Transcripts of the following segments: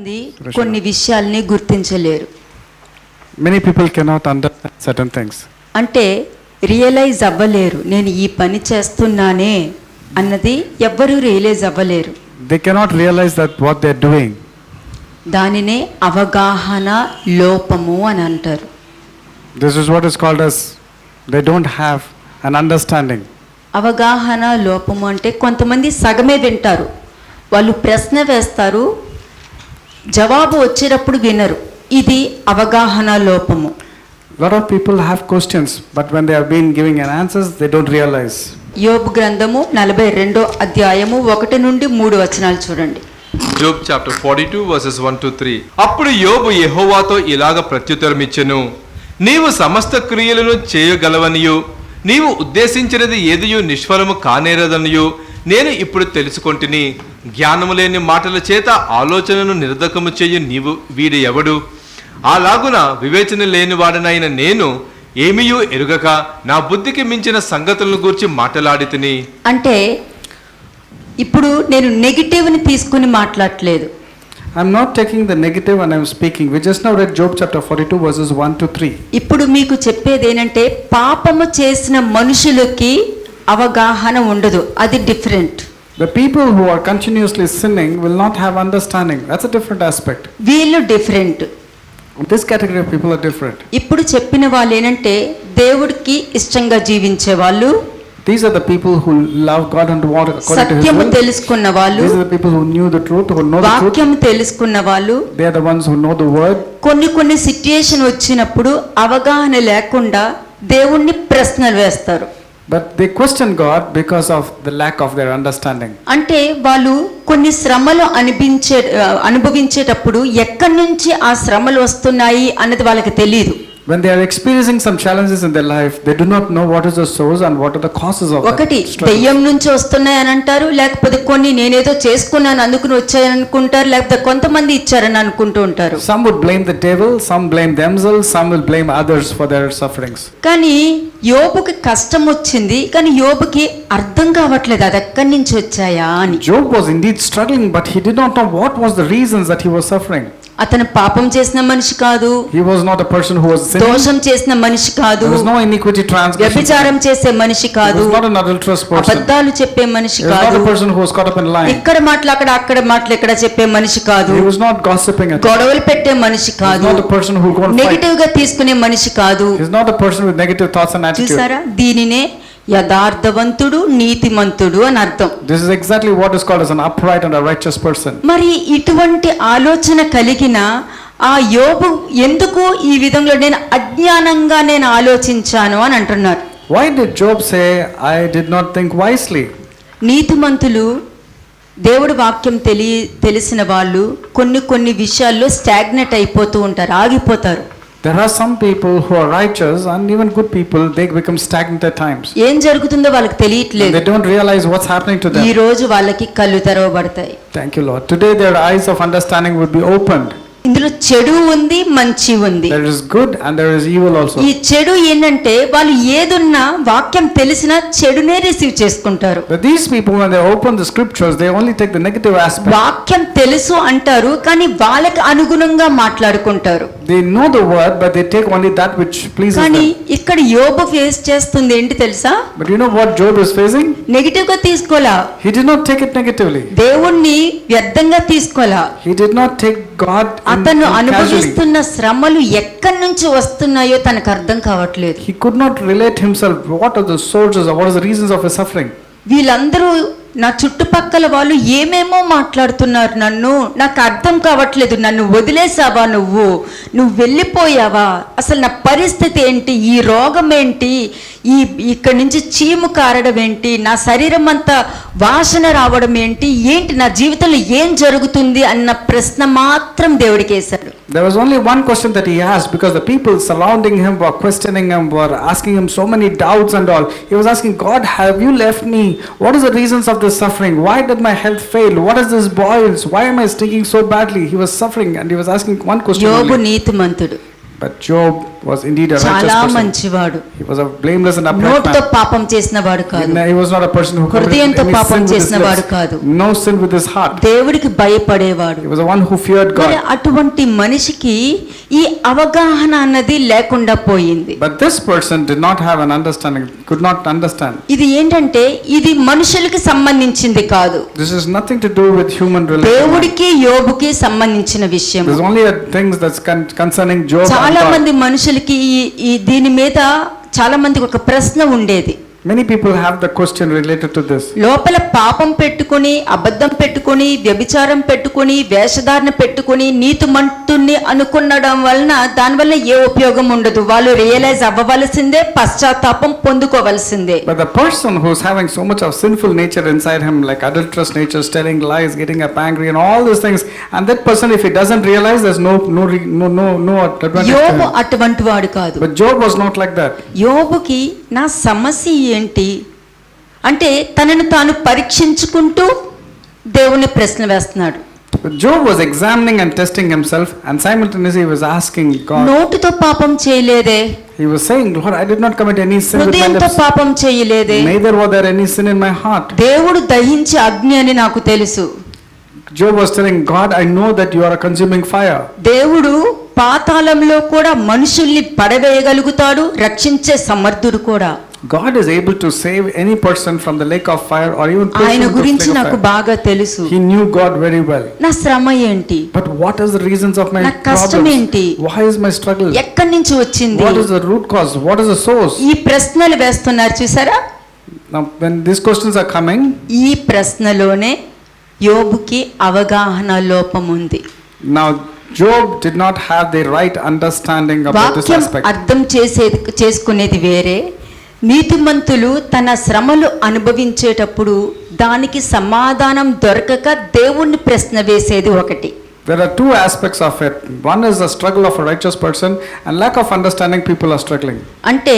మంది కొన్ని విషయాల్ని గుర్తించలేరు. Many people cannot understand certain things. అంటే రియలైజ్ అవ్వలేరు, నేను ఈ పని చేస్తున్నానే అన్నది ఎవ్వరూ realise అవ్వలేరు. They cannot realize that what they are doing. దానినే అవగాహన లోపము అని అంటారు. This is what is called as they don't have an understanding. అవగాహన లోపము అంటే కొంతమంది సగమే వింటారు, వాళ్ళు ప్రశ్న వేస్తారు, జవాబు వచ్చేటప్పుడు వినరు. ఇది అవగాహన లోపము. Lot of people have questions, but when they have been giving an answers, they don't realize. యోబు గ్రంథము 42వ అధ్యాయము 1 నుండి 3 వచనాలు చూడండి. Job chapter 42 verses 1 to 3. అప్పుడు యోబు యెహోవాతో ఇలాగ ప్రత్యుత్తరమిచ్చెను, నీవు సమస్త క్రియలను చేయగలవనియు నీవు ఉద్దేశించినది ఏదియు నిష్ఫలము కానేరదనియు నేను ఇప్పుడు తెలుసుకొంటిని. జ్ఞానము లేని మాటల చేత ఆలోచనను నిర్ధకము చేయు నీవు వీడు ఎవడు? అలాగున వివేచన లేనివాడనైన నేను ఏమియూ ఎరుగక నా బుద్ధికి మించిన సంగతులను గూర్చి మాట్లాడితిని. అంటే ఇప్పుడు నేను నెగిటివ్ని తీసుకుని మాట్లాడట్లేదు. I'm not taking the negative when I'm speaking. We just now read Job chapter 42 verses 1 to 3. ఇప్పుడు మీకు చెప్పేది ఏంటంటే పాపము చేసిన మనుషులకి అవగాహన ఉండదు, అది different. The people who are continuously sinning will not have understanding. That's a different aspect. వీళ్ళు different. This category of people are different. ఇప్పుడు చెప్పిన వాళ్ళు ఏంటంటే దేవుడికి ఇష్టంగా జీవించే వాళ్ళు, These are the people who love God and walk according to His సత్యము will. తెలుసుకున్న వాళ్ళు, These are the people who knew the truth, who know the truth. వాక్యము తెలుసుకున్న వాళ్ళు. They are the ones who know the word. కొన్ని situation వచ్చినప్పుడు అవగాహన లేకుండా దేవుణ్ణి ప్రశ్నలు వేస్తారు. But they question God because of the lack of their understanding. అంటే వాళ్ళు కొన్ని శ్రమలు అనుభవించేటప్పుడు ఎక్కడి నుంచి ఆ శ్రమలు వస్తున్నాయి అన్నది వాళ్ళకి తెలియదు. When they are experiencing some challenges in their life, they do not know what is the source and what are the causes of ఒకటి that struggle. దెయ్యం నుంచి వస్తున్నాయి అని అంటారు, లేకపోతే కొన్ని నేనేదో చేసుకున్నాను అందుకుని వచ్చాయని అనుకుంటారు, లేకపోతే కొంతమంది ఇచ్చారని అనుకుంటూ ఉంటారు. Some would blame the devil, some blame themselves, some will blame others for their sufferings. కానీ యోబుకి కష్టం వచ్చింది, కానీ యోబుకి అర్థం కావట్లేదు అది ఎక్కడి నుంచి వచ్చాయా అని. Job was indeed struggling, but he did not know what was the reasons that he was suffering. అతను పాపం చేసిన మనిషి కాదు, He was not a person who was sinning. దోషం చేసిన మనిషి కాదు, There was no iniquity transgression. వ్యభిచారం చేసే మనిషి He కాదు, was not an adulterous person. అబద్ధాలు చెప్పే మనిషి He was కాదు, not a person who was caught up in lying. ఇక్కడ మాటలు అక్కడ మాటలు ఇక్కడ చెప్పే మనిషి కాదు, He was not gossiping at all. గొడవలు పెట్టే మనిషి He was కాదు, not a person who would go and fight. Negative గా తీసుకునే మనిషి కాదు. He is not a person with negative thoughts and attitude. చూసారా, దీనినే యథార్థవంతుడు నీతిమంతుడు అని అర్థం. This is exactly what is called as an upright and a righteous person. మరి ఇటువంటి ఆలోచన కలిగిన ఆ యోబు ఎందుకు ఈ విధంగా నేను అజ్ఞానంగా నేను ఆలోచించాను అని అంటున్నారు. Why did Job say, I did not think wisely? నీతిమంతులు దేవుడి వాక్యం తెలిసిన వాళ్ళు కొన్ని విషయాల్లో స్టాగ్నెట్ అయిపోతూ ఉంటారు, ఆగిపోతారు. There are some people who are righteous and even good people, they become stagnant at times. ఏం జరుగుతుందో వాళ్ళకి తెలియట్లేదు. They don't realize what's happening to them. ఈ రోజు వాళ్ళకి కళ్ళు తెరవబడతాయి. Thank you, Lord. Today their eyes of understanding would be opened. ఇందులో చెడు ఉంది, మంచి ఉంది. There is good and there is evil also. ఈ చెడు ఏంటంటే వాళ్ళు ఏదున్నా వాక్యం తెలిసినా చెడునే రిసీవ్ చేసుకుంటారు. But these people, when they open the scriptures, they only take the negative aspect. వాక్యం తెలుసు అంటారు, కానీ వాళ్ళకి అనుగుణంగా మాట్లాడుకుంటారు. They know the word, but they take only that which pleases కానీ them. ఇక్కడ యోబు ఫేస్ చేస్తుంది ఏంటి తెలుసా? But you know what Job is facing? Negative గా తీసుకోలా, He did not take it negatively. దేవుణ్ణి వ్యర్థంగా తీసుకోలా. He did not take God అతను casually. అనుభవిస్తున్న శ్రమలు ఎక్కడి నుంచి వస్తున్నాయో తనకు అర్థం కావట్లేదు. He could not relate himself. What are the sources or what are the reasons of his suffering? వీళ్ళందరూ నా చుట్టుపక్కల వాళ్ళు ఏమేమో మాట్లాడుతున్నారు, నాకు అర్థం కావట్లేదు, నన్ను వదిలేసావా, నువ్వు వెళ్ళిపోయావా, అసలు నా పరిస్థితి ఏంటి, ఈ రోగం ఏంటి, ఇక్కడి నుంచి చీము కారడం ఏంటి, నా శరీరం అంతా వాసన రావడం ఏంటి, నా జీవితంలో ఏం జరుగుతుంది అన్న ప్రశ్న మాత్రం దేవుడికి వేశాడు. There was only one question that he asked, because the people surrounding him were questioning him, were asking him so many doubts and all. He was asking, God, have you left me? What is the reasons of this suffering? Why did my health fail? What is this boils? Why am I stinking so badly? He was suffering and he was asking one question యోబు only. నీతిమంతుడు. But Job was indeed a righteous చాలా person. మంచివాడు, He was a blameless and upright నోటితో man. పాపం చేసిన వాడు కాదు, He was not a person who committed హృదయంతో any పాపం sin with his చేసిన వాడు lips. కాదు. No sin with his heart. దేవుడికి భయపడేవాడు. He was the one who feared మరి God. అటువంటి మనిషికి ఈ అవగాహన అన్నది లేకుండా పోయింది. But this person did not have an understanding, could not understand. ఇది ఏంటంటే ఇది మనుషులకి సంబంధించింది కాదు, This is nothing to do with human relations. దేవుడికి యోబుకి సంబంధించిన విషయం. There's only a things that's concerning Job and చాలా God. మంది మనుషులకి ఈ దీని మీద చాలా మందికి ఒక ప్రశ్న ఉండేది. Many people have the question related to this. లోపల పాపం పెట్టుకొని, అబద్ధం పెట్టుకొని, వ్యభిచారం పెట్టుకొని, వేషధారణ పెట్టుకొని, నీతిమంతుణ్ణి అనుకునడం వలన దానివల్ల ఏ ఉపయోగం ఉండదు. వాళ్ళు రియలైజ్ అవ్వవలసిందే, పశ్చాత్తాపం పొందుకోవలసిందే. But the person who's having so much of sinful nature inside him, like adulterous nature, telling lies, getting up angry, and all these things, and that person, if he doesn't realize, there's no advantage to యోబు him. అటువంటి వాడు కాదు. But Job was not like that. యోబుకి నా సమస్య ఏంటి అంటే తనను తాను పరీక్షించుకుంటూ దేవుని ప్రశ్న వేస్తున్నాడు. But Job was examining and testing himself, and simultaneously he was asking God. నోటితో పాపం చేయలేదే, He was saying, Lord, I did not commit any sin with my హృదయంతో lips. పాపం చేయలేదే, Neither was there any sin in my heart. దేవుడు దహించే అగ్ని అని నాకు తెలుసు. Job was telling God, I know that you are a consuming fire. దేవుడు పాతాళంలో కూడా మనుషుల్ని పడవేయగలుగుతాడు, రక్షించే సమర్థుడు కూడా. God is able to save any person from the lake of fire or even push ఆయన him to the గురించి lake of నాకు fire. బాగా తెలుసు. He knew God very well. నా శ్రమ ఏంటి, But what is the reasons of my నా కష్టం problems? ఏంటి? Why is my struggle? ఎక్కడి నుంచి వచ్చింది? What is the root cause? What is the source? ఈ ప్రశ్నలు వేస్తున్నారు చూసారా. Now when these questions are coming, ఈ ప్రశ్నలోనే యోబుకి అవగాహన లోపం ఉంది. now Job did not have the right understanding about this వాక్యం aspect. అర్థం చేసుకునేది వేరే, నీతిమంతులు తన శ్రమలు అనుభవించేటప్పుడు దానికి సమాధానం దొరకక దేవుణ్ణి ప్రశ్న వేసేది ఒకటి. There are two aspects of it. One is the struggle of a righteous person, and lack of understanding people are struggling. అంటే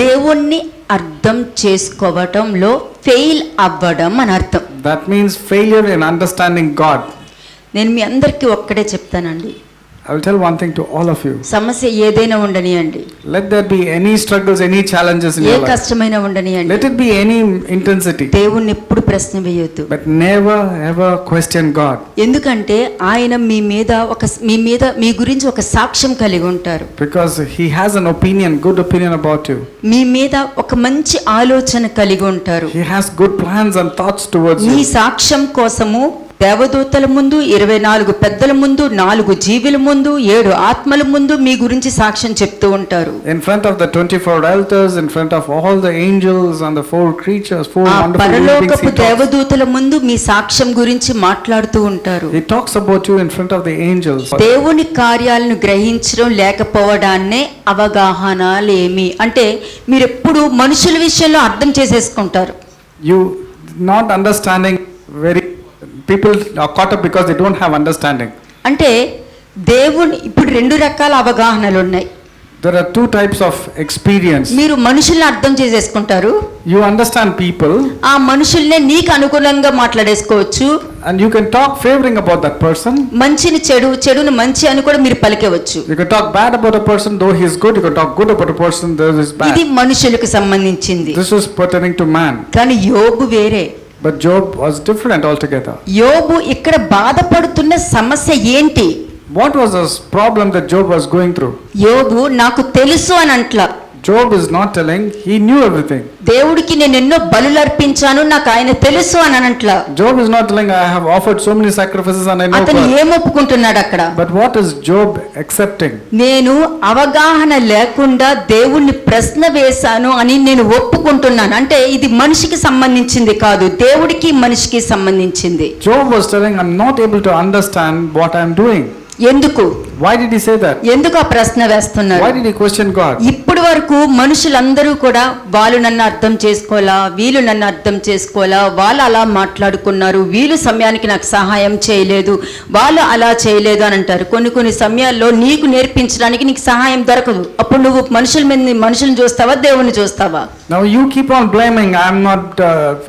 దేవుణ్ణి అర్థం చేసుకోవటంలో ఫెయిల్ అవ్వడం అని అర్థం. That means failure in understanding God. నేను మీ అందరికీ ఒక్కడే చెప్తానండి, I will tell one thing to all of you. సమస్య ఏదైనా ఉండనియండి, Let there be any struggles, any challenges in A your life. కష్టమైనా ఉండనియండి, Let it be any intensity. దేవుణ్ణి ఎప్పుడు ప్రశ్న వేయొద్దు. But never ever question God. ఎందుకంటే ఆయన మీ గురించి ఒక సాక్ష్యం కలిగి ఉంటారు. Because He has an opinion, good opinion about you. మీ మీద ఒక మంచి ఆలోచన కలిగి ఉంటారు. He has good plans and thoughts towards me you. సాక్ష్యం కోసము దేవదూతల ముందు, 24 పెద్దల ముందు, 4 జీవుల ముందు, 7 ఆత్మల ముందు మీ గురించి సాక్ష్యం చెప్తూ ఉంటారు. In front of the 24 elders, in front of all the angels and the 4 creatures, 4 ఆ wonderful beings, పరలోకపు He talks. దేవదూతల ముందు మీ సాక్ష్యం గురించి మాట్లాడుతూ ఉంటారు. He talks about you in front of the angels. దేవుని కార్యాలను గ్రహించడం లేకపోవడాన్నే అవగాహన లేమి అంటే మీరు ఎప్పుడు మనుషుల విషయంలో అర్థం చేసేసుకుంటారు. You not understanding very people are caught up because they don't have understanding. అంటే దేవుని ఇప్పుడు 2 రకాల అవగాహనలు ఉన్నాయి. There are 2 types of experience. మీరు మనుషుల్ని అర్థం చేసేసుకుంటారు, You understand people ఆ మనుషుల్నే నీకు అనుకూలంగా మాట్లాడేసుకోవచ్చు. and you can talk favoring about that person. మంచిని చెడు, చెడుని మంచి అని కూడా మీరు పలికేవచ్చు. You can talk bad about a person though he is good. You can talk good about a person though he is ఇది bad. మనుషులకు సంబంధించింది. This is pertaining to man. కానీ యోబు వేరే. But Job was different altogether. యోబు ఇక్కడ బాధపడుతున్న సమస్య ఏంటి? What was the problem that Job was going through? యోబు నాకు తెలుసు అని అంట్లా. Job is not telling he knew everything. దేవుడికి నేను ఎన్నో బలులు అర్పించాను, నాకు ఆయన తెలుసు అని అంట్లా. Job is not telling I have offered so many sacrifices and I know అతను God. ఏం ఒప్పుకుంటున్నాడు అక్కడ? But what is Job accepting? నేను అవగాహన లేకుండా దేవుణ్ణి ప్రశ్న వేశాను అని నేను ఒప్పుకుంటున్నాను. అంటే ఇది మనిషికి సంబంధించింది కాదు, దేవుడికి మనిషికి సంబంధించింది. Job was telling I'm not able to understand what I'm doing. ఎందుకు? Why did he say that? ఎందుకు ఆ ప్రశ్న వేస్తున్నారు? Why did he question God? ఇప్పటి వరకు మనుషులందరూ కూడా వాళ్ళు నన్ను అర్థం చేసుకోవాలా, వీళ్ళు నన్ను అర్థం చేసుకోవాలా, వాళ్ళు అలా మాట్లాడుకున్నారు, వీళ్ళు సమయానికి నాకు సహాయం చేయలేదు, వాళ్ళు అలా చేయలేదు అని అంటారు. కొన్ని సమయాల్లో నీకు నేర్పించడానికి నీకు సహాయం దొరకదు. అప్పుడు నువ్వు మనుషులను చూస్తావా, దేవుని చూస్తావా? Now you keep on blaming, I'm not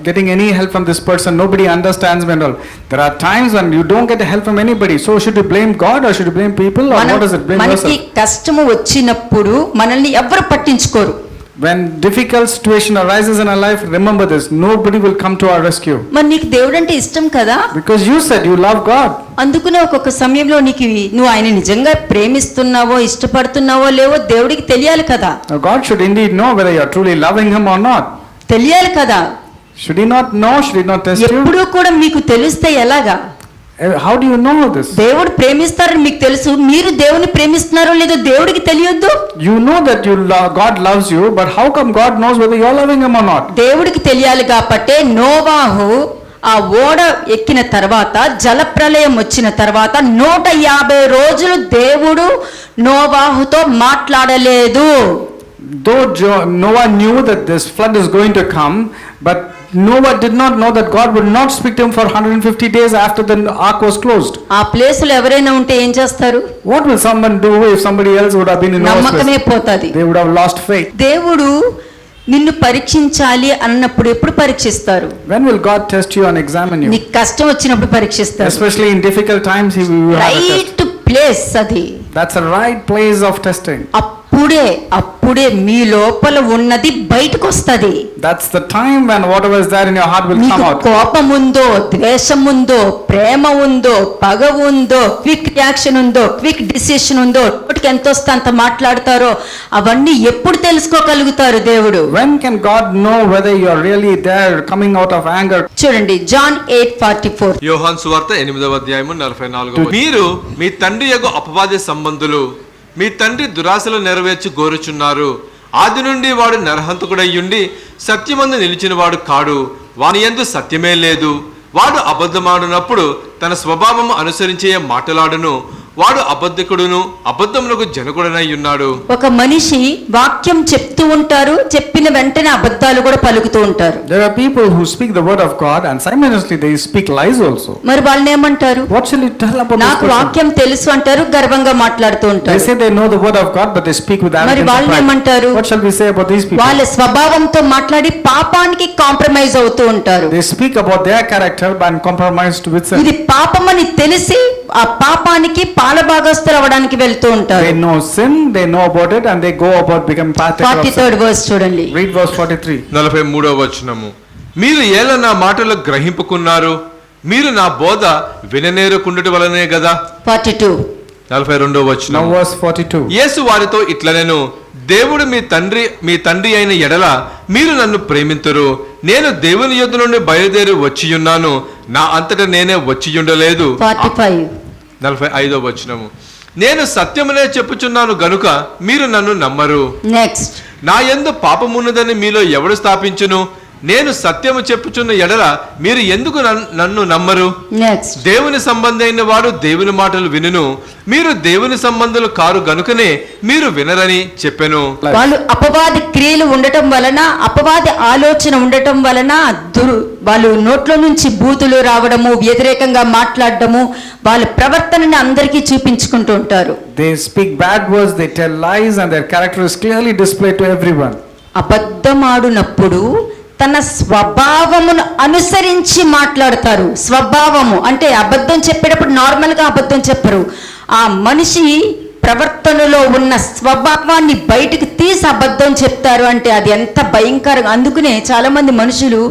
getting any help from this person, nobody understands me and all. There are times when you don't get help from anybody. So should you blame God or should you blame people, or what is it? Blame మనకి yourself. కష్టము వచ్చినప్పుడు మనల్ని ఎవ్వరు పట్టించుకోరు. When difficult situation arises in our life, remember this, nobody will come to our rescue. మరి నీకు దేవుడు అంటే ఇష్టం కదా, Because you said you love God. అందుకనే ఒక్కొక్క సమయంలో నీకు నువ్వు ఆయన నిజంగా ప్రేమిస్తున్నావో ఇష్టపడుతున్నావో లేవో దేవుడికి తెలియాలి కదా. Now God should indeed know whether you are truly loving Him or not. తెలియాలి కదా. Should He not know? Should He not test you? ఎప్పుడూ కూడా మీకు తెలిస్తే ఎలాగా? How do you know this? దేవుడు ప్రేమిస్తారని మీకు తెలుసు, మీరు దేవుని ప్రేమిస్తున్నారో లేదో దేవుడికి తెలియొద్దు. You know that God loves you, but how come God knows whether you are loving Him or not? దేవుడికి తెలియాలి కాబట్టి నోవాహు ఆ ఓడ ఎక్కిన తర్వాత, జలప్రలయం వచ్చిన తర్వాత 150 రోజులు దేవుడు నోవాహుతో మాట్లాడలేదు. Though Noah knew that this flood is going to come, but Noah did not know that God would not speak to him for 150 days after the ark was closed. ఆ ప్లేస్లో ఎవరైనా ఉంటే ఏం చేస్తారు? What will someone do if somebody else would have been in Noah's నమ్మకమే place? పోతుంది. They would have lost faith. దేవుడు నిన్ను పరీక్షించాలి అన్నప్పుడు ఎప్పుడు పరీక్షిస్తారు? When will God test you and examine you? నీకు కష్టం వచ్చినప్పుడు పరీక్షిస్తారు. Especially in difficult times, He will have a test. Right place అది. That's a right place of testing. అప్పుడే మీ లోపల ఉన్నది బయటకు వస్తది. That's the time when whatever is there in your heart will come మీకు out. కోపం ఉందో, ద్వేషం ఉందో, ప్రేమ ఉందో, పగ ఉందో, క్విక్ రియాక్షన్ ఉందో, క్విక్ డిసిషన్ ఉందో, ఇప్పటికి ఎంత వస్తే అంత మాట్లాడతారో అవన్నీ ఎప్పుడు తెలుసుకోగలుగుతారు దేవుడు? When can God know whether you are really there coming out of anger? చూడండి జాన్ 8:44. యోహాను సువార్త 8వ అధ్యాయము 44. మీరు మీ తండ్రి యొక్క అపవాది సంబంధులు, మీ తండ్రి దురాశలు నెరవేర్చి గోరుచున్నారు. ఆది నుండి వాడు నరహంతకుడయ్యుండి సత్యమందు నిలిచిన వాడు కాడు, వాని యందు సత్యమే లేదు. వాడు అబద్ధమాడునప్పుడు తన స్వభావము అనుసరించే మాటలాడును. వాడు అబద్ధికుడును అబద్ధములకు జనకుడనై ఉన్నాడు. ఒక మనిషి వాక్యం చెప్తూ ఉంటారు, చెప్పిన వెంటనే అబద్ధాలు కూడా పలుకుతూ ఉంటారు. There are people who speak the word of God and simultaneously they speak lies also. మరి వాళ్ళని ఏమంటారు? What shall you tell about this నాకు person? వాక్యం తెలుసు అంటారు, గర్వంగా మాట్లాడుతూ They ఉంటారు. say they know the word of God, but they speak with మరి arrogance and వాళ్ళని pride. ఏమంటారు? What shall we say about these people? వాళ్ళ స్వభావంతో మాట్లాడి పాపానికి కాంప్రమైజ్ అవుతూ ఉంటారు. They speak about their character and compromised with sin. ఇది పాపమని తెలిసి ఆ పాపానికి పాలభాగస్తులు అవ్వడానికి వెళ్తూ ఉంటారు. They know sin, they know about it, and they go about becoming partakers of sin. 43rd verse చూడండి. Read verse 43. 43వ వచనము. మీరు ఏల నా మాటలు గ్రహింపుకున్నారు, మీరు నా బోధ విననేరుకుండుట వలనే గదా. 42. 42వ Now వచనం. verse 42. యేసు వారితో ఇట్లనెను, దేవుడు మీ తండ్రి అయిన ఎడల మీరు నన్ను ప్రేమింతురు. నేను దేవుని యొద్ద నుండి బయలుదేరి వచ్చియున్నాను, నా అంతటా నేనే వచ్చియుండలేదు. 45. 45వ వచనము. నేను సత్యమునే చెప్పుచున్నాను గనుక మీరు నన్ను నమ్మరు. నెక్స్ట్. నా యందు పాపమున్నదని మీలో ఎవడు స్థాపించును? నేను సత్యము చెప్పుచున్న ఎడల మీరు ఎందుకు నన్ను నమ్మరు? నెక్స్ట్. దేవుని సంబంధైన వాడు దేవుని మాటలు వినును, మీరు దేవుని సంబంధులు కారు గనుకనే మీరు వినరని చెప్పెను. వాళ్ళు అపవాది క్రియలు ఉండటం వలన, అపవాది ఆలోచన ఉండటం వలన వాళ్ళు నోట్లో నుంచి బూతులు రావడము, వ్యతిరేకంగా మాట్లాడడము, వాళ్ళ ప్రవర్తనని అందరికీ చూపించుకుంటూ ఉంటారు. They speak bad words, they tell lies, and their character is clearly displayed to everyone. అబద్ధమాడునప్పుడు తన స్వభావమును అనుసరించి మాట్లాడతారు. స్వభావము అంటే అబద్ధం చెప్పేటప్పుడు నార్మల్గా అబద్ధం చెప్పరు. ఆ మనిషి ప్రవర్తనలో ఉన్న స్వభావాన్ని బయటకు తీసి అబద్ధం చెప్తారు. అంటే అది ఎంత భయంకరంగా. అందుకనే చాలా మంది మనుషులు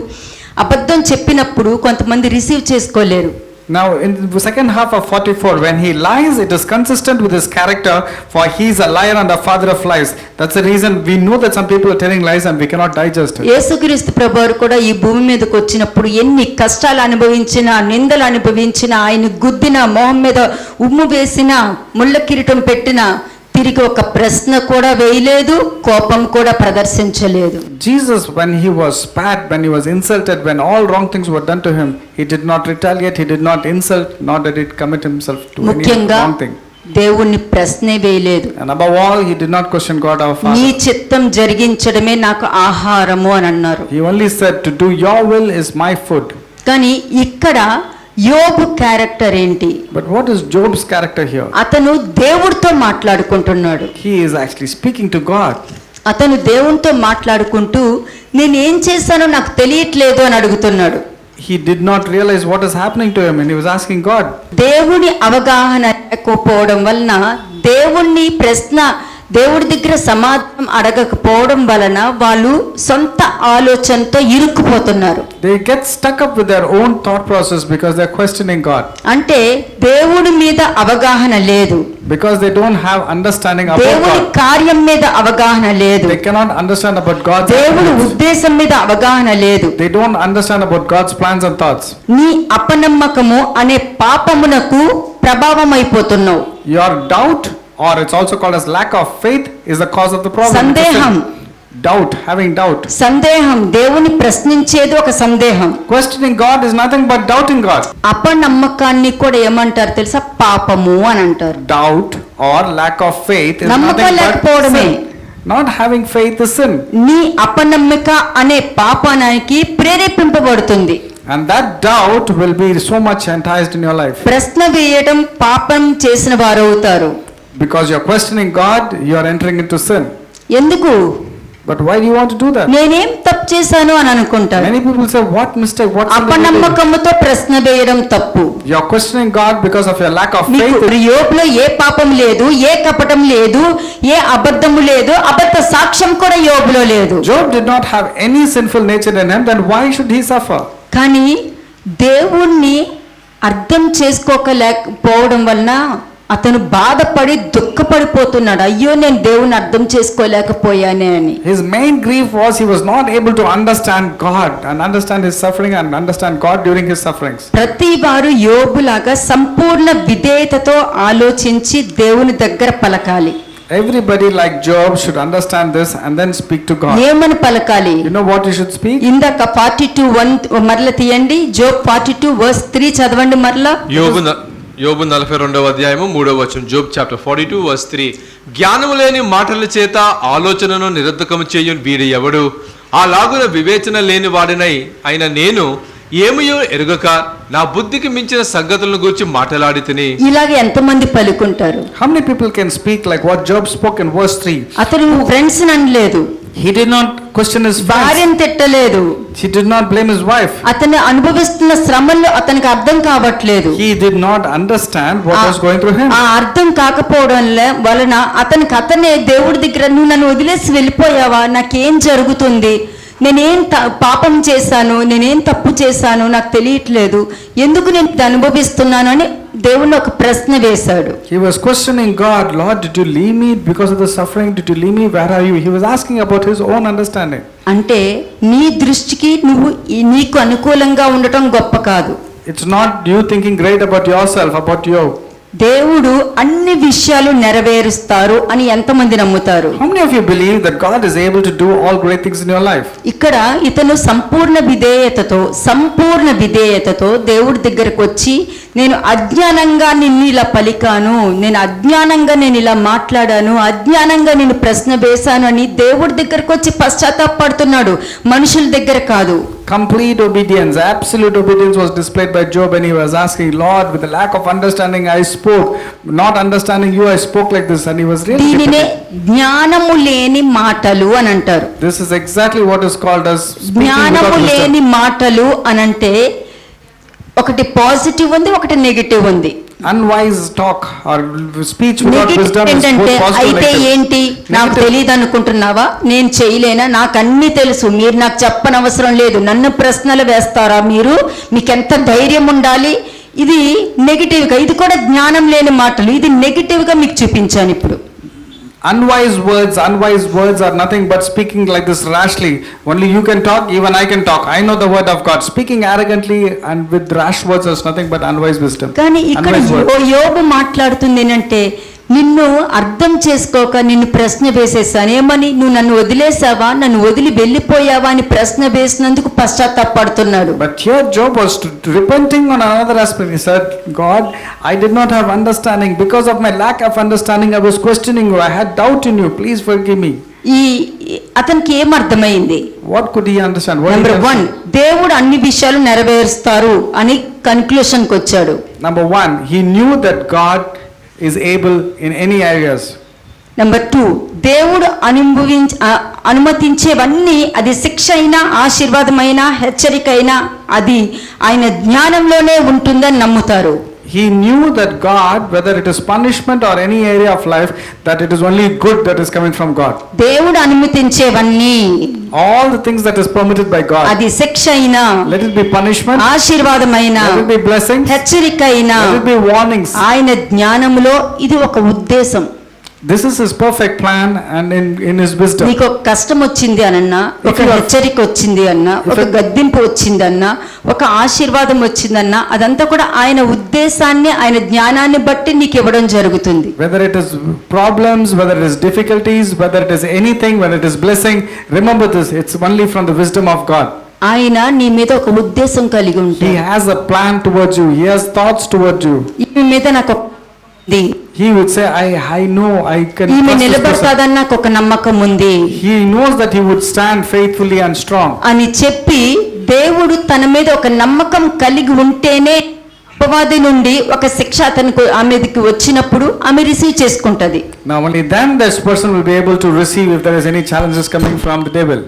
అబద్ధం చెప్పినప్పుడు కొంతమంది రిసీవ్ చేసుకోలేరు. Now in the second half of 44, when he lies, it is consistent with his character, for he is a liar and a father of lies. That's the reason we know that some people are telling lies and we cannot digest it. యేసుక్రీస్తు ప్రభువారు కూడా ఈ భూమి మీదకి వచ్చినప్పుడు ఎన్ని కష్టాలు అనుభవించినా, నిందలు అనుభవించినా, ఆయన గుద్దిన, మొహం మీద ఉమ్ము వేసిన, ముళ్ళ కిరీటం పెట్టిన, తిరిగి ఒక ప్రశ్న కూడా వేయలేదు, కోపం కూడా ప్రదర్శించలేదు. Jesus, when he was spat, when he was insulted, when all wrong things were done to him, he did not retaliate, he did not insult, nor did he commit himself to any ముఖ్యంగా wrong thing. దేవుణ్ణి ప్రశ్నే వేయలేదు. And above all, he did not question God our నీ Father. చిత్తం జరిగించడమే నాకు ఆహారము అని అన్నారు. He only said, to do your will is my food. కానీ ఇక్కడ యోబు క్యారెక్టర్ ఏంటి? But what is Job's character here? అతను దేవుడితో మాట్లాడుకుంటున్నాడు. He is actually speaking to God. అతను దేవునితో మాట్లాడుకుంటూ నేను ఏం చేశానో నాకు తెలియట్లేదు అని అడుగుతున్నాడు. He did not realize what is happening to him, and he was asking God. దేవుని అవగాహన లేకపోవడం వలన దేవుడి దగ్గర సమాధానం అడగకపోవడం వలన వాళ్ళు సొంత ఆలోచనతో ఇరుక్కుపోతున్నారు. They get stuck up with their own thought process because they are questioning God. అంటే దేవుడి మీద అవగాహన లేదు, Because they don't have understanding about దేవుడి God. కార్యం మీద అవగాహన లేదు, They cannot understand about God's దేవుడి actions. ఉద్దేశం మీద అవగాహన లేదు. They don't understand about God's plans and thoughts. నీ అపనమ్మకము అనే పాపమునకు ప్రభావం అయిపోతున్నావు. Your doubt, or it's also called as lack of faith, is the cause of the problem. సందేహం. Doubt, having doubt. సందేహం, దేవుని ప్రశ్నించేది ఒక సందేహం. Questioning God is nothing but doubting God. అపనమ్మకాన్ని కూడా ఏమంటారు తెలుసా? పాపము అని అంటారు. Doubt or lack of faith is నమ్మకం nothing but లేకపోవడమే. sin. Not having faith is sin. నీ అపనమ్మిక అనే పాపానికి ప్రేరేపింపబడుతుంది. And that doubt will be so much enticed in your life. ప్రశ్న వేయడం పాపం చేసిన వారు అవుతారు. Because you're questioning God, you are entering into sin. ఎందుకు? But why do you want to do that? నేనేం తప్పు చేశాను అని అనుకుంటారు. Many people say, what mistake, what sin did you do? అపనమ్మకముతో ప్రశ్న వేయడం తప్పు. You're questioning God because of your lack of మీకు faith. యోబులో ఏ పాపం లేదు, ఏ కపటం లేదు, ఏ అబద్ధము లేదు, అబద్ధ సాక్ష్యం కూడా యోబులో లేదు. Job did not have any sinful nature in him, then why should he suffer? కానీ దేవుణ్ణి అర్థం చేసుకోలేకపోవడం వలన అతను బాధపడి దుఃఖపడిపోతున్నాడు. అయ్యో నేను దేవుని అర్థం చేసుకోలేకపోయానే అని. His main grief was he was not able to understand God and understand his suffering and understand God during his sufferings. ప్రతి వారు యోబులాగా సంపూర్ణ విధేయతతో ఆలోచించి దేవుని దగ్గర పలకాలి. Everybody like Job should understand this and then speak to God. ఏమని పలకాలి? You know what you should speak? ఇందాక 42:1 మరల తీయండి. జోబ్ 42:3 చదవండి మరలా. యోబు 42వ అధ్యాయము 3వ వచనం. Job chapter 42:3. జ్ఞానము లేని మాటల చేత ఆలోచనను నిరర్ధకము చేయు వీడు ఎవడు? అలాగున వివేచన లేని వాడినై అయిన నేను ఏమయో ఎరుగక నా బుద్ధికి మించిన సంగతులను గురించి మాట్లాడితిని. ఇలాగే ఎంతమంది పలుకుంటారు? How many people can speak like what Job spoke in verse 3? అతను ఫ్రెండ్స్ అనలేదు, He did not question his friends. భార్యను తిట్టలేదు, He did not blame his wife. అతను అనుభవిస్తున్న శ్రమల్లో అతనికి అర్థం కావట్లేదు. He did not understand what was going through him. ఆ అర్థం కాకపోవడం వలన అతనే దేవుడి దగ్గర నువ్వు నన్ను వదిలేసి వెళ్ళిపోయావా, నాకేం జరుగుతుంది, నేనేం పాపం చేశాను, నేనేం తప్పు చేశాను, నాకు తెలియట్లేదు, ఎందుకు నేను ఇది అనుభవిస్తున్నాను అని దేవుణ్ణి ఒక ప్రశ్న వేశాడు. He was questioning God, Lord, did you leave me because of the suffering? Did you leave me? Where are you? He was asking about his own understanding. అంటే నీ దృష్టికి నీకు అనుకూలంగా ఉండటం గొప్ప కాదు. It's not you thinking great about yourself, about you. దేవుడు అన్ని విషయాలు నెరవేరుస్తారు అని ఎంతమంది నమ్ముతారు? How many of you believe that God is able to do all great things in your life? ఇక్కడ ఇతను సంపూర్ణ విధేయతతో దేవుడి దగ్గరకు వచ్చి నేను అజ్ఞానంగా నిన్ను ఇలా పలికాను, నేను అజ్ఞానంగా నేను ఇలా మాట్లాడాను, అజ్ఞానంగా నేను ప్రశ్న వేశాను అని దేవుడి దగ్గరకు వచ్చి పశ్చాత్తాపడుతున్నాడు, మనుషుల దగ్గర కాదు. Complete obedience, absolute obedience was displayed by Job, and he was asking, Lord, with the lack of understanding I spoke, not understanding you I spoke like this, and he was really దీనినే difficult. జ్ఞానము లేని మాటలు అని అంటారు. This is exactly what is called as speaking జ్ఞానము without wisdom. లేని మాటలు అనంటే ఒకటి పాజిటివ్ ఉంది, ఒకటి నెగటివ్ ఉంది. Unwise talk or speech without negative wisdom is ఏంటంటే both positive and అయితే negative. ఏంటి, నాకు Negative. తెలియదు అనుకుంటున్నావా, నేను చేయలేనా, నాకు అన్ని తెలుసు, మీరు నాకు చెప్పనవసరం లేదు, నన్ను ప్రశ్నలు వేస్తారా మీరు, మీకెంత ధైర్యం ఉండాలి, ఇది నెగటివ్ గా. ఇది కూడా జ్ఞానం లేని మాటలు, ఇది నెగటివ్ గా మీకు చూపించాను ఇప్పుడు. Unwise words are nothing but speaking like this rashly. Only you can talk, even I can talk. I know the word of God. Speaking arrogantly and with rash words is nothing but unwise wisdom. కానీ ఇక్కడ Unwise words. యోబు మాట్లాడుతుంది ఏంటంటే నిన్ను అర్థం చేసుకోక నిన్ను ప్రశ్న వేసేసాను. ఏమని? నువ్వు నన్ను వదిలేసావా, నన్ను వదిలి వెళ్ళిపోయావా అని ప్రశ్న వేసినందుకు పశ్చాత్తాపడుతున్నాడు. But here Job was repenting on another aspect. He said, God, I did not have understanding. Because of my lack of understanding, I was questioning you. I had doubt in you. Please forgive me. అతనికి ఏమర్థమైంది? What could he understand? What number he 1, దేవుడు అన్ని విషయాలు నెరవేరుస్తారు అని కన్క్లూషన్కి వచ్చాడు. Number 1, he knew that God is able in any areas. Number 2, దేవుడు అనుమతించేవన్నీ, అది శిక్ష అయినా ఆశీర్వాదమైనా హెచ్చరిక అయినా, అది ఆయన జ్ఞానంలోనే ఉంటుందని నమ్ముతారు. He knew that God, whether it is punishment or any area of life, that it is only good that is coming from God. దేవుడు అనుమతించేవన్నీ, All the things that is permitted by God, అది శిక్ష అయినా, let it be punishment, ఆశీర్వాదమైనా, let it be blessings, హెచ్చరిక అయినా, let it be warnings. ఆయన జ్ఞానములో ఇది ఒక ఉద్దేశం. This is his perfect plan and in his wisdom. నీకు ఒక కష్టం వచ్చింది అనన్నా, ఒక you are- హెచ్చరిక వచ్చింది అన్నా, ఒక గద్దింపు వచ్చిందన్నా, ఒక ఆశీర్వాదం వచ్చిందన్నా, అదంతా కూడా ఆయన ఉద్దేశాన్ని, ఆయన జ్ఞానాన్ని బట్టి నీకు ఇవ్వడం జరుగుతుంది. Whether it is problems, whether it is difficulties, whether it is anything, whether it is blessing, remember this, it's only from the wisdom of God. ఆయన నీ మీద ఒక ఉద్దేశం కలిగి He ఉంటాడు. has a plan towards you. He has thoughts towards you. ఈమె మీద నాకు ఒక ఉంది, He would say, I know, I can ఈమె trust this person. నిలబడతాదని నాకు ఒక నమ్మకం ఉంది He knows that he would stand faithfully and strong. అని చెప్పి, దేవుడు తన మీద ఒక నమ్మకం కలిగి ఉంటేనే అపవాది నుండి ఒక శిక్ష అతనికి ఆమెకి వచ్చినప్పుడు ఆమె రిసీవ్ చేసుకుంటది. Now only then this person will be able to receive if there is any challenges coming from the devil.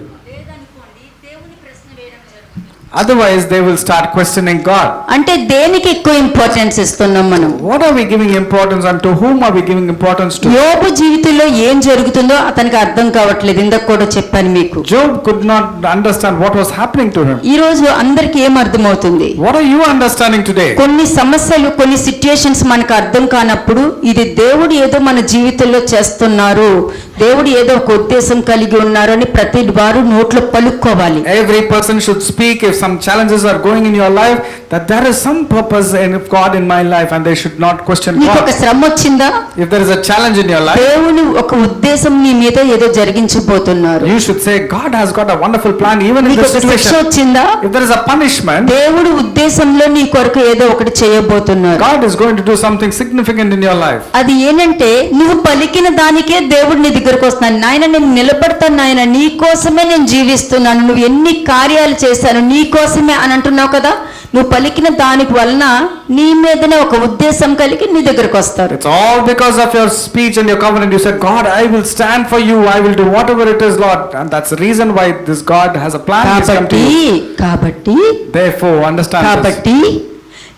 Otherwise they will start questioning God. అంటే దేనికి ఎక్కువ ఇంపార్టెన్స్ ఇస్తున్నాం మనం? What are we giving importance and to whom are we giving importance to? యోబు జీవితంలో ఏం జరుగుతుందో అతనికి అర్థం కావట్లేదు. ఇందాక కూడా చెప్పాను మీకు. Job could not understand what was happening to him. ఈ రోజు అందరికి ఏం అర్థమవుతుంది? What are you understanding today? కొన్ని సమస్యలు, కొన్ని సిట్యుయేషన్స్ మనకు అర్థం కానప్పుడు, ఇది దేవుడు ఏదో మన జీవితంలో చేస్తున్నారు, దేవుడు ఏదో ఒక ఉద్దేశం కలిగి ఉన్నారు అని ప్రతి వారు నోట్లో పలుక్కోవాలి. Every person should speak if some challenges are going in your life, that there is some purpose in God in my life and they should not question నీకు ఒక God. శ్రమ వచ్చిందా? If there is a challenge in your life, దేవుని ఒక ఉద్దేశం నీ మీద ఏదో జరిగించబోతున్నారు. you should say God has got a wonderful plan even in నీకు this ఒక శిక్ష situation. వచ్చిందా? If there is a punishment, దేవుడు ఉద్దేశంలో నీ కొరకు ఏదో ఒకటి చేయబోతున్నారు. God is going to do something significant in your life. అది ఏంటంటే, నువ్వు పలికిన దానికే దేవుడు నీ దగ్గరకు వస్తున్నాను. నాయన నేను నిలబడతాను, నాయన నీ కోసమే నేను జీవిస్తున్నాను, నువ్వు ఎన్ని కార్యాలు చేశాను నీ కోసమే అని అంటున్నావు కదా. నువ్వు పలికిన దానికి వలన నీ మీదనే ఒక ఉద్దేశం కలిగి నీ దగ్గరకు వస్తారు. It's all because of your speech and your covenant. You said, God, I will stand for you. I will do whatever it is, Lord. And that's the reason why this God has a plan. He's come to you. కాబట్టి Therefore, understand this. కాబట్టి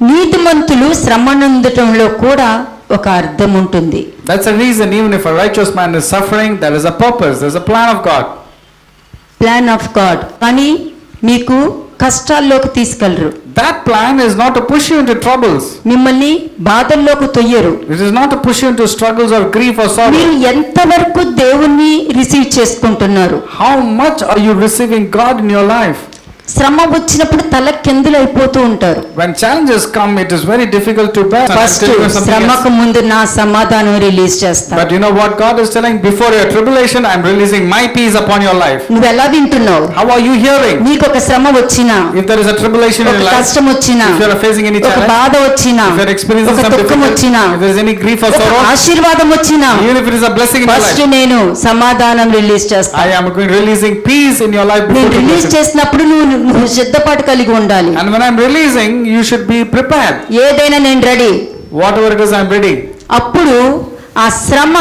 నీతిమంతులు శ్రమనందటంలో కూడా ఒక అర్థం ఉంటుంది. That's the reason even if a righteous man is suffering, there is a purpose. There's a plan of God. Plan of God. కానీ మీకు కష్టాల్లోకి తీసుకెళ్లరు. That plan is not to push you into troubles. మిమ్మల్ని బాధల్లోకి తొయ్యరు. It is not to push you into struggles or grief or sorrow. మీరు ఎంతవరకు దేవుణ్ణి receive చేసుకుంటున్నారు? How much are you receiving God in your life? శ్రమ వచ్చినప్పుడు తల కిందులు అయిపోతూ ఉంటారు. When challenges come, it is very difficult to bear. First శ్రమకు ముందు నా సమాధానం రిలీజ్ చేస్తా. But you know what God is telling? Before your tribulation, I am releasing my peace upon your life. నువ్వు ఎలా వింటున్నావు? How are you hearing? నీకు ఒక శ్రమ వచ్చినా, If there is a tribulation in ఒక your life, కష్టం వచ్చినా, if you are facing any ఒక challenge, బాధ వచ్చినా, if you are experiencing ఒక some దుఃఖం difficulty, వచ్చినా, if there is any grief or ఒక sorrow, ఆశీర్వాదం వచ్చినా, even if it is a blessing in your first life, నేను సమాధానం రిలీజ్ చేస్తా. I am going releasing peace in your life. నేను before రిలీజ్ tribulation. చేసినప్పుడు నువ్వు సిద్ధపాటు కలిగి ఉండాలి. And when I am releasing, you should be prepared. ఏదైనా నేను ready. Whatever it is, I am ready. అప్పుడు ఆ శ్రమ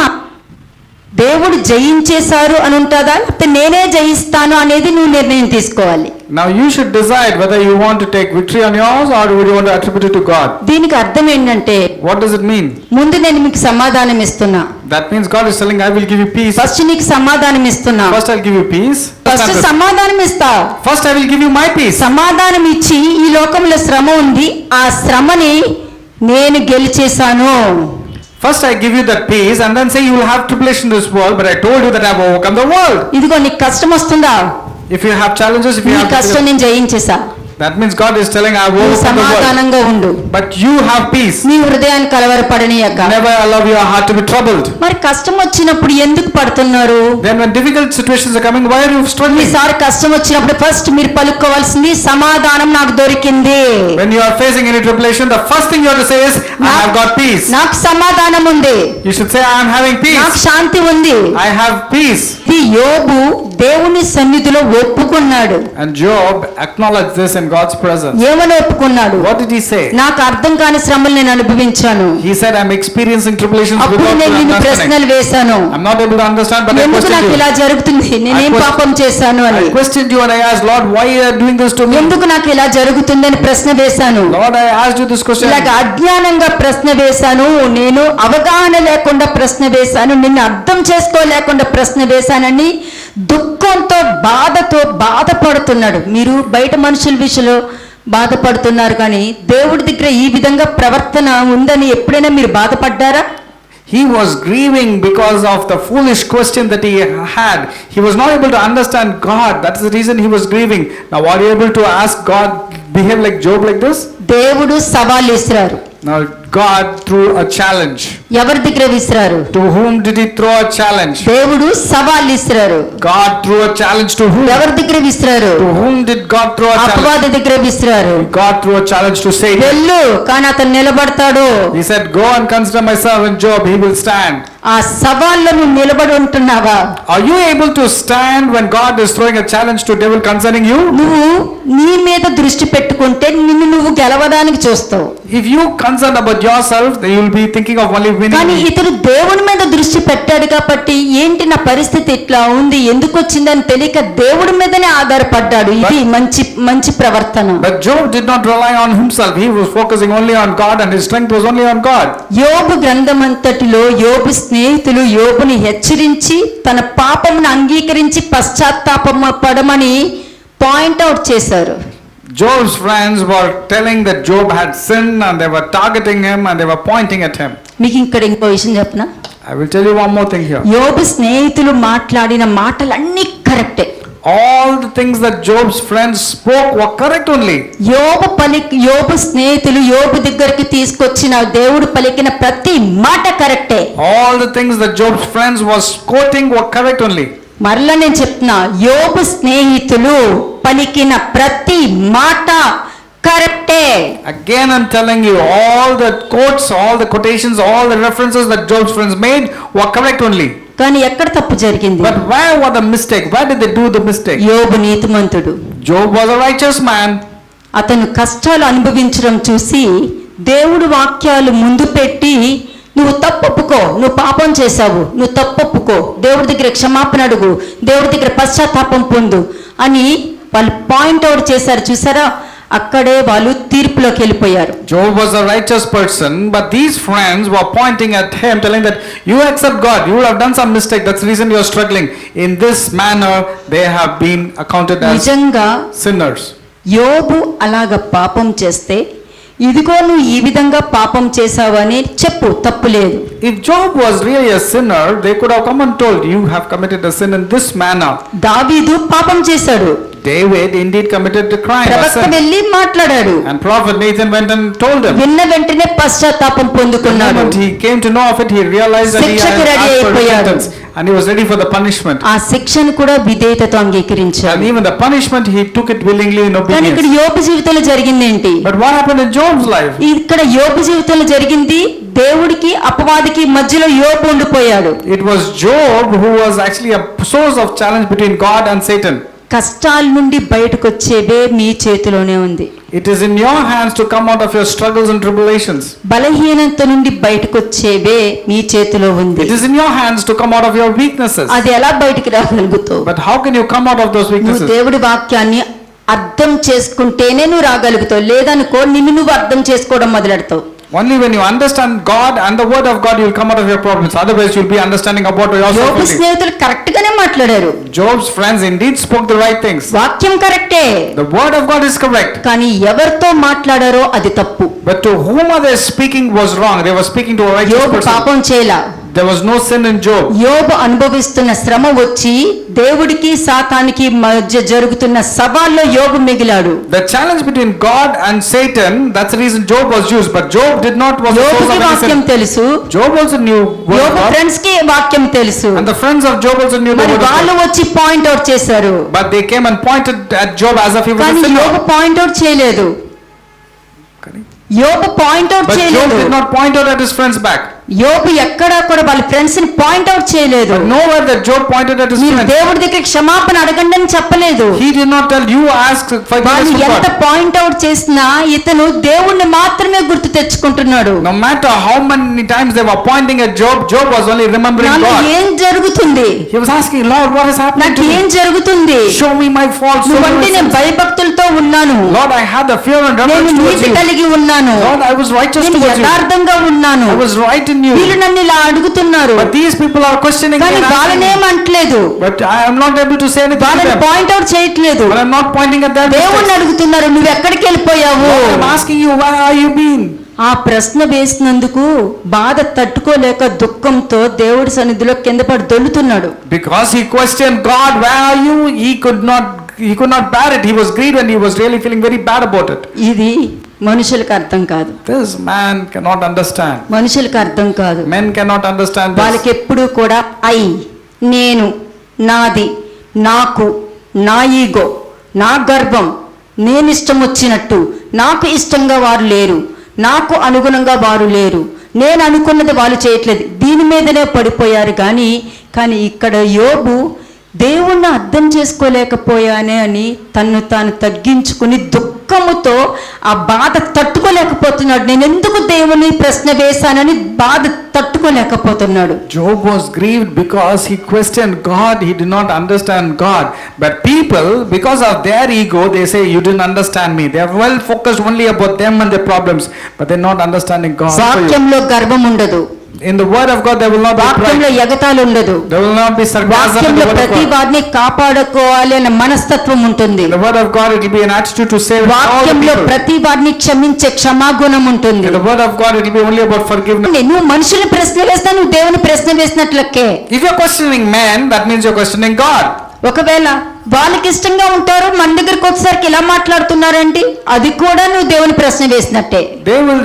దేవుడు జయించేశారు అని ఉంటుందా, లేకపోతే నేనే జయిస్తాను అనేది నువ్వు నిర్ణయం తీసుకోవాలి. Now you should decide whether you want to take victory on yours or would you want to attribute it to God. దీనికి అర్థం ఏంటంటే, What does it mean? ముందు నేను మీకు సమాధానం ఇస్తున్నా. That means God is telling, I will give you peace. First నీకు సమాధానం ఇస్తున్నా. First I'll give you peace. First సమాధానం ఇస్తా. First I will give you my peace. సమాధానం ఇచ్చి, ఈ లోకంలో శ్రమ ఉంది, ఆ శ్రమని నేను గెలిచేశాను. First I give you that peace and then say you will have tribulation in this world, but I told you that I have overcome the world. ఇదిగో నీకు కష్టం వస్తుందా? If you have challenges, if you నీ have కష్టం నేను జయించేసా. That means God is telling, I have నువ్వు overcome the world. సమాధానంగా ఉండు, But you have peace. నీ హృదయాన్ని కలవరపడనీయక. Never allow your heart to be troubled. మరి కష్టం వచ్చినప్పుడు ఎందుకు పడుతున్నారు? Then when difficult situations are coming, why are you struggling? ఈసారి కష్టం వచ్చినప్పుడు ఫస్ట్ మీరు పలుకోవాల్సింది సమాధానం నాకు దొరికింది. When you are facing any tribulation, the first thing you have to say is, I have got peace. నాకు సమాధానం ఉంది, You should say, I am having నాకు peace. శాంతి ఉంది. I have peace. ఈ యోబు దేవుని సన్నిధిలో ఒప్పుకున్నాడు. And Job acknowledged this in God's presence. ఏమని ఒప్పుకున్నాడు? What did he say? నాకు అర్థం కాని శ్రమలు నేను అనుభవించాను. He said, I'm experiencing tribulations అప్పుడు without నేను నిన్ను understanding. ప్రశ్నలు వేశాను, I'm not able to understand, but I ఎందుకు questioned నాకు you. ఇలా జరుగుతుంది, నేనేం పాపం చేశాను అని. I questioned you and I asked, Lord, why you are doing this to me? ఎందుకు నాకు ఇలా జరుగుతుందని ప్రశ్న వేశాను. Lord, I asked you this question. ఇలాగ అజ్ఞానంగా ప్రశ్న వేశాను, నేను అవగాహన లేకుండా ప్రశ్న వేశాను, నిన్ను అర్థం చేసుకోలేకుండా ప్రశ్న వేశానని దుఃఖంతో బాధతో బాధపడుతున్నాడు. మీరు బయట మనుషుల విషయంలో బాధపడుతున్నారు, కానీ దేవుడి దగ్గర ఈ విధంగా ప్రవర్తన ఉందని ఎప్పుడైనా మీరు బాధపడ్డారా? He was grieving because of the foolish question that he had. He was not able to understand God. That's the reason he was grieving. Now, are you able to ask God, behave like Job like this? దేవుడు సవాల్ ఇస్తున్నారు. Now, God threw a challenge. ఎవరి దగ్గర విసిరారు? To whom did he throw a challenge? దేవుడు సవాల్ ఇస్తున్నారు. God threw a challenge to whom? ఎవరి దగ్గర విసిరారు? To whom did God throw a challenge? అపవాది దగ్గర విసిరారు. God threw a challenge to Satan. వెళ్ళు, కానీ అతను నిలబడతాడు. He said, go and consider my servant Job, he will stand. ఆ సవాల్లో నువ్వు నిలబడి ఉంటున్నావా? Are you able to stand when God is throwing a challenge to devil concerning you? నువ్వు నీ మీద దృష్టి పెట్టుకుంటే నిన్ను నువ్వు గెలవడానికి చూస్తావు. If you concerned about yourself, then you will be thinking of only winning. కానీ ఇతడు దేవుని మీద దృష్టి పెట్టాడు కాబట్టి ఏంటి నా పరిస్థితి ఇట్లా ఉంది, ఎందుకు వచ్చిందని తెలియక దేవుడి మీదనే ఆధారపడ్డాడు. ఇది మంచి ప్రవర్తన. But Job did not rely on himself. He was focusing only on God and his strength was only on God. యోబు గ్రంథమంతటిలో యోబు స్నేహితులు యోబుని హెచ్చరించి తన పాపమును అంగీకరించి పశ్చాత్తాపడమని పాయింట్ అవుట్ చేశారు. Job's friends were telling that Job had sinned and they were targeting him and they were pointing at him. మీకు ఇక్కడ ఇంకో విషయం చెప్పనా? I will tell you one more thing here. యోబు స్నేహితులు మాట్లాడిన మాటలన్నీ కరెక్టే. All the things that Job's friends spoke were correct only. యోబు స్నేహితులు యోబు దగ్గరికి తీసుకొచ్చిన దేవుడు పలికిన ప్రతి మాట కరెక్టే. All the things that Job's friends was quoting were correct only. మరలా నేను చెప్తున్నా, యోబు స్నేహితులు పలికిన ప్రతి మాట కరెక్టే. Again I'm telling you, all the quotes, all the quotations, all the references that Job's friends made were correct only. కానీ ఎక్కడ తప్పు జరిగింది? But where was the mistake? Where did they do the mistake? యోబు నీతిమంతుడు. Job was a righteous man. అతను కష్టాలు అనుభవించడం చూసి దేవుడు వాక్యాలు ముందు పెట్టి, నువ్వు తప్పొప్పుకో, నువ్వు పాపం చేశావు, నువ్వు తప్పొప్పుకో, దేవుడి దగ్గర క్షమాపణ అడుగు, దేవుడి దగ్గర పశ్చాత్తాపం పొందు అని వాళ్ళు పాయింట్ అవుట్ చేశారు. చూసారా, అక్కడే వాళ్ళు తీర్పులోకి వెళ్ళిపోయారు. Job was a righteous person, but these friends were pointing at him, telling that you accept God, you have done some mistake, that's the reason you are struggling. In this manner, they have been accounted as నిజంగా sinners. యోబు అలాగ పాపం చేస్తే, ఇదిగో నువ్వు ఈ విధంగా పాపం చేశావు అని చెప్పు, తప్పు లేదు. If Job was really a sinner, they could have come and told, you have committed a sin in this manner. దావీదు పాపం చేశాడు, David indeed committed a crime, a ప్రవక్త sin. వెళ్ళి మాట్లాడాడు, And prophet Nathan went and told him. విన్న వెంటనే పశ్చాత్తాపం The పొందుకున్నాడు. moment he came to know of it, he realized that he had శిక్షకు రెడీ asked for అయిపోయాడు. repentance and he was ready for the punishment. ఆ శిక్షను కూడా విధేయతతో అంగీకరించాడు. And even the punishment, he took it willingly in కానీ ఇక్కడ obedience. యోబు జీవితంలో జరిగింది ఏంటి? But what happened in Job's life? ఇక్కడ యోబు జీవితంలో జరిగింది, దేవుడికి అపవాదికి మధ్యలో యోబు ఉండిపోయాడు. It was Job who was actually a source of challenge between God and Satan. కష్టాల నుండి బయటకు వచ్చేవే మీ చేతిలోనే ఉంది. It is in your hands to come out of your struggles and tribulations. బలహీనత నుండి బయటకు వచ్చేవే మీ చేతిలో ఉంది. It is in your hands to come out of your weaknesses. అది ఎలా బయటికి రాగలుగుతావు? But how can you come out of those నువ్వు weaknesses? దేవుడి వాక్యాన్ని అర్థం చేసుకుంటేనే నువ్వు రాగలుగుతావు. లేదనుకో నిన్ను నువ్వు అర్థం చేసుకోవడం మొదలెడతావు. Only when you understand God and the word of God, you will come out of your problems. Otherwise, you will be understanding about yourself యోబు only. స్నేహితులు కరెక్ట్ గానే మాట్లాడారు. Job's friends indeed spoke the right things. వాక్యం కరెక్టే, The word of God is correct. కానీ ఎవరితో మాట్లాడారో అది తప్పు. But to whom are they speaking was wrong. They were speaking to a righteous యోబు person. పాపం చేయలా, There was no sin in Job. యోబు అనుభవిస్తున్న శ్రమ వచ్చి దేవుడికి సాతానికి మధ్య జరుగుతున్న సవాల్లో యోబు మిగిలాడు. The challenge between God and Satan, that's the reason Job was used. But Job did not was the source యోబుకి of any వాక్యం sin. తెలుసు, Job also knew word of యోబు God. ఫ్రెండ్స్ కి వాక్యం తెలుసు. And the friends of Job also knew the మరి word of వాళ్ళు God. వచ్చి point out చేశారు, But they came and pointed at Job as if he was కానీ a sinner. యోబు పాయింట్ అవుట్ చేయలేదు. యోబు పాయింట్ అవుట్ But Job చేయలేదు. did not point out at his friends back. యోబు ఎక్కడా కూడా వాళ్ళ ఫ్రెండ్స్ ని పాయింట్ అవుట్ చేయలేదు. But nowhere that Job pointed at his మీరు friends. దేవుడి దగ్గర క్షమాపణ అడగండి అని చెప్పలేదు. He did not tell you ask వాళ్ళు forgiveness from ఎంత God. పాయింట్ అవుట్ చేసినా ఇతను దేవుణ్ణి మాత్రమే గుర్తు తెచ్చుకుంటున్నాడు. No matter how many times they were pointing at Job, Job was only remembering నాకు God. ఏం జరుగుతుంది, He was asking, Lord, what is happening నాకు to ఏం me? జరుగుతుంది, Show me my faults. Show me నువ్వంటే my నేను sins. భయభక్తులతో ఉన్నాను, Lord, I had the fear and నేను reverence towards నీతి you. కలిగి ఉన్నాను, Lord, I was righteous నేను towards you. యథార్థంగా ఉన్నాను. I was right in వీళ్ళు you. నన్ను ఇలా అడుగుతున్నారు, But these people are questioning me కానీ and asking me. వాళ్ళనేమంటలేదు, But I am not able to say anything to వాళ్ళని them. పాయింట్ అవుట్ చేయట్లేదు. But I'm not pointing at their దేవుణ్ణి mistakes. అడుగుతున్నారు, నువ్వు ఎక్కడికి వెళ్ళిపోయావు. Lord, I'm asking you, where are you been? ఆ ప్రశ్న వేసినందుకు బాధ తట్టుకోలేక దుఃఖంతో దేవుడి సన్నిధిలో కింద పడి దొల్లుతున్నాడు. Because he questioned God, where are you? He could not bear it. He was grieved and he was really feeling very bad about it. ఇది మనుషులకు అర్థం కాదు, This man cannot understand. మనుషులకు అర్థం కాదు. Men cannot understand వాళ్ళకి this. ఎప్పుడూ కూడా నేను, నాది, నాకు, నా ఈగో, నా గర్వం, నేను ఇష్టం వచ్చినట్టు, నాకు ఇష్టంగా వారు లేరు, నాకు అనుగుణంగా వారు లేరు, నేను అనుకున్నది వాళ్ళు చేయట్లేదు, దీని మీదనే పడిపోయారు. కానీ ఇక్కడ యోబు దేవుణ్ణి అర్థం చేసుకోలేకపోయానే అని తన్ను తాను తగ్గించుకుని దుఃఖముతో ఆ బాధ తట్టుకోలేకపోతున్నాడు. నేను ఎందుకు దేవుని ప్రశ్న వేశానని బాధ తట్టుకోలేకపోతున్నాడు. Job was grieved because he questioned God. He did not understand God. But people, because of their ego, they say, you didn't understand me. They are well focused only about them and their problems, but they're not understanding God. for you. వాక్యంలో గర్వం ఉండదు, In the word of God, there will not be వాక్యంలో pride. ఎగతాళి ఉండదు, There will not be sarcasm in వాక్యంలో the word of ప్రతి God. వారిని కాపాడుకోవాలి అనే మనస్తత్వం ఉంటుంది. In the word of God, it will be an attitude to save all the వాక్యంలో people. ప్రతి వారిని క్షమించే క్షమాగుణం ఉంటుంది. In the word of God, it will be only about forgiveness. నువ్వు మనుషుల్ని ప్రశ్న వేస్తా, నువ్వు దేవుని ప్రశ్న వేసినట్లకే. If you're questioning man, that means you're questioning God. ఒకవేళ వాళ్ళకి ఇష్టంగా ఉంటారు, మన దగ్గరకు వచ్చేసరికి ఇలా మాట్లాడుతున్నారండి, అది కూడా నువ్వు దేవుని ప్రశ్న వేసినట్టే.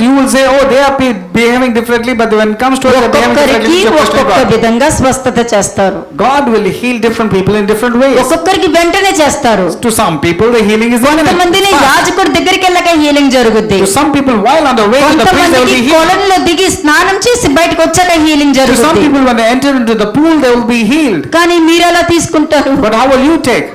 You will say, oh, they are behaving differently, but when it comes to us, they're behaving ఒక్కొక్కరికి differently. You're questioning ఒక్కొక్క God. విధంగా స్వస్థత చేస్తారు, God will heal different people in different ways. ఒక్కొక్కరికి వెంటనే చేస్తారు. To some people, the healing is కొంతమందిని imminent. యాజకుడి దగ్గరికి వెళ్ళక హీలింగ్ జరుగుద్ది, To some people, while on the way to the priest, they will కొంతమందికి be healed. కొలంలో దిగి స్నానం చేసి బయటకు వచ్చాక హీలింగ్ To some జరుగుతుంది. people, when they enter into the pool, they will be healed. కానీ మీరు ఎలా తీసుకుంటారు? But how will you take?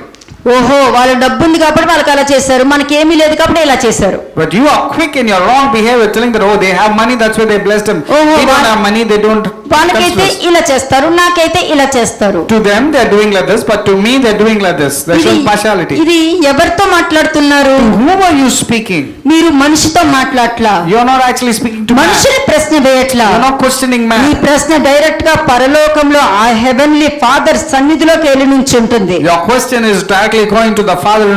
ఓహో, వాళ్ళ డబ్బు ఉంది కాబట్టి వాళ్ళకి అలా చేశారు, మనకేమీ లేదు కాబట్టి ఇలా చేశారు. But you are quick in your wrong behavior, telling that, oh, they have money, that's why they blessed him. Oh, They don't have money, they don't. వాళ్ళకైతే consider. ఇలా చేస్తారు, నాకైతే ఇలా చేస్తారు. To them, they're doing like this, but to me, they're doing like this. They're showing partiality. ఇది ఎవరితో మాట్లాడుతున్నారు? To whom are you speaking? మీరు మనిషితో మాట్లాడట్లా, You're not actually speaking to man. మనుషుని ప్రశ్న వేయట్లా. You're not questioning ఈ man. ప్రశ్న direct గా పరలోకంలో ఆ హెవెన్లీ ఫాదర్ సన్నిధిలోకి వెళ్ళి నుంచి ఉంటుంది. Your question is directly going to the Father.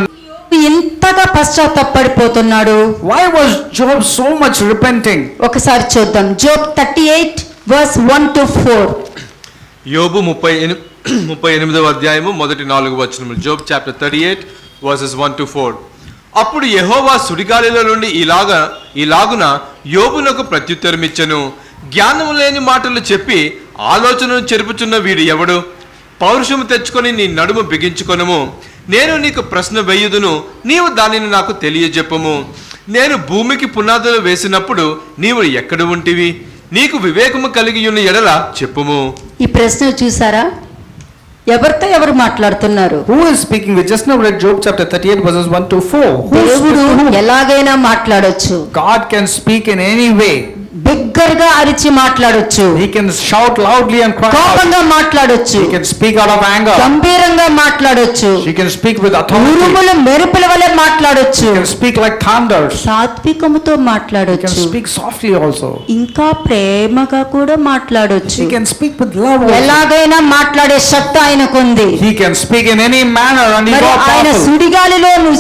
ఇంతగా పశ్చాత్తాపడిపోతున్నాడు. Why was Job so much repenting? ఒకసారి చూద్దాం, జోబ్ 38:1-4. యోబు 38వ అధ్యాయము మొదటి 4 వచనములు. Job chapter 38 versus 1-4. అప్పుడు యెహోవా సుడిగాలిలో నుండి ఇలాగున యోబునకు ప్రత్యుత్తరమిచ్చెను, జ్ఞానము లేని మాటలు చెప్పి ఆలోచనను చెరుపుచున్న వీడు ఎవడు? పౌరుషము తెచ్చుకొని నీ నడుము బిగించుకొనుము. నేను నీకు ప్రశ్న వేయుదును, నీవు దానిని నాకు తెలియజెప్పము. నేను భూమికి పునాదులు వేసినప్పుడు నీవు ఎక్కడ ఉంటివి? నీకు వివేకము కలిగి ఉన్న ఎడల చెప్పుము. ఈ ప్రశ్న చూసారా? ఎవరితో ఎవరు మాట్లాడుతున్నారు? Who is speaking? We just now read Job chapter 38 verses 1-4. దేవుడు ఎలాగైనా మాట్లాడొచ్చు, God can speak in any way. బిగ్గరగా అరిచి మాట్లాడొచ్చు, He can shout loudly and cry out. కోపంగా మాట్లాడొచ్చు, He can speak out of anger. గంభీరంగా మాట్లాడొచ్చు, He can speak with authority. ఉరుములు మెరుపుల వలె మాట్లాడొచ్చు, He can speak like thunders. సాత్వికముతో He can మాట్లాడొచ్చు, speak softly also. ఇంకా ప్రేమగా కూడా మాట్లాడొచ్చు. He can speak with love also. ఎలాగైనా మాట్లాడే శక్తి ఆయనకుంది. He can speak in any manner and he మరి is ఆయన powerful.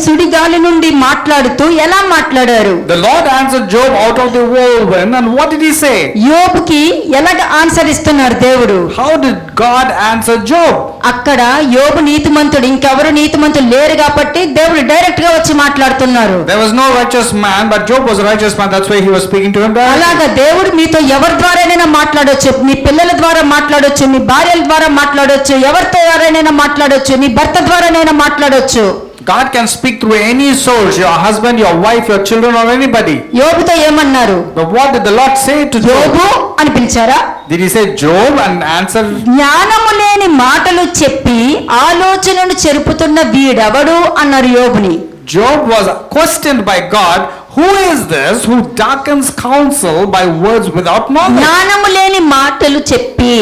సుడిగాలి నుండి మాట్లాడుతూ ఎలా మాట్లాడారు? The Lord answered Job out of the whirlwind, and what did he say? యోబుకి ఎలాగ ఆన్సర్ ఇస్తున్నారు దేవుడు? How did God answer Job? అక్కడ యోబు నీతిమంతుడు, ఇంకెవరు నీతిమంతులు లేరు కాబట్టి దేవుడు డైరెక్ట్ గా వచ్చి మాట్లాడుతున్నారు. There was no righteous man, but Job was a righteous man. That's why he was speaking to him directly. అలాగా దేవుడు మీతో ఎవరి ద్వారానైనా మాట్లాడొచ్చు. మీ పిల్లల ద్వారా మాట్లాడొచ్చు, మీ భార్యల ద్వారా మాట్లాడొచ్చు, ఎవరితో ఎవరైనా మాట్లాడొచ్చు, నీ భర్త ద్వారానైనా మాట్లాడొచ్చు. God can speak through any source, your husband, your wife, your children, or anybody. యోబుతో ఏమన్నారు? But what did the Lord say to యోబు Job? అని పిలిచారా? Did he say Job and answer? జ్ఞానము లేని మాటలు చెప్పి ఆలోచనను చెరుపుతున్న వీడెవడు అన్నారు యోబుని. Job was questioned by God, who is this who darkens counsel by words without knowledge? జ్ఞానము లేని మాటలు చెప్పి.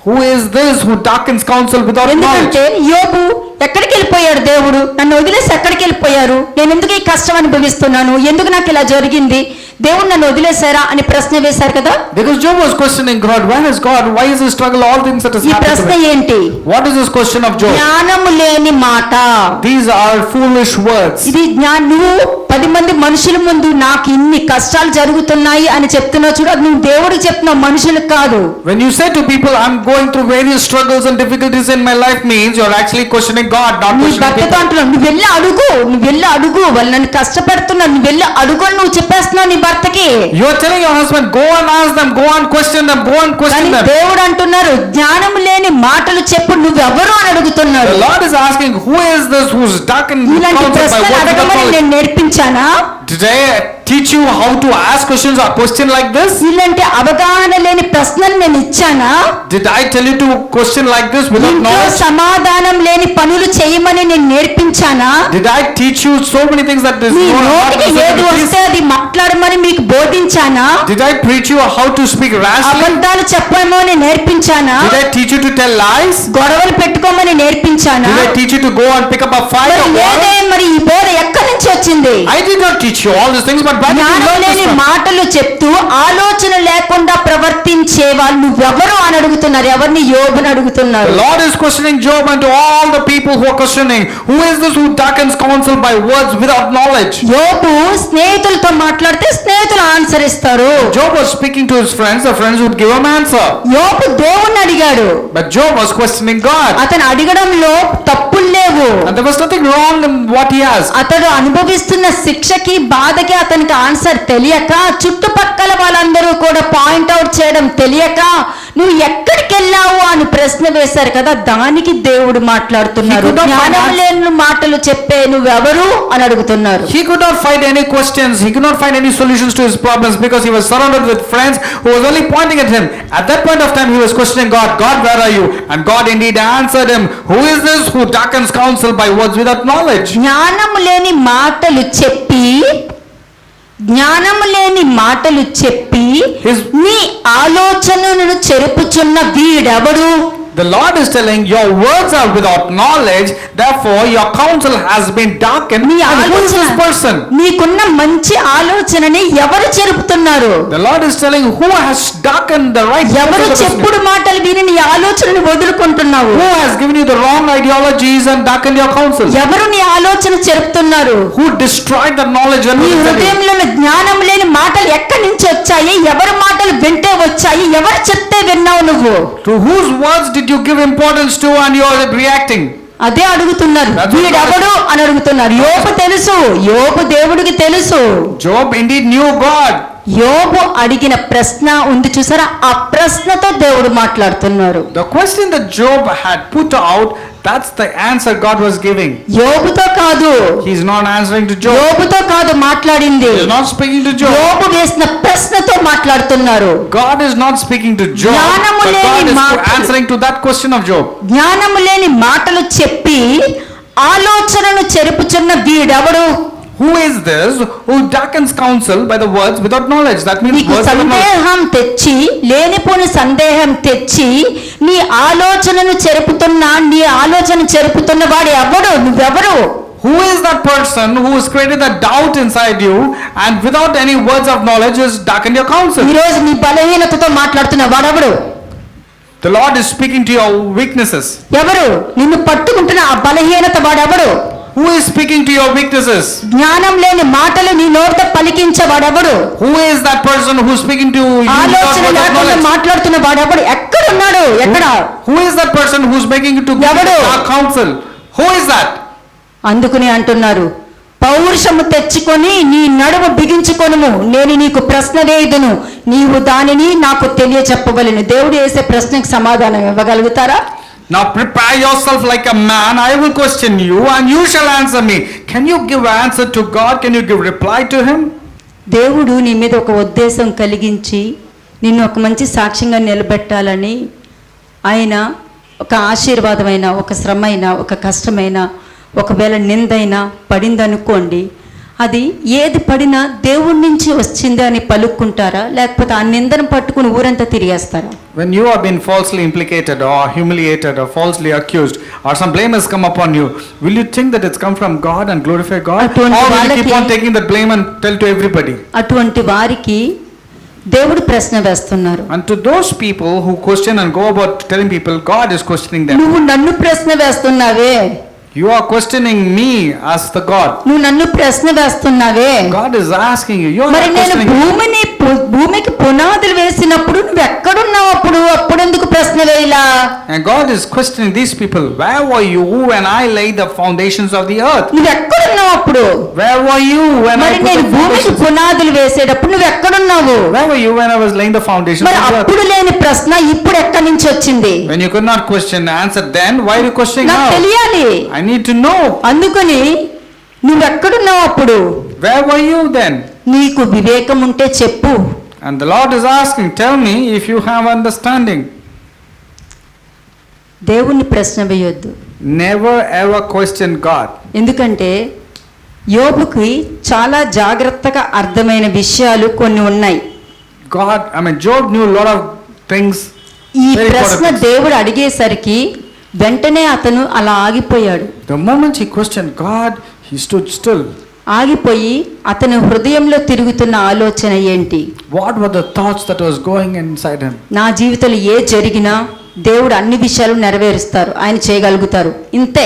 Who is this who darkens counsel without knowledge? ఎందుకంటే యోబు ఎక్కడికి వెళ్ళిపోయాడు? దేవుడు నన్ను వదిలేసి ఎక్కడికి వెళ్ళిపోయారు? నేను ఎందుకు ఈ కష్టం అనుభవిస్తున్నాను? ఎందుకు నాకు ఇలా జరిగింది? దేవుడు నన్ను వదిలేశారా అని ప్రశ్న వేశారు కదా. Because Job was questioning God, where is God? Why is this struggle? All things that has ఈ happened to ప్రశ్న me. ఏంటి? What is this question of Job? జ్ఞానము లేని మాట. These are foolish words. ఇది నువ్వు 10 మంది మనుషుల ముందు నాకు ఇన్ని కష్టాలు జరుగుతున్నాయి అని చెప్తున్నావు చూడు, అది నువ్వు దేవుడికి చెప్తున్నావు, మనుషులకు కాదు. When you say to people, I'm going through various struggles and difficulties in my life, means you're actually questioning God, not నీ questioning భర్తతో people. అంటున్నావు, నువ్వు వెళ్ళి అడుగు, వాళ్ళు నన్ను కష్టపెడుతున్నారు, నువ్వు వెళ్ళి అడుగు అని నువ్వు చెప్పేస్తున్నావు నీ భర్తకి. You're telling your husband, go and ask them, go and question them, go and question కానీ them. దేవుడు అంటున్నారు, జ్ఞానం లేని మాటలు చెప్పు, నువ్వెవరు అని అడుగుతున్నారు. The Lord is asking, who is this who's darkened ఇలాంటి counsel by ప్రశ్నలు words without అడగమని knowledge? నేను నేర్పించానా? Did I teach you how to ask questions or question like this? ఇలాంటి అవగాహన లేని ప్రశ్నలు నేను ఇచ్చానా? Did I tell you to question like this without ఇంట్లో knowledge? సమాధానం లేని పనులు చేయమని నేను నేర్పించానా? Did I teach you so many things that is me not నోటికి ఏది necessary? వస్తే అది మాట్లాడమని మీకు బోధించానా? Did I preach you how to speak rashly? అబద్ధాలు చెప్పమని అని నేర్పించానా? Did I teach you to tell lies? గొడవలు పెట్టుకోమని నేర్పించానా? Did I teach you to go and pick up a fight or మరి quarrel? లేదే, మరి ఈ బోధ ఎక్కడి నుంచి వచ్చింది? I did not teach you all these things, but where did you జ్ఞానం learn this లేని from? మాటలు చెప్తూ ఆలోచన లేకుండా ప్రవర్తించే వాళ్ళు నువ్వెవరు అని అడుగుతున్నారు. ఎవరిని? యోబుని అడుగుతున్నారు. The Lord is questioning Job and to all the people who are questioning, who is this who darkens counsel by words without knowledge? యోబు స్నేహితులతో మాట్లాడితే స్నేహితులు ఆన్సర్ ఇస్తారు. Job was speaking to his friends, the friends would give him answer. యోబు దేవుణ్ణి అడిగాడు. But Job was questioning God. అతను అడగడంలో తప్పులు లేవు. And there was nothing wrong in what he asked. అతడు అనుభవిస్తున్న శిక్షకి బాధకి అతనికి ఆన్సర్ తెలియక, చుట్టుపక్కల వాళ్ళందరూ కూడా పాయింట్ అవుట్ చేయడం తెలియక, నువ్వు ఎక్కడికి వెళ్ళావు అని ప్రశ్న వేశారు కదా, దానికి దేవుడు మాట్లాడుతున్నారు. He could not జ్ఞానం find లేని మాటలు చెప్పే నువ్వెవరు అని అడుగుతున్నారు. He could not find any questions, he could not find any solutions to his problems because he was surrounded with friends who was only pointing at him. At that point of time he was questioning God, God, where are you? And God indeed answered him, who is this who darkens counsel by words without knowledge? జ్ఞానము లేని మాటలు చెప్పి His- నీ ఆలోచనను చెరుపుచున్న వీడెవడు? The Lord is telling, your words are without knowledge, therefore your counsel has been darkened. నీ And who is this ఆలోచన, person? నీకున్న మంచి ఆలోచనని ఎవరు చెరుపుతున్నారు? The Lord is telling, who has darkened the right ఎవరు counsel of this చెప్పుడు మాటలు విని నీ ఆలోచనని వదులుకుంటున్నావు? Who has given you the wrong ideologies and darkened your counsel? ఎవరు నీ ఆలోచన చెరుపుతున్నారు? Who destroyed the knowledge and నీ wisdom? హృదయంలో జ్ఞానం లేని మాటలు ఎక్కడి నుంచి వచ్చాయి? ఎవరి మాటలు వింటే వచ్చాయి? ఎవరు చెప్తే విన్నావు నువ్వు? To whose words did you give importance to and you are reacting? అదే అడుగుతున్నారు. That's what వీడెవడు అని అడుగుతున్నారు. యోబు తెలుసు, యోబు దేవుడికి తెలుసు. Job indeed knew God. యోబు అడిగిన ప్రశ్న ఉంది చూసారా, ఆ ప్రశ్నతో దేవుడు మాట్లాడుతున్నారు. The question that Job had put out, that's the answer God was giving. యోబుతో కాదు, He's not answering to Job. యోబుతో కాదు మాట్లాడింది, He's not speaking to Job. యోబు వేసిన ప్రశ్నతో మాట్లాడుతున్నారు. God is not speaking to Job, జ్ఞానము but లేని God is మాటలు- answering to that question of Job. జ్ఞానము లేని మాటలు చెప్పి ఆలోచనను చెరుపుచున్న వీడెవడు? Who is this who darkens counsel by the words without knowledge? That means నీకు words without knowledge. సందేహం తెచ్చి, లేనిపోని సందేహం తెచ్చి నీ ఆలోచనను చెరుపుతున్న వాడు ఎవడు? నువ్వెవరు? Who is that person who has created that doubt inside you and without any words of knowledge has darkened your counsel? ఈరోజు నీ బలహీనతతో మాట్లాడుతున్న వాడెవడు? The Lord is speaking to your weaknesses. ఎవరు? నిన్ను పట్టుకుంటున్న ఆ బలహీనత వాడెవడు? Who is speaking to your weaknesses? జ్ఞానం లేని మాటలు నీ నోట పలికించేవాడెవడు? Who is that person who is speaking to you without ఆలోచన word of లేకుండా knowledge? మాట్లాడుతున్న వాడెవడు? ఎక్కడున్నాడు? ఎక్కడ? Who is that person who is making you to give ఎవడు? our counsel? Who is that? అందుకని అంటున్నారు, పౌరుషము తెచ్చుకొని నీ నడుము బిగించుకొనుము, నేను నీకు ప్రశ్న వేయుదును, నీవు దానిని నాకు తెలియచెప్పవలెను. దేవుడు వేసే ప్రశ్నకు సమాధానం ఇవ్వగలుగుతారా? Now prepare yourself like a man. I will question you and you shall answer me. Can you give answer to God? Can you give reply to him? దేవుడు నీ మీద ఒక ఉద్దేశం కలిగించి నిన్ను ఒక మంచి సాక్ష్యంగా నిలబెట్టాలని ఆయన ఒక ఆశీర్వాదమైన, ఒక శ్రమైన, ఒక కష్టమైన, ఒకవేళ నిందైనా పడిందనుకోండి, అది ఏది పడినా దేవుడి నుంచి వచ్చింది అని పలుక్కుంటారా, లేకపోతే ఆ నిందను పట్టుకుని ఊరంతా తిరిగేస్తారా? When you have been falsely implicated or humiliated or falsely accused or some blame has come upon you, will you think that it's come from God and glorify God? Or అటువంటి will you keep వాళ్ళకి- on taking that blame and tell to everybody? అటువంటి వారికి దేవుడు ప్రశ్న వేస్తున్నారు. And to those people who question and go about telling people, God is questioning them. నువ్వు నన్ను ప్రశ్న వేస్తున్నావే, You are questioning me as the God. నువ్వు నన్ను ప్రశ్న వేస్తున్నావే, God is asking you. You are మరి not నేను questioning. భూమికి పునాదులు వేసినప్పుడు నువ్వు ఎక్కడున్నావు? అప్పుడెందుకు ప్రశ్న వేయలా? And God is questioning these people. Where were you when I laid the foundations of the earth? నువ్వు ఎక్కడున్నావు అప్పుడు? Where were you when I మరి put నేను the భూమికి foundations? పునాదులు వేసేటప్పుడు నువ్వు ఎక్కడున్నావు? Where were you when I was laying the foundations మరి of the earth? అప్పుడు లేని ప్రశ్న ఇప్పుడు ఎక్కడి నుంచి వచ్చింది? When you could not question the answer then, why are you questioning నాకు now? తెలియాలి. I need to know. అందుకని నువ్వు ఎక్కడున్నావు అప్పుడు? Where were you then? నీకు వివేకం ఉంటే చెప్పు. And the Lord is asking, tell me if you have understanding. దేవుణ్ణి ప్రశ్న వేయొద్దు. Never ever question God. ఎందుకంటే యోబుకి చాలా జాగ్రత్తగా అర్థమైన విషయాలు కొన్ని ఉన్నాయి. Job knew a lot of things. ఈ very ప్రశ్న important. దేవుడు అడిగేసరికి వెంటనే అతను అలా ఆగిపోయాడు. The moment he questioned God, he stood still. ఆగిపోయి అతని హృదయంలో తిరుగుతున్న ఆలోచన ఏంటి? What were the thoughts that was going inside him? నా జీవితంలో ఏ జరిగినా దేవుడు అన్ని విషయాలు నెరవేరుస్తారు, ఆయన చేయగలుగుతారు, ఇంతే.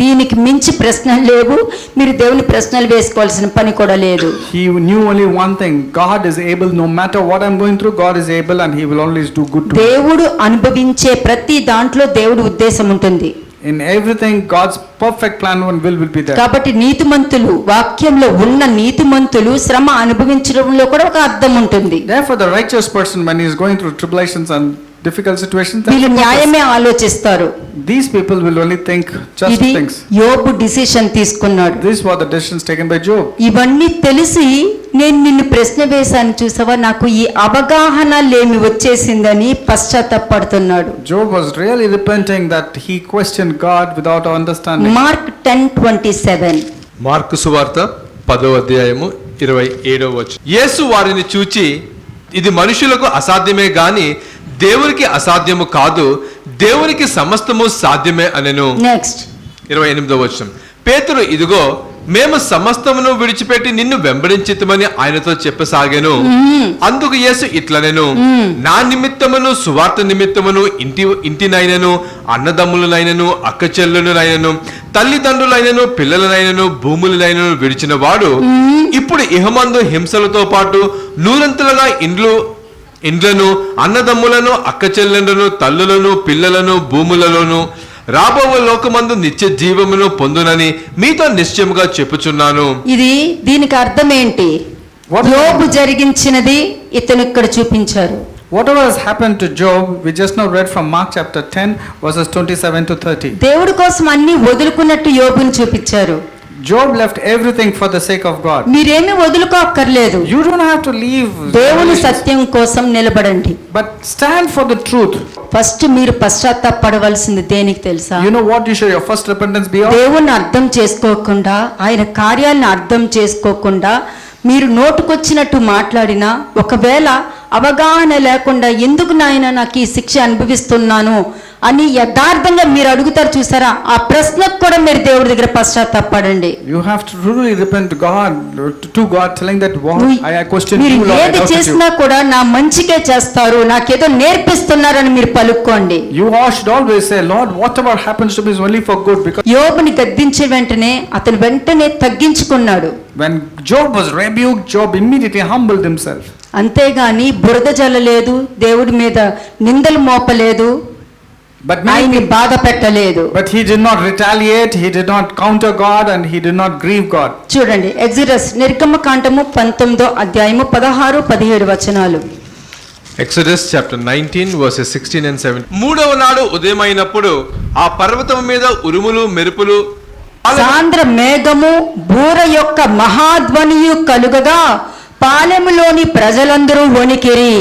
దీనికి మించి ప్రశ్నలు లేవు, మీరు దేవుని ప్రశ్నలు వేసుకోవాల్సిన పని కూడా లేదు. He knew only one thing: God is able. No matter what I'm going through, God is able and he will always do good to me. దేవుడు అనుభవించే ప్రతి దాంట్లో దేవుడి ఉద్దేశం ఉంటుంది. In everything, God's perfect plan and will be there. కాబట్టి నీతిమంతులు, వాక్యంలో ఉన్న నీతిమంతులు శ్రమ అనుభవించడంలో కూడా ఒక అర్థం ఉంటుంది. Therefore, the righteous person, when he is going through tribulations and difficult situations, వీళ్ళు న్యాయమే ఆలోచిస్తారు. these people will only think just ఇది things. యోబు డిసిషన్ తీసుకున్నాడు. These were the decisions taken by Job. ఇవన్నీ తెలిసి నేను నిన్ను ప్రశ్న వేశాను చూసావా, నాకు ఈ అవగాహన లేమి వచ్చేసిందని పశ్చాత్తాపడుతున్నాడు. Job was really repenting that he questioned God without understanding. Mark 10:27. Mark సువార్త 10వ అధ్యాయము 27వ వచనం. యేసు వారిని చూచి, ఇది మనుషులకు అసాధ్యమే గాని దేవునికి అసాధ్యము కాదు, దేవునికి సమస్తము సాధ్యమే అనెను. నెక్స్ట్ 28వ వచనం. పేతురు, ఇదిగో మేము సమస్తమును విడిచిపెట్టి నిన్ను వెంబడించితమని ఆయనతో చెప్పసాగాను. అందుకు యేసు ఇట్లనెను, నా నిమిత్తమును సువార్త నిమిత్తమును ఇంటినైనను అన్నదమ్ములనైనను అక్క చెల్లెలనైనను తల్లిదండ్రులైనను పిల్లలనైనను భూములనైనను విడిచిన వాడు ఇప్పుడు ఇహమందు హింసలతో పాటు నూరంతులుగా ఇండ్లను అన్నదమ్ములను అక్క చెల్లెలను తల్లులను పిల్లలను భూములలోను రాబో లోకమందు నిత్య జీవమును పొందునని మీతో నిశ్చయముగా చెప్పుచున్నాను. దీనికి అర్థం ఏంటి? యోబు జరిగించినది ఇతను ఇక్కడ చూపించారు. Whatever has happened to Job, we just now read from Mark chapter 10 verses 27 to 30. దేవుడి కోసం అన్ని వదులుకున్నట్టు యోబుని చూపించారు. Job left everything for the sake of God. మీరేమీ వదులుకోక్కర్లేదు. You don't have to leave. దేవుని సత్యం కోసం నిలబడండి. But stand for the truth. First మీరు పశ్చాత్తాపడవలసింది దేనికి తెలుసా? You know what you should your first repentance be of? దేవుణ్ణి అర్థం చేసుకోకుండా, ఆయన కార్యాలను అర్థం చేసుకోకుండా మీరు నోటుకొచ్చినట్టు మాట్లాడినా, ఒకవేళ అవగాహన లేకుండా ఎందుకు నాయన నాకు ఈ శిక్ష అనుభవిస్తున్నాను అని యథార్థంగా మీరు అడుగుతారు చూసారా, ఆ ప్రశ్నకు కూడా మీరు దేవుడి దగ్గర పశ్చాత్తాపడండి. You have to truly repent to God, telling that what I question మీరు you, Lord, I ఏది doubted చేసినా you. కూడా నా మంచికే చేస్తారు, నాకేదో నేర్పిస్తున్నారని మీరు పలుక్కోండి. You all should always say, Lord, whatever happens to me is only for good, because యోబుని గద్దించే వెంటనే అతను వెంటనే తగ్గించుకున్నాడు. when Job was rebuked, Job immediately humbled himself. అంతేగాని బురద జల్లలేదు, దేవుడి మీద నిందలు మోపలేదు, But ఆయన్ని బాధ పెట్టలేదు. he did not retaliate, he did not counter God, and he did not grieve God. చూడండి ఎగ్జిడస్ నిర్గమకాండము 19వ అధ్యాయము 16-17 వచనాలు. Exodus chapter 19 versus 16 and 17. మూడవ నాడు ఉదయమైనప్పుడు ఆ పర్వతం మీద ఉరుములు మెరుపులు సాంద్ర మేఘము బూర యొక్క మహాధ్వనియు కలుగగా పాలెములోని ప్రజలందరూ వణికిరి.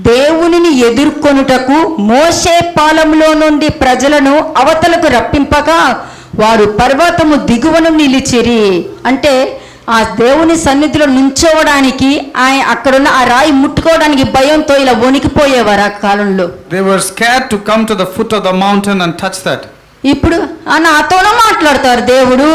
దేవునిని ఎదుర్కొనుటకు మోషే పాలెములో నుండి ప్రజలను అవతలకు రప్పింపగా వారు పర్వతము దిగువను నిలిచిరి. అంటే ఆ దేవుని సన్నిధిలో నుంచోవడానికి ఆయన అక్కడున్న ఆ రాయి ముట్టుకోవడానికి భయంతో ఇలా వణికిపోయేవారు ఆ కాలంలో. They were scared to come to the foot of the mountain and touch that. ఇప్పుడు నాతోనూ మాట్లాడతారు దేవుడు.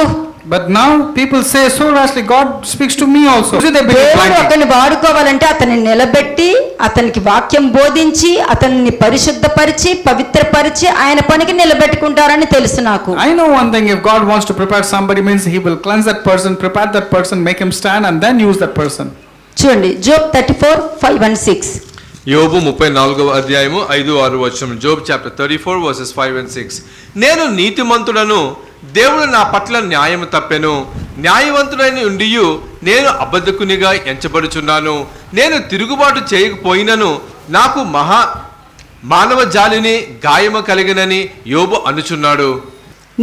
But now people say so rashly, God speaks to me also. So they begin దేవుడు planning. ఒకరిని వాడుకోవాలంటే అతన్ని నిలబెట్టి అతనికి వాక్యం బోధించి అతన్ని పరిశుద్ధపరిచి పవిత్రపరిచి ఆయన పనికి నిలబెట్టుకుంటారని తెలుసు నాకు. I know one thing, if God wants to prepare somebody, means he will cleanse that person, prepare that person, make him stand, and then use that person. చూడండి జోబ్ 34:5-6. యోబు 34వ అధ్యాయము 5-6 వచనం. Job chapter 34 versus 5 and 6. నేను నీతిమంతుడను, దేవుడు నా పట్ల న్యాయము తప్పెను. న్యాయవంతుడైన ఉండియు నేను అబద్ధకునిగా ఎంచబడుచున్నాను. నేను తిరుగుబాటు చేయకపోయినను నాకు మానవ జాలిని గాయము కలిగినని యోబు అనుచున్నాడు.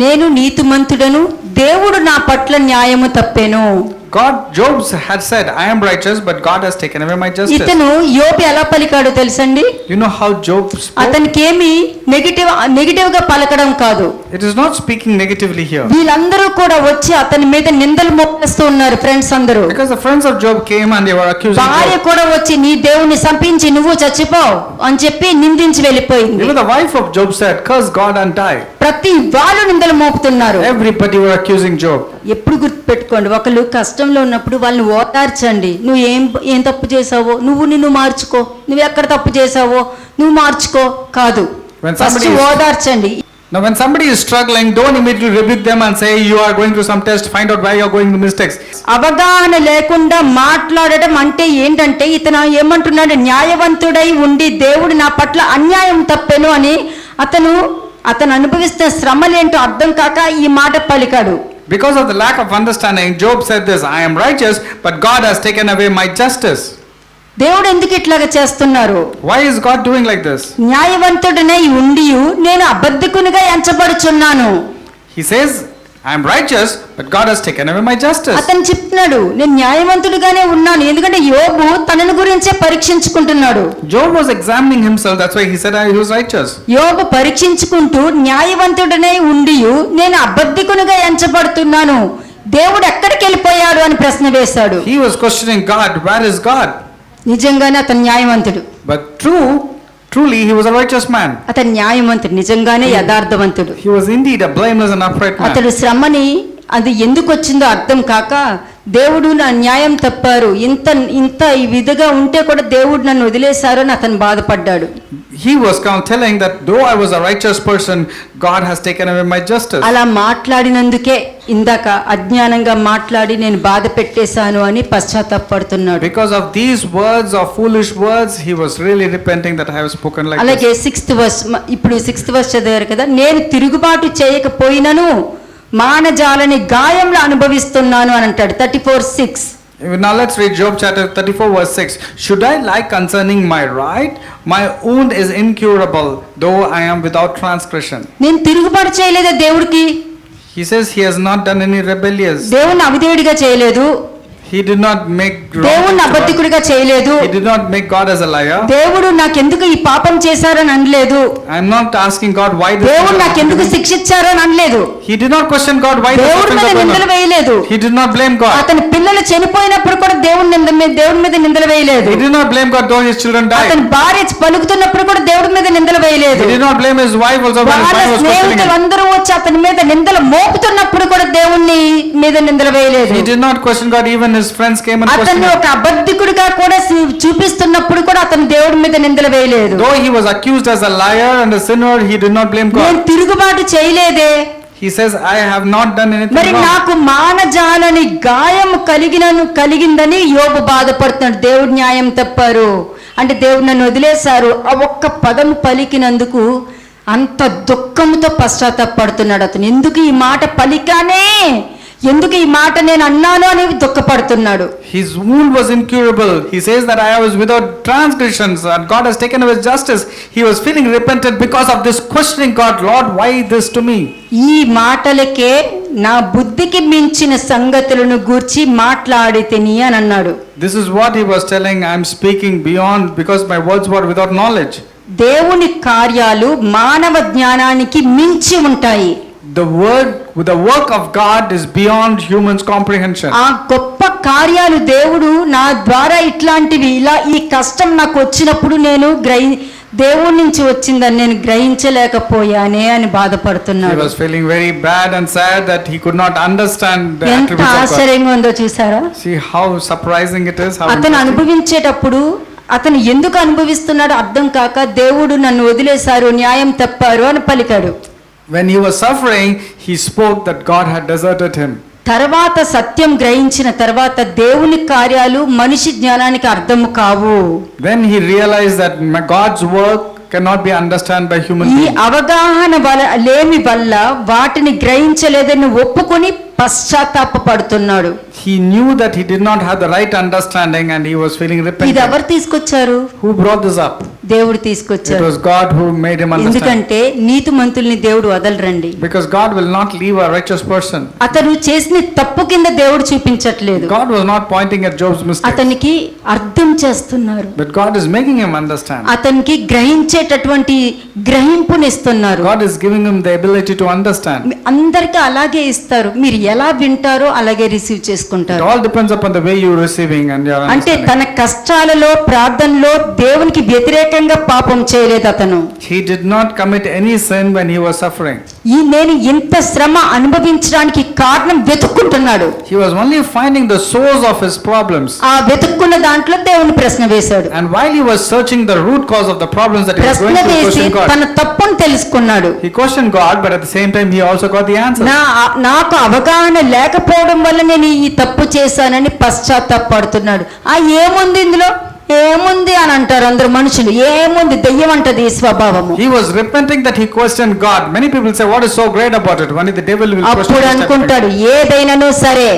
నేను నీతిమంతుడను, దేవుడు నా పట్ల న్యాయము తప్పెను. Job had said, I am righteous, but God has taken away my justice. ఇతను యోబు ఎలా పలికాడో తెలుసండి. You know how Job spoke? అతనికి ఏమి నెగిటివ్ గా పలకడం కాదు. It is not speaking negatively here. వీళ్ళందరూ కూడా వచ్చి అతని మీద నిందలు మోపేస్తూ ఉన్నారు, ఫ్రెండ్స్ అందరూ. Because the friends of Job came and they were accusing భార్య Job. కూడా వచ్చి నీ దేవుని సంపించి నువ్వు చచ్చిపో అని చెప్పి నిందించి వెళ్ళిపోయింది. Even the wife of Job said, curse God and die. ప్రతి వాళ్ళు నిందలు మోపుతున్నారు. Everybody were accusing Job. ఎప్పుడు గుర్తుపెట్టుకోండి, ఒకళ్ళు కష్టంలో ఉన్నప్పుడు వాళ్ళని ఓదార్చండి. నువ్వు ఏం తప్పు చేసావో నిన్ను మార్చుకో, నువ్వు ఎక్కడ తప్పు చేసావో నువ్వు మార్చుకో కాదు, When first somebody is- ఓదార్చండి. Now when somebody is struggling, don't immediately rebuke them and say you are going through some test, find out why you are going through mistakes. అవగాహన లేకుండా మాట్లాడడం అంటే ఏంటంటే ఇతను ఏమంటున్నాడు, న్యాయవంతుడై ఉండి దేవుడు నా పట్ల అన్యాయం తప్పెను అని అతను అనుభవిస్తున్న శ్రమలేంటో అర్థం కాక ఈ మాట పలికాడు. Because of the lack of understanding, Job said this, I am righteous, but God has taken away my justice. దేవుడు ఎందుకు ఇట్లాగా చేస్తున్నారు? Why is God doing like this? న్యాయవంతుడనై ఉండియు నేను అబద్ధకునిగా ఎంచబడుచున్నాను. He says, I am righteous, but God has taken away my justice. అతను చెప్తున్నాడు నేను న్యాయవంతుడిగానే ఉన్నాను, ఎందుకంటే యోబు తనను గురించే పరీక్షించుకుంటున్నాడు. Job was examining himself, that's why he said he was righteous. యోబు పరీక్షించుకుంటూ న్యాయవంతుడనై ఉండియు నేను అబద్ధికునిగా ఎంచబడుతున్నాను, దేవుడు ఎక్కడికి వెళ్ళిపోయాడు అని ప్రశ్న వేశాడు. He was questioning God, where is God? నిజంగానే అతను న్యాయవంతుడు. But truly he was a righteous man. అతను న్యాయవంతుడు, నిజంగానే యథార్థవంతుడు. He was indeed a blameless and upright man. అతడు శ్రమని అది ఎందుకు వచ్చిందో అర్థం కాక దేవుడు నా న్యాయం తప్పారు, ఇంత ఈ విధంగా ఉంటే కూడా దేవుడు నన్ను వదిలేశారు అని అతను బాధపడ్డాడు. He was telling that though I was a righteous person, God has taken away my justice. అలా మాట్లాడినందుకే ఇందాక అజ్ఞానంగా మాట్లాడి నేను బాధ పెట్టేశాను అని పశ్చాత్తాపడుతున్నాడు. Because of these words or foolish words, he was really repenting that I have spoken like అలాగే this. 6th verse, ఇప్పుడు 6th verse చదివారు కదా, నేను తిరుగుబాటు చేయకపోయినను మానజాలని గాయంలో అనుభవిస్తున్నాను అని అంటాడు. 34:6. Now let's read Job chapter 34 verse 6. Should I lie concerning my right? My wound is incurable, though I am without transgression. నేను తిరుగుబాటు చేయలేదా దేవుడికి? He says he has not done any rebellious. దేవుని అవిధేయుడిగా చేయలేదు. He did not make wrong దేవుణ్ణి things to God. అబద్ధికుడిగా చేయలేదు. He did not make God as a liar. దేవుడు నాకెందుకు ఈ పాపం చేశారని అనలేదు. I'm not asking God why this దేవుడు thing నాకెందుకు happened to me. శిక్ష ఇచ్చారని అనలేదు. He did not question God why this దేవుడి thing మీద నిందలు happened. వేయలేదు. He did not blame God. అతని పిల్లలు చనిపోయినప్పుడు కూడా దేవుడి మీద నిందలు వేయలేదు. He did not blame God though his children died. అతని భార్య పలుకుతున్నప్పుడు కూడా దేవుడి మీద నిందలు వేయలేదు. He did not blame his wife also when his వాళ్ళ wife was questioning him. స్నేహితులందరూ వచ్చి అతని మీద నిందలు మోపుతున్నప్పుడు కూడా దేవుణ్ణి మీద నిందలు వేయలేదు. He did not question God, even his friends came and questioned అతన్ని him. ఒక అబద్ధికుడిగా కూడా చూపిస్తున్నప్పుడు కూడా అతను దేవుడి మీద నిందలు వేయలేదు. Though he was accused as a liar and a sinner, he did not blame నేను God. తిరుగుబాటు చేయలేదే, He says, I have not done anything మరి wrong. నాకు మానజాలని గాయం కలిగిందని యోబు బాధపడుతున్నాడు. దేవుడు న్యాయం తప్పారు అంటే దేవుడు నన్ను వదిలేశారు ఆ ఒక్క పదం పలికినందుకు అంత దుఃఖంతో పశ్చాత్తాపడుతున్నాడు అతను. ఎందుకు ఈ మాట పలికానే, ఎందుకు ఈ మాట నేను అన్నాను అని దుఃఖపడుతున్నాడు. His wound was incurable. He says that I was without transgressions and God has taken away justice. He was feeling repentant because of this questioning God, Lord, why this to me? ఈ మాటలకే నా బుద్ధికి మించిన సంగతులను గూర్చి మాట్లాడితిని అని అన్నాడు. This is what he was telling, I'm speaking beyond because my words were without knowledge. దేవుని కార్యాలు మానవ జ్ఞానానికి మించి ఉంటాయి. The work of God is beyond human's comprehension. ఆ గొప్ప కార్యాలు దేవుడు నా ద్వారా ఇట్లాంటివి ఈ కష్టం నాకు వచ్చినప్పుడు నేను దేవుడి నుంచి వచ్చిందని నేను గ్రహించలేకపోయానే అని He బాధపడుతున్నాడు. was feeling very bad and sad that he could not understand the ఎంత attributes of God. ఆశ్చర్యంగా ఉందో చూసారా? See how surprising it is. How అతను interesting. అనుభవించేటప్పుడు అతను ఎందుకు అనుభవిస్తున్నాడో అర్థం కాక దేవుడు నన్ను వదిలేశారు, న్యాయం తప్పారు అని పలికాడు. When he was suffering, he spoke that God had deserted him. తర్వాత సత్యం గ్రహించిన తర్వాత దేవుని కార్యాలు మనిషి జ్ఞానానికి అర్థము కావు. Then he realized that God's work cannot be understood by human ఈ beings. అవగాహన లేమి వల్ల వాటిని గ్రహించలేదని ఒప్పుకొని పశ్చాత్తాపపడుతున్నాడు. He knew that he did not have the right understanding and he was feeling ఇది repentant. ఎవరు తీసుకొచ్చారు? Who brought this up? దేవుడు It తీసుకొచ్చారు. was God who made him understand. ఎందుకంటే నీతిమంతుల్ని దేవుడు వదలరండి. Because God will not leave a righteous person. అతను చేసిన తప్పు కింద దేవుడు చూపించట్లేదు, God was not pointing at Job's mistake. అతనికి అర్థం చేస్తున్నారు, But God is making him understand. అతనికి గ్రహించేటటువంటి గ్రహింపునిస్తున్నారు. God is giving him the ability to understand. అందరికీ అలాగే ఇస్తారు, మీరు ఎలా వింటారో అలాగే రిసీవ్ It చేసుకుంటారు. all depends upon the way you're receiving and your అంటే understanding. తన కష్టాలలో ప్రార్థనలో దేవునికి వ్యతిరేకంగా పాపం చేయలేదు అతను. He did not commit any sin when he was suffering. నేను ఇంత శ్రమ అనుభవించడానికి కారణం వెతుక్కుంటున్నాడు. He was only finding the source of his problems. ఆ వెతుక్కున్న దాంట్లో దేవుని ప్రశ్న వేశాడు. And while he was searching the root cause of the problems that he was ప్రశ్న going through, he వేసి questioned God. తన తప్పును తెలుసుకున్నాడు. He questioned God, but at the same time he also got the answer. నాకు అవగాహన లేకపోవడం వల్ల నేను ఈ తప్పు చేశానని పశ్చాత్తాపడుతున్నాడు. ఏముంది ఇందులో, ఏముంది అని అంటారు అందరు మనుషులు. ఏముంది, దెయ్యం అంటది ఈ స్వభావము. He was repenting that he questioned God. Many people say, what is so great about it? Only the devil will question అప్పుడు this type of thing. అనుకుంటాడు ఏదైనాను సరే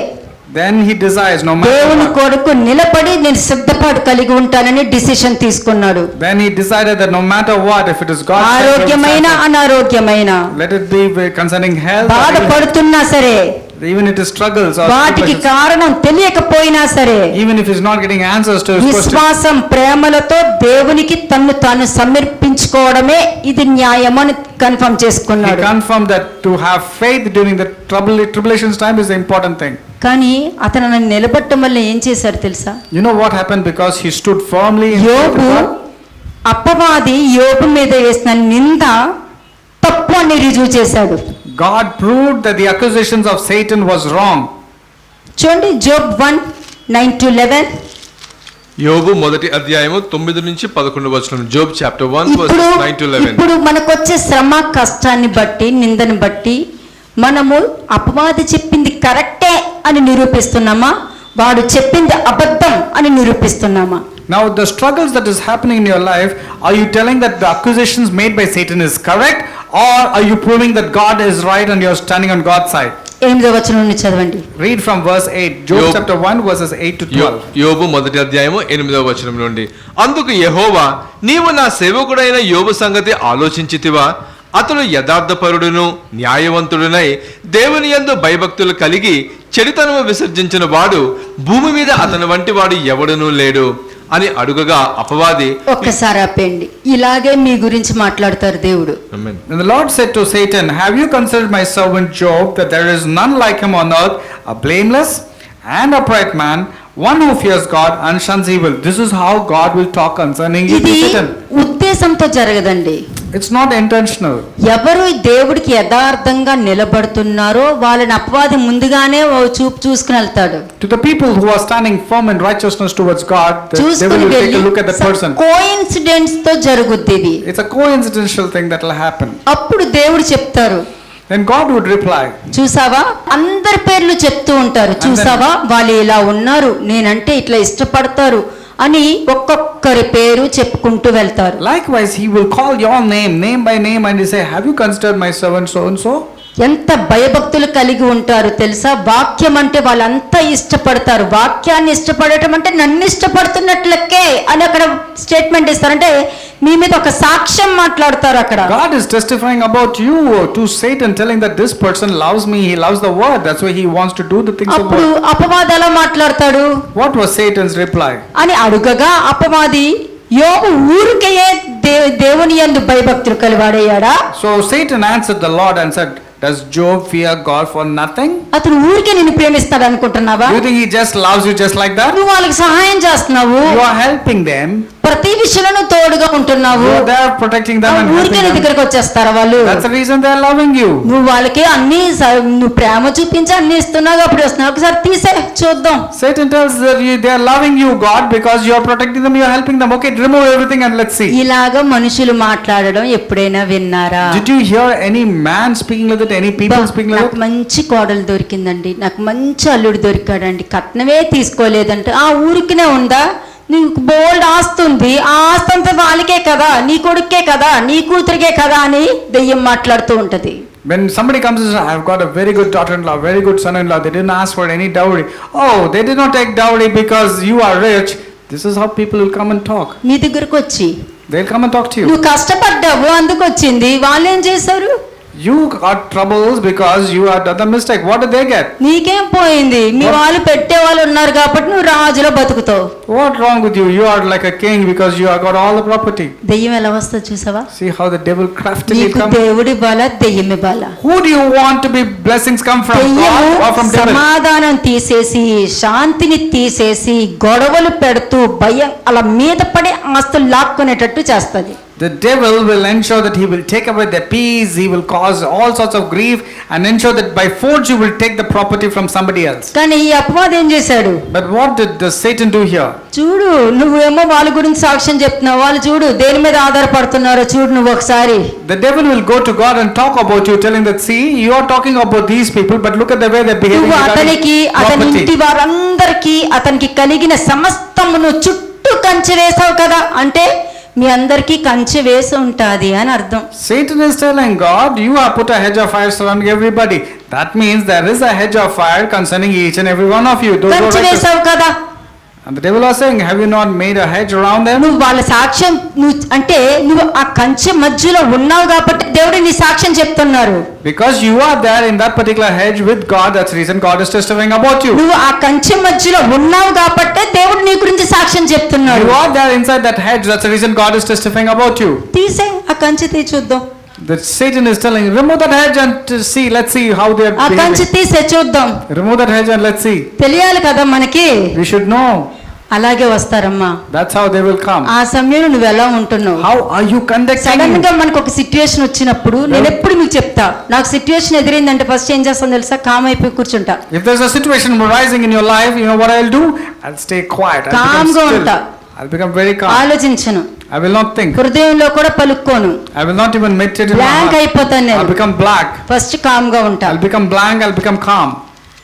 Then he desires, no matter దేవుని what. కొరకు నిలబడి నేను సిద్ధపాటు కలిగి ఉంటానని డిసిషన్ తీసుకున్నాడు. Then he decided that no matter what, if it is God's will, ఆరోగ్యమైన అనారోగ్యమైన let it be concerning health, or బాధపడుతున్నా సరే, even it is struggles or వాటికి tribulations, కారణం తెలియకపోయినా సరే, even if he's not getting answers to his questions. విశ్వాసం ప్రేమలతో దేవునికి తన్ను తాను సమర్పించుకోవడమే ఇది న్యాయం అని కన్ఫర్మ్ He చేసుకున్నాడు. confirmed that to have faith during the tribulations time is the important thing. కానీ అతను నన్ను నిలబట్టడం వల్ల ఏం చేశాడు తెలుసా? You know what happened? Because he stood firmly in faith యోబు with God. అపవాది యోబు మీద వేసిన నింద తప్పు అని రుజువు చేశాడు. God proved that the accusations of Satan was wrong. చూడండి జోబ్ 1:9-11. యోబు మొదటి అధ్యాయము 9 నుంచి 11 వచనం. జోబ్ చాప్టర్ 1 ఇప్పుడు వర్సెస్ 9 to 11. ఇప్పుడు మనకొచ్చే శ్రమ కష్టాన్ని బట్టి నిందను బట్టి మనము అపవాది చెప్పింది కరెక్టే అని నిరూపిస్తున్నామా, వాడు చెప్పింది అబద్ధం అని నిరూపిస్తున్నామా? Now the struggles that is happening in your life, are you telling that the accusations made by Satan is correct, or are you proving that God is right and you're standing on God's side? 8వ వచనం నుండి చదవండి. Read from verse 8. Job Job. chapter 1 verses 8 to 12. యోబు మొదటి అధ్యాయము 8వ వచనం నుండి. అందుకు యెహోవా, నీవు నా సేవకుడైన యోబు సంగతి ఆలోచించితివా? అతడు యథార్థపరుడును న్యాయవంతుడునై దేవుని యందు భయభక్తులు కలిగి చెడుతనము విసర్జించిన వాడు భూమి మీద అతని వంటి వాడు ఎవడునూ లేడు అని అడుగగా అపవాది ఒక్కసారి ఆపేయండి. ఇలాగే మీ గురించి మాట్లాడతారు దేవుడు. Amen. And the Lord said to Satan, "Have you considered my servant Job, that there is none like him on earth, a blameless and upright man, one who fears God and shuns evil?" This is how God will talk concerning you, ఇది Satan. ఉద్దేశంతో జరగదండి. It's not intentional. ఎవరు దేవుడికి యథార్థంగా నిలబడుతున్నారో వాళ్ళని అపవాది ముందుగానే ఓ చూపు చూసుకుని వెళ్తాడు. To the people who are standing firm in righteousness towards God, the devil చూసుకుని will take వెళ్ళి a look at that person. Coincidence తో జరుగుద్ది ఇది. It's a coincidental thing that will happen. అప్పుడు దేవుడు చెప్తారు, Then God would reply, చూసావా అందరి పేర్లు చెప్తూ ఉంటారు, చూసావా వాళ్ళు ఇలా ఉన్నారు, నేనంటే ఇట్లా ఇష్టపడతారు అని ఒక్కొక్కరి పేరు చెప్పుకుంటూ వెళ్తారు. likewise he will call your name by name, and he say, "Have you considered my servant so and so?" ఎంత భయభక్తులు కలిగి ఉంటారు తెలుసా? వాక్యం అంటే వాళ్ళంతా ఇష్టపడతారు. వాక్యాన్ని ఇష్టపడటం అంటే నన్ను ఇష్టపడుతున్నట్లకే అని అక్కడ స్టేట్మెంట్ ఇస్తారంటే మీ మీద ఒక సాక్ష్యం మాట్లాడతారు అక్కడ. God is testifying about you to Satan, telling that this person loves me, he loves the word, that's why he wants to do the things of అప్పుడు God. అపవాది ఎలా మాట్లాడతాడు What was Satan's reply? అని అడుగగా అపవాది యోబు ఊరికే దేవుని యందు భయభక్తులు కలివాడయ్యాడా? So Satan answered the Lord and said, "Does Job fear God for nothing? అతను ఊరికే నిన్ను ప్రేమిస్తాడు అనుకుంటున్నావా? Do you think he just loves you just like that? నువ్వు వాళ్ళకి సహాయం చేస్తున్నావు, You are helping them, ప్రతి విషయంలో తోడుగా ఉంటున్నావు, you are there protecting them and ఊరికే నీ helping them. దగ్గరకు వచ్చేస్తారా వాళ్ళు? That's the reason they are loving you. నువ్వు వాళ్ళకి అన్ని నువ్వు ప్రేమ చూపించి అన్ని ఇస్తున్నావు, అప్పుడు వస్తున్నావు, ఒకసారి తీసే చూద్దాం. Satan tells that they are loving you, God, because you are protecting them, you are helping them. Okay, remove everything and let's see. ఇలాగ మనుషులు మాట్లాడడం ఎప్పుడైనా విన్నారా? Did you hear any man speaking like that? Any people speaking like నాకు that? మంచి కోడలు దొరికిందండి, నాకు మంచి అల్లుడు దొరికాడండి, కట్నమే తీసుకోలేదంటే ఆ ఊరికినే ఉందా? నీకు బోల్డ్ ఆస్తుంది, ఆ ఆస్తి అంతా వాళ్ళకే కదా, నీ కొడుకే కదా, నీ కూతురికే కదా అని దెయ్యం మాట్లాడుతూ ఉంటది. When somebody comes and says, "I've got a very good daughter-in-law, very good son-in-law, they didn't ask for any dowry." Oh, they did not take dowry because you are rich. This is how people will come and talk. నీ దగ్గరకు వచ్చి They'll come and talk to you. నువ్వు కష్టపడ్డావు అందుకు వచ్చింది, వాళ్ళు ఏం చేశారు? You got troubles because you had done the mistake. What did they get? నీకేం పోయింది? మీ వాళ్ళు పెట్టే వాళ్ళు ఉన్నారు కాబట్టి నువ్వు రాజులో బతుకుతావు. What wrong with you? You are like a king because you have got all the property. దెయ్యం ఎలా వస్తుంది చూసావా? See how the devil craftily నీకు comes. దేవుడి బాల దెయ్యమి బాల. Who do you want to be blessings come from? God or from devil? సమాధానం తీసేసి శాంతిని తీసేసి గొడవలు పెడుతూ భయం అలా మీద పడి ఆస్తులు లాక్కునేటట్టు చేస్తుంది. The devil will ensure that he will take away their peace, he will cause all sorts of grief and ensure that by force you will take the property from somebody else. కానీ ఈ అపవాది ఏం చేశాడు? But what did the Satan do here? చూడు నువ్వేమో వాళ్ళ గురించి సాక్ష్యం చెప్తున్నావు, వాళ్ళు చూడు దేని మీద ఆధారపడుతున్నారో చూడు నువ్వు ఒకసారి. The devil will go to God and talk about you, telling that, "See, you are talking about these people, but look at the way they're behaving నువ్వు regarding అతనికి అతని property." ఇంటి వారందరికీ అతనికి కలిగిన సమస్తమును చుట్టూ కంచె వేసావు కదా, అంటే మీ అందరికీ కంచె వేసి ఉంటాది అని అర్థం. Satan is telling God, "You have put a hedge of fire surrounding everybody." That means there is a hedge of fire concerning each and every one of you. Those who are కంచె righteous. వేసావు కదా. And the devil was saying, "Have you not made a hedge around them?" నువ్వు వాళ్ళ సాక్ష్యం అంటే నువ్వు ఆ కంచె మధ్యలో ఉన్నావు కాబట్టి దేవుడు నీ సాక్ష్యం చెప్తున్నారు. Because you are there in that particular hedge with God, that's the reason God is testifying about you. నువ్వు ఆ కంచె మధ్యలో ఉన్నావు కాబట్టి దేవుడు నీ గురించి సాక్ష్యం చెప్తున్నాడు. You are there inside that hedge, that's the reason God is testifying about you. తీసే ఆ కంచె తీ చూద్దాం. That Satan is telling, "Remove that hedge and to see, let's see how they are ఆ కంచె behaving." తీసే చూద్దాం. Remove that hedge and let's see. తెలియాలి కదా మనకి. We should know. అలాగే వస్తారమ్మా. That's how they will come. ఆ సమయంలో నువ్వు ఎలా ఉంటున్నావు? How are you conducting? Sudden గా మనకు ఒక సిచ్యువేషన్ వచ్చినప్పుడు నేను ఎప్పుడు మీకు చెప్తా, నాకు సిచ్యువేషన్ ఎదురైందంటే ఫస్ట్ ఏం చేస్తాను తెలుసా? కామ్ అయిపోయి కూర్చుంటా. If there's a situation arising in your life, you know what I'll do? I'll stay quiet. I'll Calm become గా still. ఉంటా. I'll become very calm. ఆలోచించను, I will not think. హృదయంలో కూడా పలుక్కోను, I will not even meditate in my blank heart. అయిపోతాను I'll నేను. become black. First com గా ఉంటా, I'll become blank. I'll become calm.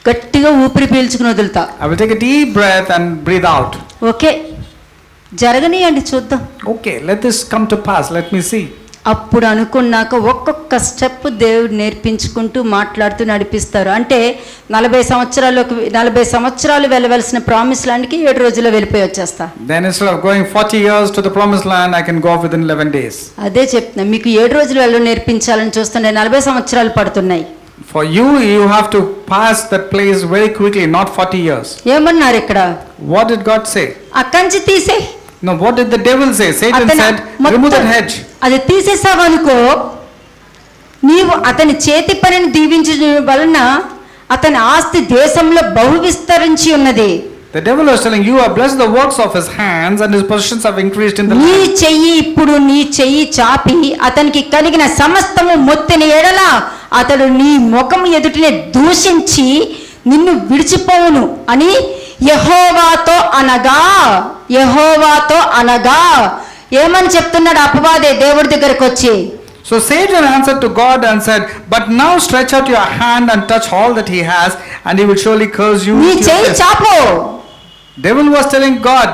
గట్టిగా ఊపిరి పీల్చుకుని వదులుతా. I will take a deep breath and breathe out. Okay జరగనియండి చూద్దాం. Okay, let this come to pass. Let me see. అప్పుడు అనుకున్నాక ఒక్కొక్క స్టెప్ దేవుడు నేర్పించుకుంటూ మాట్లాడుతూ నడిపిస్తారు. అంటే 40 సంవత్సరాలు వెళ్ళవలసిన ప్రామిస్ ల్యాండ్కి 7 రోజుల్లో వెళ్ళిపోయి వచ్చేస్తా. Then instead of going 40 years to the promised land, I can go within 11 days. అదే చెప్తున్నా, మీకు 7 రోజులు వెళ్ళ నేర్పించాలని చూస్తుంటే 40 సంవత్సరాలు పడుతున్నాయి. For you, you have to pass that place very quickly, not 40 years. ఏమన్నారు ఇక్కడ? What did God say? ఆ కంచి తీసే. No, what did the devil say? Satan said, remove that hedge. అది తీసేసావనుకో, నీవు అతని చేతి పనిని దీవించడం వలన అతని ఆస్తి దేశంలో బహు విస్తరించి ఉన్నది. The devil was telling you are blessed the works of his hands and his possessions have increased in the నీ land. చెయ్యి ఇప్పుడు నీ చెయ్యి చాపి అతనికి కలిగిన సమస్తము మొత్తిన ఎడల అతడు నీ ముఖం ఎదుటినే దూషించి నిన్ను విడిచిపోవును అని యెహోవాతో అనగా ఏమని చెప్తున్నాడు అపవాదే దేవుడి దగ్గరకు వచ్చి? So Satan answered to God and said, but now stretch out your hand and touch all that he has and he will surely curse you. నీ with your చెయ్యి death." చాపు, Devil was telling God,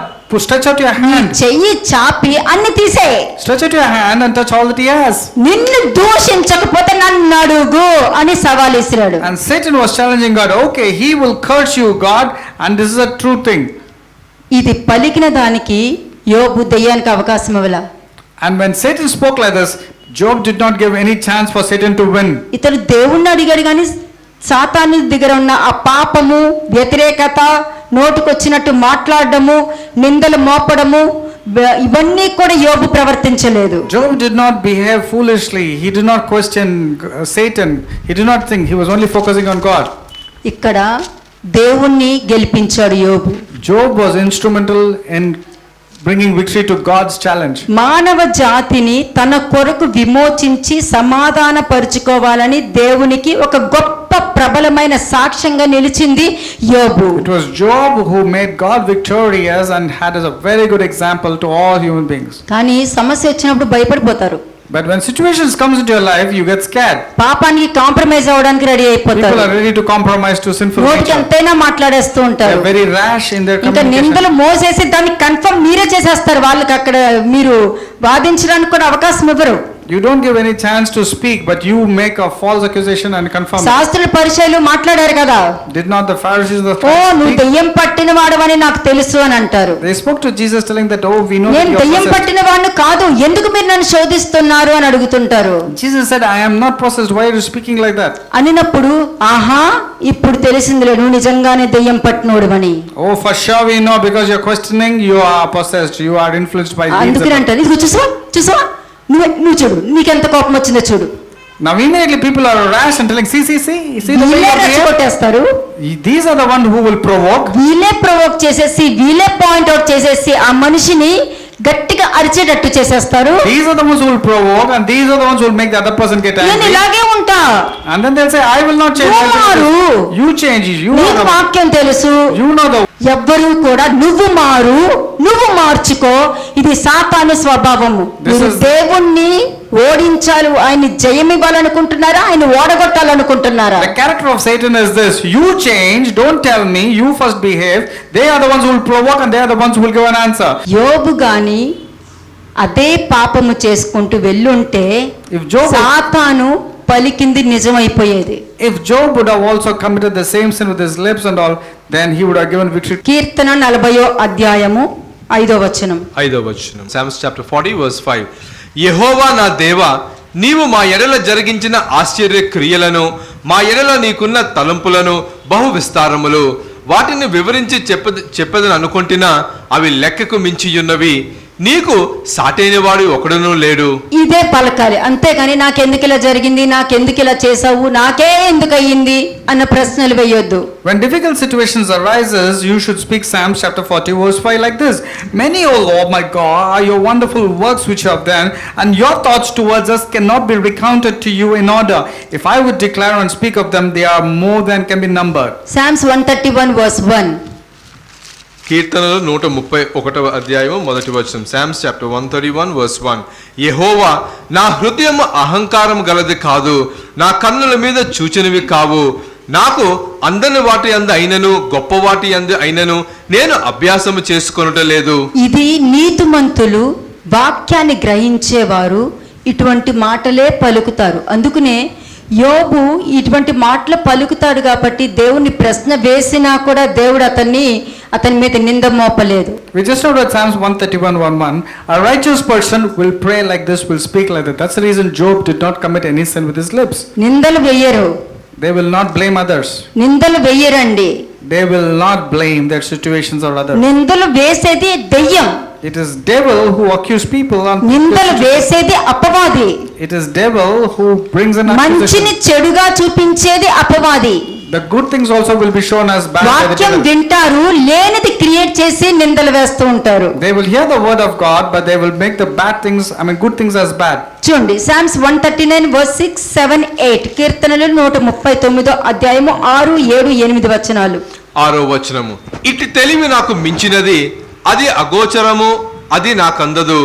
stretch out your నీ hand. చెయ్యి చాపి అన్ని తీసే, Stretch out your hand and touch all that he has. నిన్ను దూషించకపోతే నన్ను అడుగు అని సవాల్ ఇసిరాడు. And Satan was challenging God, okay, he will curse you, God, and this is a true thing. ఇది పలికిన దానికి యోబు దెయ్యానికి అవకాశం ఇవ్వలా. And when Satan spoke like this, Job did not give any chance for Satan to win. ఇతడు దేవుణ్ణి అడిగాడు కానీ సాతాను దగ్గర ఉన్న ఆ పాపము, వ్యతిరేకత, నోటికొచ్చినట్టు మాట్లాడడము, నిందలు మోపడము, ఇవన్నీ కూడా యోబు ప్రవర్తించలేదు. Job did not behave foolishly. He did not question Satan. He did not think. He was only focusing on God. ఇక్కడ దేవుణ్ణి గెలిపించాడు యోబు. Job was instrumental in bringing victory to God's challenge. మానవ జాతిని తన కొరకు విమోచించి సమాధానపరుచుకోవాలని దేవునికి ఒక గొప్ప ప్రబలమైన సాక్ష్యంగా నిలిచింది యోబు. It was Job who made God victorious and had as a very good example to all human beings. కానీ సమస్య వచ్చినప్పుడు భయపడిపోతారు. But when situations comes into your life, you get scared. పాపానికి కాంప్రమైజ్ అవ్వడానికి రెడీ People అయిపోతారు. are ready to compromise to sinful నోటికి nature. ఎంతైనా మాట్లాడేస్తూ They ఉంటారు. are very rash in their ఇంకా communication. నిందలు మోసేసి దాన్ని కన్ఫర్మ్ మీరే చేసేస్తారు. వాళ్ళకి అక్కడ మీరు వాదించడానికి కూడా అవకాశం ఇవ్వరు. You don't give any chance to speak, but you make a false accusation and confirm it. శాస్త్రుల పరిచయాలు మాట్లాడారు కదా, Did not the Pharisees the ఓ నువ్వు speak? దెయ్యం పట్టిన వాడవని నాకు తెలుసు అని అంటారు. They spoke to Jesus telling that, oh, we know that నేను you are దెయ్యం possessed. పట్టిన వాడిని కాదు, ఎందుకు మీరు నన్ను శోధిస్తున్నారు అని అడుగుతుంటారు. Jesus said, I am not possessed. Why are you speaking like that? అనినప్పుడు ఆహా ఇప్పుడు తెలిసిందిలే నువ్వు నిజంగానే దెయ్యం పట్టినోడువని. Oh, for sure we know because you're questioning, you are possessed. You are influenced by demons. అందుకని అంటారు ఇదిగో చూసావా నువ్వు చూడు నీకెంత కోపం వచ్చిందో చూడు. Now immediately people are rash and telling, see the way వీళ్ళే you are behaving. రెచ్చగొట్టేస్తారు, These are the ones who will provoke. వీళ్ళే ప్రొవోక్ చేసేసి వీళ్ళే పాయింట్ అవుట్ చేసేసి ఆ మనిషిని గట్టిగా అరిచేటట్టు చేసేస్తారు. These are the ones who will provoke and these are the ones who will make the other person get నేను angry. ఇలాగే ఉంటా, And then they'll say, I will not change. నువ్వు మారు, You change. You నీకు are the, వాక్యం తెలుసు, you know the. ఎవ్వరూ కూడా నువ్వు మార్చుకో, ఇది సాతాను స్వభావము. This మీరు is- దేవుణ్ణి ఓడించాలి, ఆయన జయమివ్వాలనుకుంటున్నారా, ఆయన ఓడగొట్టాలనుకుంటున్నారా? The character of Satan is this: you change, don't tell me, you first behave. They are the ones who will provoke and they are the ones who will give an answer. యోబు గాని అదే పాపము చేసుకుంటూ వెళ్ళుంటే If Job, సాతాను పలికింది నిజమైపోయేది. if Job would have also committed the same sin with his lips and all, then he would have given victory. కీర్తన 40వ అధ్యాయము 5వ వచనం. 5వ వచనం. Psalms chapter 40 verse 5. యెహోవా నా దేవా, నీవు మా ఎడల జరిగించిన ఆశ్చర్య క్రియలను, మా ఎడల నీకున్న తలంపులను బహు విస్తారములు. వాటిని వివరించి చెప్పదని అనుకుంటున్నా అవి లెక్కకు మించియున్నవి. నీకు సాటైన వాడు ఒకడునూ లేడు. ఇదే పలకాలి, అంతేగాని నాకెందుకు ఇలా జరిగింది, నాకెందుకు ఇలా చేసావు, నాకే ఎందుకు అయ్యింది అన్న ప్రశ్నలు వేయొద్దు. When difficult situations arises, you should speak Psalms chapter 40 verse 5 like this: Many, O Lord my God, are your wonderful works which you have done, and your thoughts towards us cannot be recounted to you in order. If I would declare and speak of them, they are more than can be numbered. Psalms 131 verse 1. కీర్తనలు 131వ అధ్యాయము 1వ వచనం. Psalms chapter 131 verse 1. యెహోవా, నా హృదయం అహంకారం గలది కాదు, నా కన్నుల మీద చూచినవి కావు. నాకు అందని వాటి అందు అయినను గొప్ప వాటి అందు అయినను నేను అభ్యాసము చేసుకొనుట లేదు. ఇది నీతిమంతులు వాక్యాన్ని గ్రహించేవారు ఇటువంటి మాటలే పలుకుతారు. అందుకనే యోబు ఇటువంటి మాటలు పలుకుతాడు కాబట్టి దేవుని ప్రశ్న వేసినా కూడా దేవుడు అతని మీద నింద మోపలేదు. We just know that Psalms 131:1. A righteous person will pray like this, will speak like that. That's the reason Job did not commit any sin with his lips. నిందలు వేయరు, They will not blame others. నిందలు వెయ్యరండి. They will not blame their situations or others. నిందలు వేసేది దెయ్యం. It is devil who accuse people on. నిందలు వేసేది అపవాది. It is devil who brings an మంచిని accusation. చెడుగా చూపించేది అపవాది. The good things also will be shown as bad by the వాక్యం devil. వింటారు, లేనిది క్రియేట్ చేసి నిందలు వేస్తూ ఉంటారు. They will hear the word of God, but they will make the bad things, good things as bad. చూడండి, Psalms 139 verse 6, 7, 8, కీర్తనలు 139 అధ్యాయము 6, 7, 8 వచనాలు. 6వ వచనము, ఇటు తెలివి నాకు మించినది, అది అగోచరము, అది నాకందదు.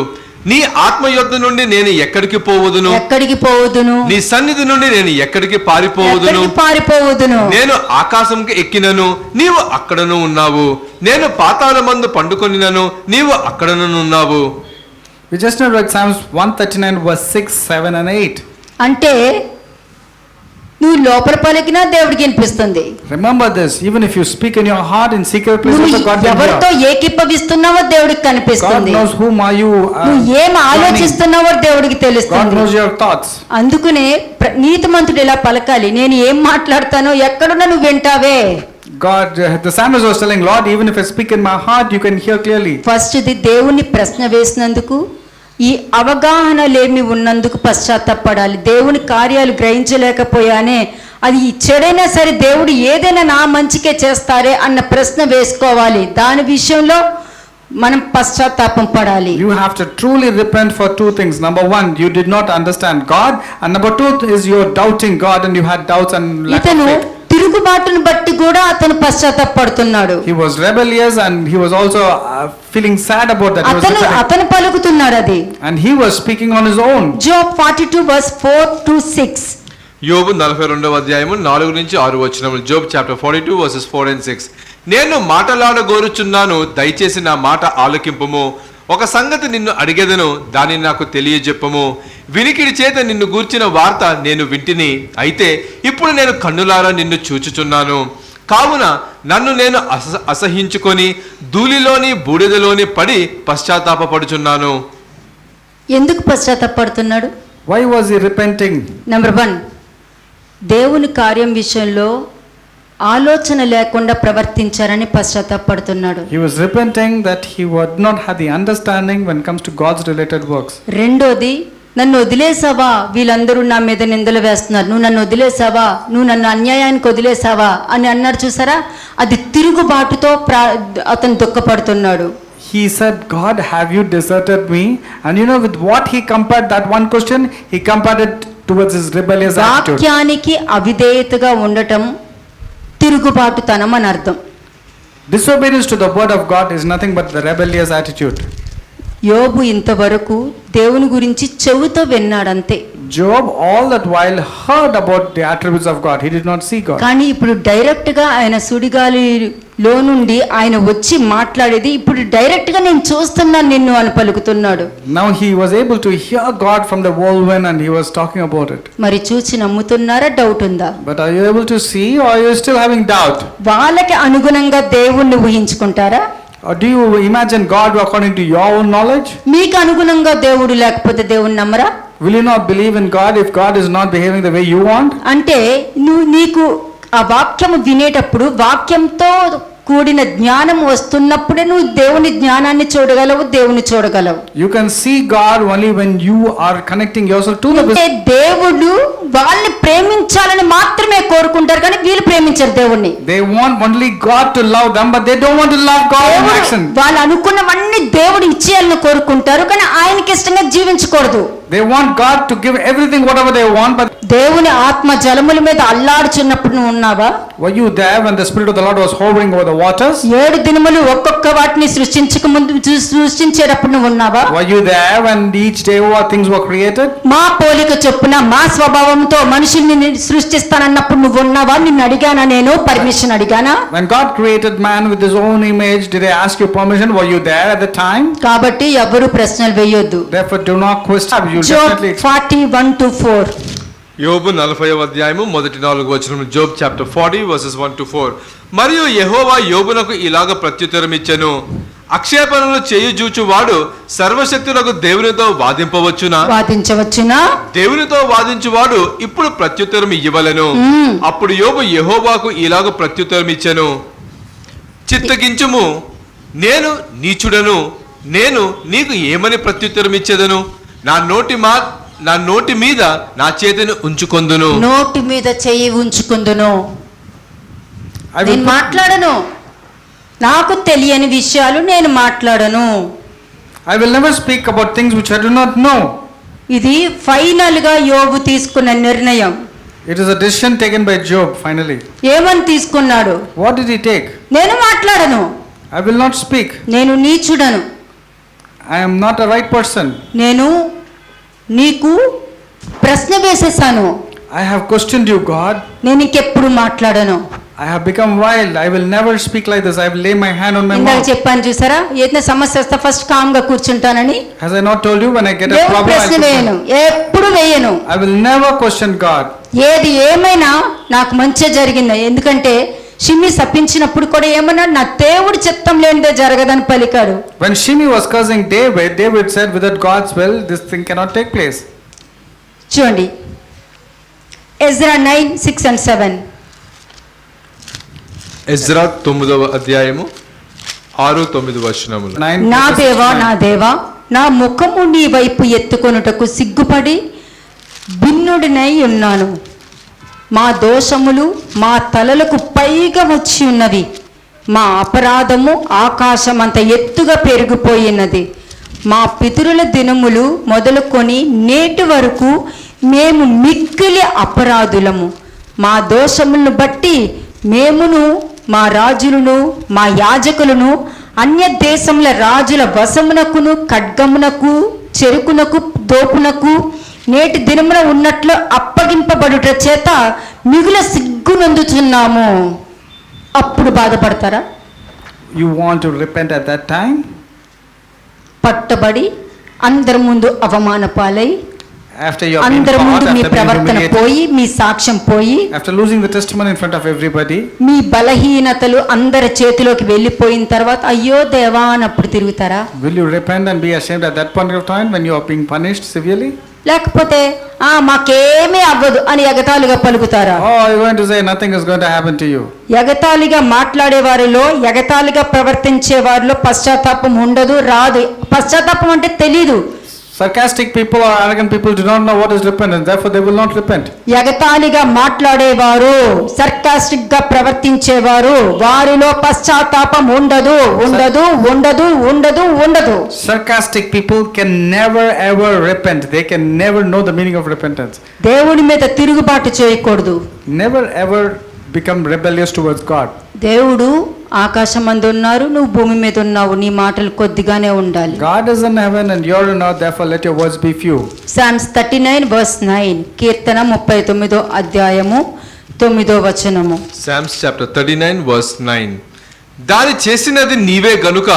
నీ ఆత్మ యొద్ద నుండి నేను ఎక్కడికి పోవదును? ఎక్కడికి పోవదును? నీ సన్నిధి నుండి నేను ఎక్కడికి పారిపోవదును? ఎక్కడికి పారిపోవదును? నేను ఆకాశంకి ఎక్కినను, నీవు అక్కడను ఉన్నావు. నేను పాతాళమందు పండుకొనినను, నీవు అక్కడను ఉన్నావు. We just now read Psalms 139 verse 6, 7 and 8. అంటే నువ్వు లోపల పలికినా దేవుడికి వినిపిస్తుంది. Remember this, even if you speak in your heart in secret places, నువ్వు God can ఎవరితో hear. ఏకీభవిస్తున్నావో దేవుడికి God కనిపిస్తుంది. knows whom are you. నువ్వు ఏం planning. ఆలోచిస్తున్నావో దేవుడికి God తెలుస్తుంది. knows your thoughts. అందుకనే నీతిమంతుడు ఇలా పలకాలి, నేను ఏం మాట్లాడతానో ఎక్కడున్నా నువ్వు వింటావే. God, the psalmist was telling, Lord, even if I speak in my heart, you can hear clearly. First ఇది దేవుని ప్రశ్న వేసినందుకు, ఈ అవగాహన లేమి ఉన్నందుకు పశ్చాత్తాపడాలి. దేవుని కార్యాలు గ్రహించలేకపోయానే, అది చెడైనా సరే దేవుడు ఏదైనా నా మంచికే చేస్తారే అన్న ప్రశ్న వేసుకోవాలి. దాని విషయంలో మనం పశ్చాత్తాపం పడాలి. You have to truly repent for two things. Number one, you did not understand God, and number two is you're doubting God and you had doubts and lack of ఇతను faith. తిరుగుబాటును బట్టి కూడా అతను పశ్చాత్తాపడుతున్నాడు. He was rebellious and he was also feeling sad about that. He was repenting. అతను పలుకుతున్నాడు అది. And he was speaking on his own. Job 42 verse 4 to 6. యోబు 42వ అధ్యాయము 4 నుంచి 6 వచనములు. Job chapter 42 versus 4 and 6. నేను మాటలాడగోరుచున్నాను, దయచేసి నా మాట ఆలకింపుము. ఒక సంగతి నిన్ను అడిగెదను, దానిని నాకు తెలియజెప్పము. వినికిడి చేత నిన్ను గూర్చిన వార్త నేను వింటిని, అయితే ఇప్పుడు నేను కన్నులారా నిన్ను చూచుచున్నాను. కావున నన్ను నేను అసహించుకొని ధూళిలోని బూడిదలోని పడి పశ్చాత్తాపపడుచున్నాను. ఎందుకు పశ్చాత్తాపడుతున్నాడు? Why was he repenting? Number 1, దేవుని కార్యం విషయంలో ఆలోచన లేకుండా ప్రవర్తించారని పశ్చాత్తాపడుతున్నాడు. He was repenting that he would not have the understanding when it comes to God's related works. రెండోది, నన్ను వదిలేసావా, వీళ్ళందరూ నా మీద నిందలు వేస్తున్నారు, నువ్వు నన్ను వదిలేసావా, నువ్వు నన్ను అన్యాయానికి వదిలేసావా అని అన్నారు చూసారా, అది తిరుగుబాటుతో అతను దుఃఖపడుతున్నాడు. He said, God, have you deserted me? And you know with what he compared that one question? He compared it towards his rebellious attitude. వాక్యానికి అవిధేయతగా ఉండటం తిరుగుబాటుతనం అని అర్థం. Disobedience to the word of God is nothing but the rebellious attitude. యోబు ఇంతవరకు దేవుని గురించి చెవుతో విన్నాడంతే. Job all that while heard about the attributes of God. He did not see God. కానీ ఇప్పుడు డైరెక్ట్ గా ఆయన సుడిగాలిలో నుండి ఆయన వచ్చి మాట్లాడేది, ఇప్పుడు డైరెక్ట్ గా నేను చూస్తున్నాను నిన్ను అని పలుకుతున్నాడు. Now he was able to hear God from the whirlwind and he was talking about it. మరి చూసి నమ్ముతున్నారా? డౌట్ ఉందా? But are you able to see or are you still having doubt? వాళ్ళకి అనుగుణంగా దేవుణ్ణి ఊహించుకుంటారా? Or do you imagine God according to your own knowledge? మీకు అనుగుణంగా దేవుడు లేకపోతే దేవుణ్ణి నమ్మరా? Will you not believe in God if God is not behaving the way you want? అంటే నీకు ఆ వాక్యము వినేటప్పుడు వాక్యంతో కూడిన జ్ఞానం వస్తున్నప్పుడే నువ్వు దేవుని జ్ఞానాన్ని చూడగలవు, దేవుని చూడగలవు. You can see God only when you are connecting yourself to the అంటే దేవుడు వాళ్ళని ప్రేమించాలని మాత్రమే కోరుకుంటారు, కానీ వీళ్ళు ప్రేమించరు దేవుణ్ణి. They want only God to love them, but they don't want to love God in action. వాళ్ళు అనుకున్నవన్నీ దేవుడు ఇచ్చేయాలని కోరుకుంటారు, కానీ ఆయనకి ఇష్టంగా జీవించకూడదు. They want God to give everything whatever they want, but దేవుని ఆత్మ జలముల మీద అల్లాడుచున్నప్పుడు నువ్వు ఉన్నావా? were you there when the Spirit of the Lord was hovering over the waters? 7 దినములు ఒక్కొక్క వాటిని సృష్టించక ముందు సృష్టించేటప్పుడు నువ్వు ఉన్నావా? Were you there when each day what things were created? మా పోలిక చొప్పున మా స్వభావంతో మనుషుల్ని సృష్టిస్తానన్నప్పుడు నువ్వు ఉన్నావా? నిన్ను అడిగానా? నేను పర్మిషన్ అడిగానా? When God created man with his own image, did I ask you permission? Were you there at the time? కాబట్టి ఎవరు ప్రశ్నలు వేయొద్దు. Therefore do not question. You Job definitely 41 to 4. యోబు 40వ అధ్యాయము మొదటి 4 వచనములు. Job chapter 40 versus 1 to 4. మరియు యెహోవా యోబునకు ఇలాగ ప్రత్యుత్తరం ఇచ్చెను, ఆక్షేపణలు చేయుజూచువాడు సర్వశక్తులకు దేవునితో వాదించవచ్చునా? దేవునితో వాదించువాడు ఇప్పుడు ప్రత్యుత్తరం ఇవ్వవలెను. అప్పుడు యోబు యెహోవాకు ఇలాగ ప్రత్యుత్తరం ఇచ్చెను, చిత్తగించుము, నేను నీచుడను, నేను నీకు ఏమని ప్రత్యుత్తరం ఇచ్చేదను? నా నోటి మీద నా చేతిని ఉంచుకొందును. నోటి మీద చెయ్యి ఉంచుకుందును. నేను మాట్లాడను, నాకు తెలియని విషయాలు నేను మాట్లాడను. I will never speak about things which I do not know. ఇది ఫైనల్ గా యోబు తీసుకున్న నిర్ణయం. It is a decision taken by Job finally. ఏమని తీసుకున్నాడు? What did he take? నేను మాట్లాడను, I will not speak. నేను నీచుడను, I am not a right person. నేను నీకు ప్రశ్న వేసేసాను, I have questioned you, God. నేను ఇంకెప్పుడు మాట్లాడను. I have become wild. I will never speak like this. I will lay my hand on my ఇందాక mouth. చెప్పాను చూసారా, ఏదైనా సమస్య వస్తే ఫస్ట్ కామ్ గా కూర్చుంటానని. Has I not told you when I get a దేవుడు problem? ప్రశ్న వేయను, ఎప్పుడు వేయను. I will never question God. ఏది ఏమైనా నాకు మంచి జరిగింది. ఎందుకంటే షిమ్మి శపించినప్పుడు కూడా ఏమన్నాడు? నా దేవుడి చిత్తం లేనిదే జరగదని పలికాడు. When Shimei was cursing David, David said, without God's will, this thing cannot take place. చూడండి, ఎజ్రా 9:6 and 7. ఎజ్రా 9వ అధ్యాయము 6-9 వచనములు. నా దేవా, నా ముఖము నీ వైపు ఎత్తుకొనుటకు సిగ్గుపడి భిన్నుడినై ఉన్నాను. మా దోషములు మా తలలకు పైగా వచ్చి ఉన్నవి. మా అపరాధము ఆకాశమంత ఎత్తుగా పెరిగిపోయినది. మా పితరుల దినములు మొదలుకొని నేటి వరకు మేము మిక్కిలి అపరాధులము. మా దోషములను బట్టి మేమును మా రాజులను మా యాజకులను అన్య దేశముల రాజుల వశమునకును ఖడ్గమునకు చెరుకునకు దోపునకు నేటి దినమున ఉన్నట్లు అప్పగింపబడుట చేత మిగుల సిగ్గునందుచున్నాము. అప్పుడు బాధపడతారా? You want to repent at that time? పట్టబడి అందరి ముందు అవమాన పాలై, After you have been అందరి caught, ముందు మీ after being ప్రవర్తన humiliated, పోయి, మీ సాక్ష్యం పోయి, after losing the testimony in front of everybody, మీ బలహీనతలు అందరి చేతిలోకి వెళ్ళిపోయిన తర్వాత అయ్యో దేవా అన్నప్పుడు తిరుగుతారా? will you repent and be ashamed at that point of time when you are being punished severely? లేకపోతే మాకేమీ అవ్వదు అని ఎగతాళిగా పలుకుతారా? Oh, you're going to say nothing is going to happen to you. ఎగతాళిగా మాట్లాడే వారిలో, ఎగతాళిగా ప్రవర్తించే వారిలో పశ్చాత్తాపం ఉండదు, రాదు. పశ్చాత్తాపం అంటే తెలీదు. Sarcastic people or arrogant people do not know what is repentance, therefore they will not repent. ఎగతాళిగా మాట్లాడేవారు, సర్కాస్టిక్ గా ప్రవర్తించేవారు, వారిలో పశ్చాత్తాపం ఉండదు. Sarcastic people can never ever repent. They can never know the meaning of repentance. దేవుడి మీద తిరుగుబాటు చేయకూడదు. Never ever become rebellious towards God. దేవుడు ఆకాశమందు ఉన్నారు, నువ్వు భూమి మీద ఉన్నావు, నీ మాటలు కొద్దిగానే ఉండాలి. God is in heaven and you're on earth, therefore let your words be few. Psalms 39:9, కీర్తన 39వ అధ్యాయము 9వ వచనము. Psalms chapter 39 verse 9. దాని చేసినది నీవే గనుక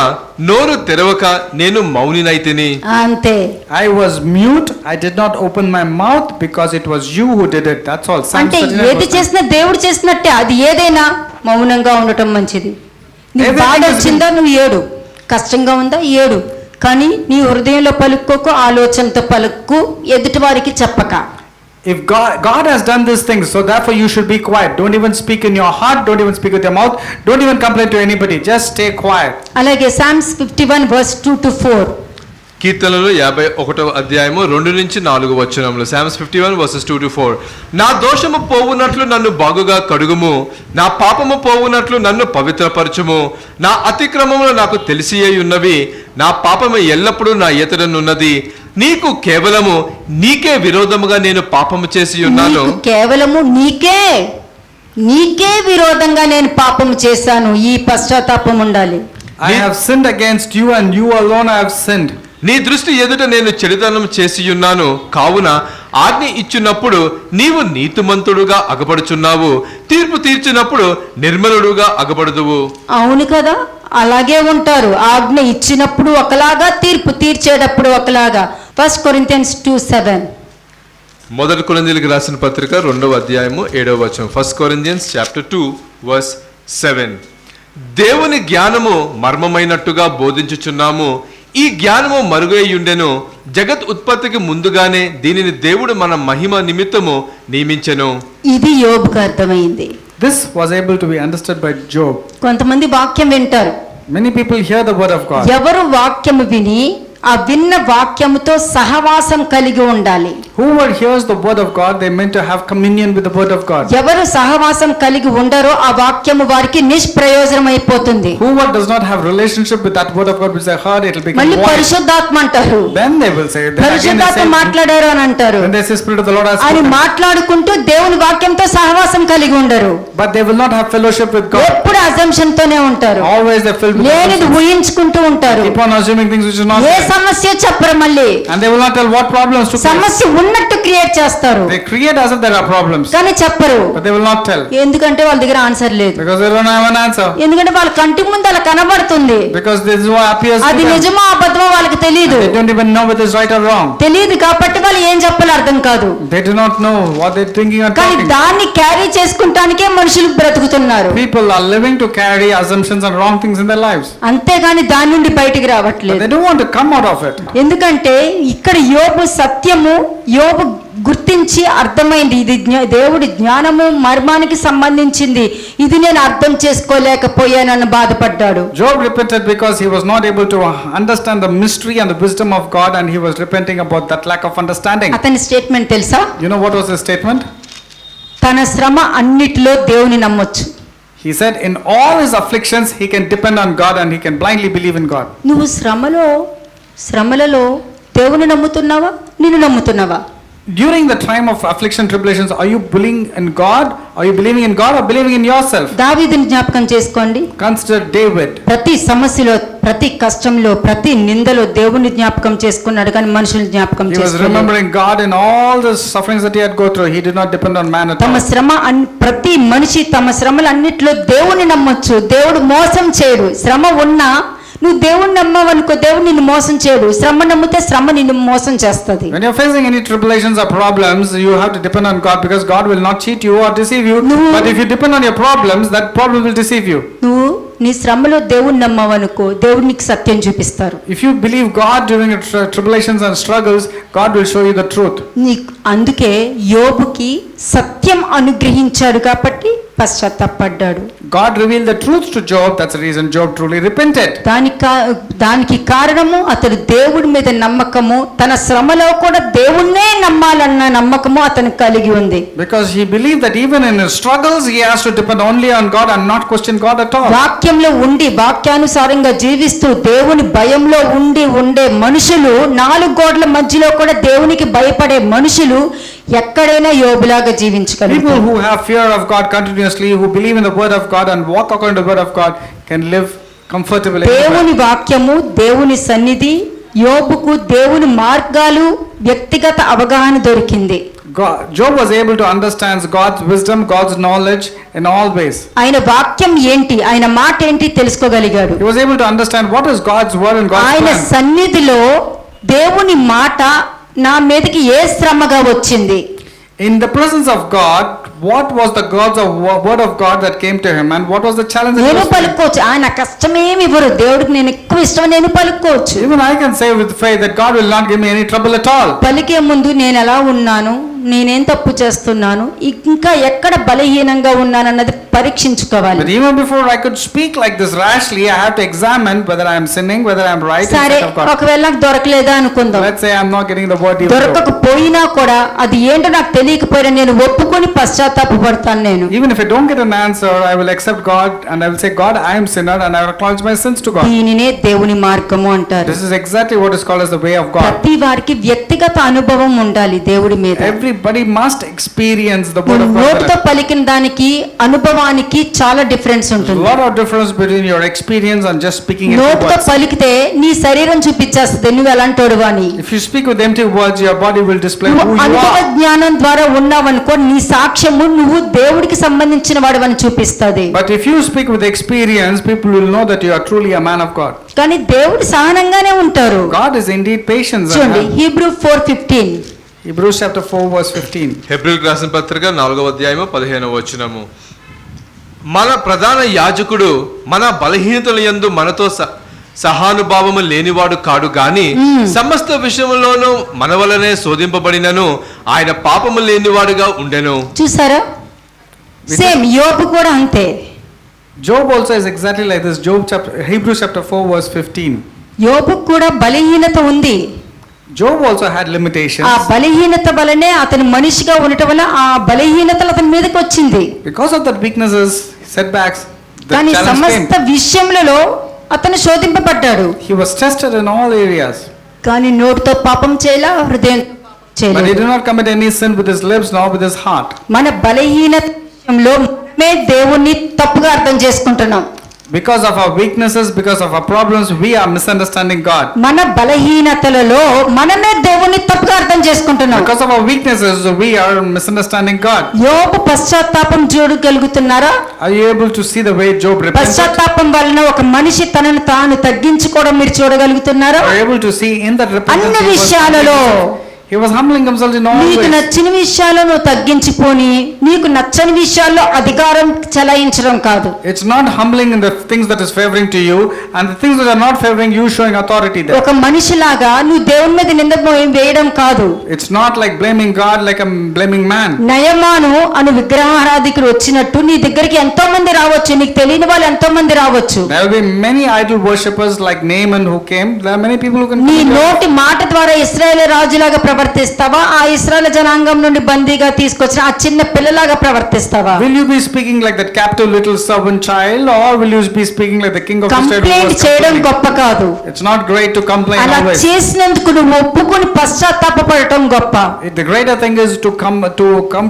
నోరు తెరవక నేను మౌనినైతిని. అంతే. I was mute, I did not open my mouth because it was you who did it. That's all. Psalms అంటే 39 ఏది చేసినా దేవుడు చేసినట్టే. అది ఏదైనా మౌనంగా ఉండటం మంచిది. నీకు Everything బాధ is వచ్చిందా నువ్వు ఏడు, కష్టంగా ఉందా ఏడు, కానీ నీ హృదయంలో పలుక్కోకు, ఆలోచనతో పలుక్కు, ఎదుటి వారికి చెప్పక. If God has done these things, so therefore you should be quiet. Don't even speak in your heart, don't even speak with your mouth, don't even complain to anybody, just stay quiet. అలాగే Psalms 51:2-4. కీర్తనలు 51వ అధ్యాయము 2-4 వచనములు. Psalms 51 verses 2-4. నా దోషము పోవునట్లు నన్ను బాగుగా కడుగుము, నా పాపము పోవునట్లు నన్ను పవిత్రపరచుము. నా అతిక్రమములు నాకు తెలిసియే ఉన్నవి, నా పాపము ఎల్లప్పుడూ నా ఎదుటనున్నది. నీకు కేవలము నీకే విరోధముగా నేను పాపము చేసి ఉన్నాను. నీకు కేవలము నీకే విరోధంగా నేను పాపము చేశాను. ఈ పశ్చాత్తాపం ఉండాలి. I have sinned against you and you alone I have sinned. నీ దృష్టి ఎదుట నేను చెడుతనం చేసి ఉన్నాను, కావున ఆజ్ఞ ఇచ్చినప్పుడు నీవు నీతిమంతుడుగా అగపడుచున్నావు, తీర్పు తీర్చినప్పుడు నిర్మలుడుగా అగపడదువు. అవును కదా, అలాగే ఉంటారు. ఆజ్ఞ ఇచ్చినప్పుడు ఒకలాగా, తీర్పు తీర్చేటప్పుడు ఒకలాగా. 1 Corinthians 2:7. మొదటి కొరింథీయులకు రాసిన పత్రిక 2వ అధ్యాయము 7వ వచనం. 1 Corinthians chapter 2 verse 7. దేవుని జ్ఞానము మర్మమైనట్టుగా బోధించుచున్నాము, ఈ జ్ఞానము మరుగైయుండెను, జగత్ ఉత్పత్తికి ముందుగానే దీనిని దేవుడు మన మహిమ నిమిత్తము నియమించెను. ఇది యోబుకు అర్థమైంది. This was able to be understood by Job. కొంతమంది వాక్యం వింటారు. Many people hear the word of God. ఎవరు వాక్యము విని ఆ విన్న వాక్యముతో సహవాసం కలిగి ఉండాలి. Whoever hears the word of God, they meant to have communion with the word of God. ఎవరు సహవాసం కలిగి ఉండరో ఆ వాక్యము వారికి నిష్ప్రయోజనం అయిపోతుంది. Whoever does not have relationship with that word of God which they heard, it will become మళ్ళీ void. పరిశుద్ధాత్మ అంటారు. Then they will say, then again they పరిశుద్ధాత్మ say, మాట్లాడారు అని అంటారు. when they say Spirit of the Lord has అని spoken. మాట్లాడుకుంటూ దేవుని వాక్యంతో సహవాసం కలిగి ఉండరు. But they will not have fellowship with God. ఎప్పుడు అజంప్షన్ తోనే ఉంటారు. Always they filled with లేనిది assumptions. ఊహించుకుంటూ ఉంటారు. Keep on assuming things which is not A there. సమస్య చెప్పరు. మళ్ళీ And they will not tell what problems to face. సమస్య ఉన్నట్టు క్రియేట్ చేస్తారు They create as if there are problems. కానీ చెప్పరు. But they will not tell. ఎందుకంటే వాళ్ళ దగ్గర ఆన్సర్ లేదు. Because they don't have an answer. ఎందుకంటే వాళ్ళ కంటి ముందు అలా కనబడుతుంది. Because this is what appears to అది them. నిజమో అబద్ధమో వాళ్ళకి తెలియదు. They don't even know whether it's right or wrong. తెలియదు కాబట్టి వాళ్ళు ఏం చెప్పాలో అర్థం కాదు. They do not know what they're thinking or కానీ talking. దాన్ని క్యారీ చేసుకుంటానికే మనుషులు బ్రతుకుతున్నారు. People are living to carry assumptions and wrong things in their lives. అంతేగాని దాని నుండి బయటికి But రావట్లేదు. they don't want to come out of it. ఎందుకంటే ఇక్కడ యోబు సత్యము యోబు గుర్తించి అర్థమైంది. ఇది దేవుడి జ్ఞానము మర్మానికి సంబంధించింది. ఇది నేను అర్థం చేసుకోలేకపోయానని బాధపడ్డాడు. Job repented because he was not able to understand the mystery and the wisdom of God, and he was repenting about that lack of understanding. అతని స్టేట్మెంట్ తెలుసా? You know what was his statement? తన శ్రమ అన్నిటిలో దేవుని నమ్మొచ్చు. He said in all his afflictions he can depend on God and he can blindly believe in God. నువ్వు శ్రమలలో దేవుని నమ్ముతున్నావా, నిన్ను నమ్ముతున్నావా? During the time of affliction, tribulations, are you believing in God? Are you believing in God or believing in yourself? దావీదుని జ్ఞాపకం చేసుకోండి. Consider David. ప్రతి సమస్యలో, ప్రతి కష్టంలో, ప్రతి నిందలో దేవుని జ్ఞాపకం చేసుకున్నాడు కానీ మనుషుల్ని జ్ఞాపకం He was చేసుకోలేదు. remembering God in all the sufferings that he had go through. He did not depend on man at తమ all. శ్రమ ప్రతి మనిషి తమ శ్రమలన్నిటిలో దేవుని నమ్మొచ్చు. దేవుడు మోసం చేయడు. శ్రమ ఉన్నా నువ్వు దేవుని నమ్మవనుకో, దేవుడు నిన్ను మోసం చేయడు. శ్రమ నమ్మితే శ్రమ నిన్ను మోసం చేస్తుంది. When you're facing any tribulations or problems, you have to depend on God because God will not cheat you or deceive you. But if you depend on your problems, that problem will deceive you. నువ్వు నీ శ్రమలో దేవుని నమ్మవనుకో, దేవుడు నీకు సత్యం చూపిస్తారు. If you believe God during your tribulations and struggles, God will show you the truth. అందుకే యోబుకి సత్యం అనుగ్రహించాడు కాబట్టి పశ్చాత్తాపడ్డాడు. God revealed the truth to Job. That's the reason Job truly repented. దానికి కారణము అతడు దేవుడి మీద నమ్మకము, తన శ్రమలో కూడా దేవుణ్ణే నమ్మాలన్న నమ్మకము అతను కలిగి ఉంది. Because he believed that even in his struggles he has to depend only on God and not question God at all. వాక్యంలో ఉండి వాక్యానుసారంగా జీవిస్తూ దేవుని భయంలో ఉండే మనుషులు, నాలుగు గోడల మధ్యలో కూడా దేవునికి భయపడే మనుషులు ఎక్కడైనా యోబులాగా జీవించగలరు. People who have fear of God continuously, who believe in the word of God and walk according to the word of God, can live comfortably. దేవుని వాక్యము, దేవుని సన్నిధి, యోబుకు దేవుని మార్గాలు, వ్యక్తిగత అవగాహన దొరికింది. Job was able to understand God's wisdom, God's knowledge in all ways. ఆయన వాక్యం ఏంటి, ఆయన మాట ఏంటి తెలుసుకోగలిగాడు. He was able to understand what is God's word and God's ఆయన plan. సన్నిధిలో దేవుని మాట నా మీదకి ఏ శ్రమగా వచ్చింది. In the presence of God, what was the word of God that came to him, and what was the challenge that he నేను was facing? పలుకోవచ్చు, ఆయన కష్టమేమి ఇవ్వరు, దేవుడికి నేను ఎక్కువ ఇష్టం, నేను పలుకోవచ్చు. Even I can say with faith that God will not give me any trouble at all. పలికే ముందు నేను ఎలా ఉన్నాను, నేనేం తప్పు చేస్తున్నాను, ఇంకా ఎక్కడ బలహీనంగా ఉన్నానన్నది పరీక్షించుకోవాలి. But even before I could speak like this rashly, I have to examine whether I am sinning, whether I am right in సరే, sight of God. ఒకవేళ నాకు దొరకలేదా అనుకుందాం. Let's say I am not getting the word even though. దొరకకపోయినా కూడా అది ఏంటో నాకు తెలియకపోయినా నేను ఒప్పుకొని పశ్చాత్తాపపడతాను. నేను Even if I don't get an answer, I will accept God and I will say, God, I am sinner and I will acknowledge my sins to God. దీనినే దేవుని మార్గము అంటారు. This is exactly what is called as the way of God. ప్రతి వారికి వ్యక్తిగత అనుభవం ఉండాలి దేవుడి మీద. Everybody must experience the word of God. నోటితో పలికిన దానికి అనుభవానికి చాలా డిఫరెన్స్ There's a ఉంటుంది. lot of difference between your experience and just speaking empty నోటితో words. పలికితే నీ శరీరం చూపించేస్తుంది నువ్వు ఎలాంటోడు అని. If you speak with empty words, your body will display who నువ్వు you అనుభవ are. జ్ఞానం ద్వారా ఉన్నావనుకో, నీ సాక్ష్యము నువ్వు దేవుడికి సంబంధించిన వాడవని చూపిస్తుంది. But if you speak with experience, people will know that you are truly a man of God. కానీ దేవుడు సహనంగానే ఉంటారు. God is indeed patient. చూడండి హీబ్రూ 4:15. Hebrews chapter 4 verse 15. హెబ్రీయులకు రాసిన పత్రిక 4వ అధ్యాయము 15వ వచనము. మన ప్రధాన యాజకుడు మన బలహీనతల యందు మనతో సహానుభావము లేనివాడు కాడు గాని సమస్త విషయంలోనూ మన వలనే శోధింపబడినను ఆయన పాపము లేనివాడుగా ఉండెను. చూసారా, సేమ్ యోబు కూడా అంతే. Job also is exactly like this. Hebrews chapter 4 verse 15. యోబు కూడా బలహీనత ఉంది. Job also had limitations. ఆ బలహీనత వలనే అతను మనిషిగా ఉండటం వల్ల ఆ బలహీనతలు అతని మీదకి వచ్చింది. Because of that weaknesses, setbacks, the కానీ challenge సమస్త came. విషయములలో అతను శోధింపబడ్డాడు. He was tested in all areas. కానీ నోటితో పాపం చేయలా, హృదయంతో పాపం But he చేయలేదు. did not commit any sin with his lips nor with his heart. మన బలహీనత విషయంలో మనమే దేవుణ్ణి తప్పుగా అర్థం చేసుకుంటున్నాం. Because of our weaknesses, because of our problems, we are misunderstanding God. మన బలహీనతలలో మనమే దేవుణ్ణి తప్పుగా అర్థం చేసుకుంటున్నాం. Because of our weaknesses, we are misunderstanding God. యోబు పశ్చాత్తాపం చూడగలుగుతున్నారా? Are you able to see the way Job repented? పశ్చాత్తాపం వలన ఒక మనిషి తనను తాను తగ్గించుకోవడం మీరు చూడగలుగుతున్నారా? Are you able to see in that repentance? అన్ని విషయాలలో He was humbling himself in all నీకు ways. నచ్చిన విషయాల్లో నువ్వు తగ్గించిపోని నీకు నచ్చని విషయాల్లో అధికారం చెలాయించడం కాదు. It's not humbling in the things that is favoring to you, and the things that are not favoring you showing authority there. ఒక మనిషిలాగా నువ్వు దేవుని మీద నింద వేయడం కాదు. It's not like blaming God like a blaming man. నయమాను అను విగ్రహారాధికుడు వచ్చినట్టు నీ దగ్గరికి ఎంతో మంది రావచ్చు, నీకు తెలియని వాళ్ళు ఎంతో మంది రావచ్చు. There will be many idol worshippers like Naaman who came. There are many people who can నీ come to నోటి మాట ద్వారా ఇశ్రాయేలు రాజులాగా ప్రవర్తిస్తావా, ఆ ఇశ్రాయేలు జనాంగం నుండి బందీగా తీసుకొచ్చిన ఆ చిన్న పిల్లలాగా ప్రవర్తిస్తావా? Will you be speaking like that captive little servant child, or will you be speaking like the king of Israel? Complaint చేయడం గొప్ప కాదు. It's not great to complain అలా always. చేసినందుకు నువ్వు ఒప్పుకొని పశ్చాత్తాపపడటం గొప్ప. The greater thing is to come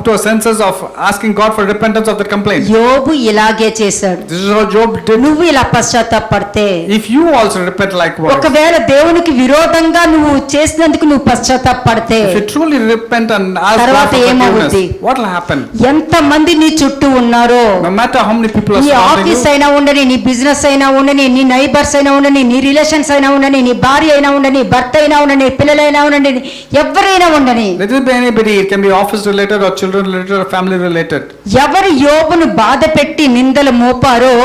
to a senses of asking God for repentance of the complaint. యోబు ఇలాగే చేశాడు. This is how Job did. నువ్వు ఇలా పశ్చాత్తాపడితే, If you also repent likewise, ఒకవేళ దేవునికి విరోధంగా నువ్వు చేసినందుకు నువ్వు పశ్చాత్తాపడితే if you truly repent and ask God తర్వాత for ఏమవుద్ది? forgiveness, what will happen? ఎంత మంది నీ చుట్టూ ఉన్నారో, No matter how many people are నీ surrounding ఆఫీస్ you, అయినా ఉండని, నీ బిజినెస్ అయినా ఉండని, నీ నైబర్స్ అయినా ఉండని, నీ రిలేషన్స్ అయినా ఉండని, నీ భార్య అయినా ఉండని, భర్త అయినా ఉండని, పిల్లలైనా ఉండని, ఎవరైనా ఉండని, let it be anybody. It can be office related or children related or family related. ఎవరు యోబును బాధ పెట్టి నిందలు మోపారో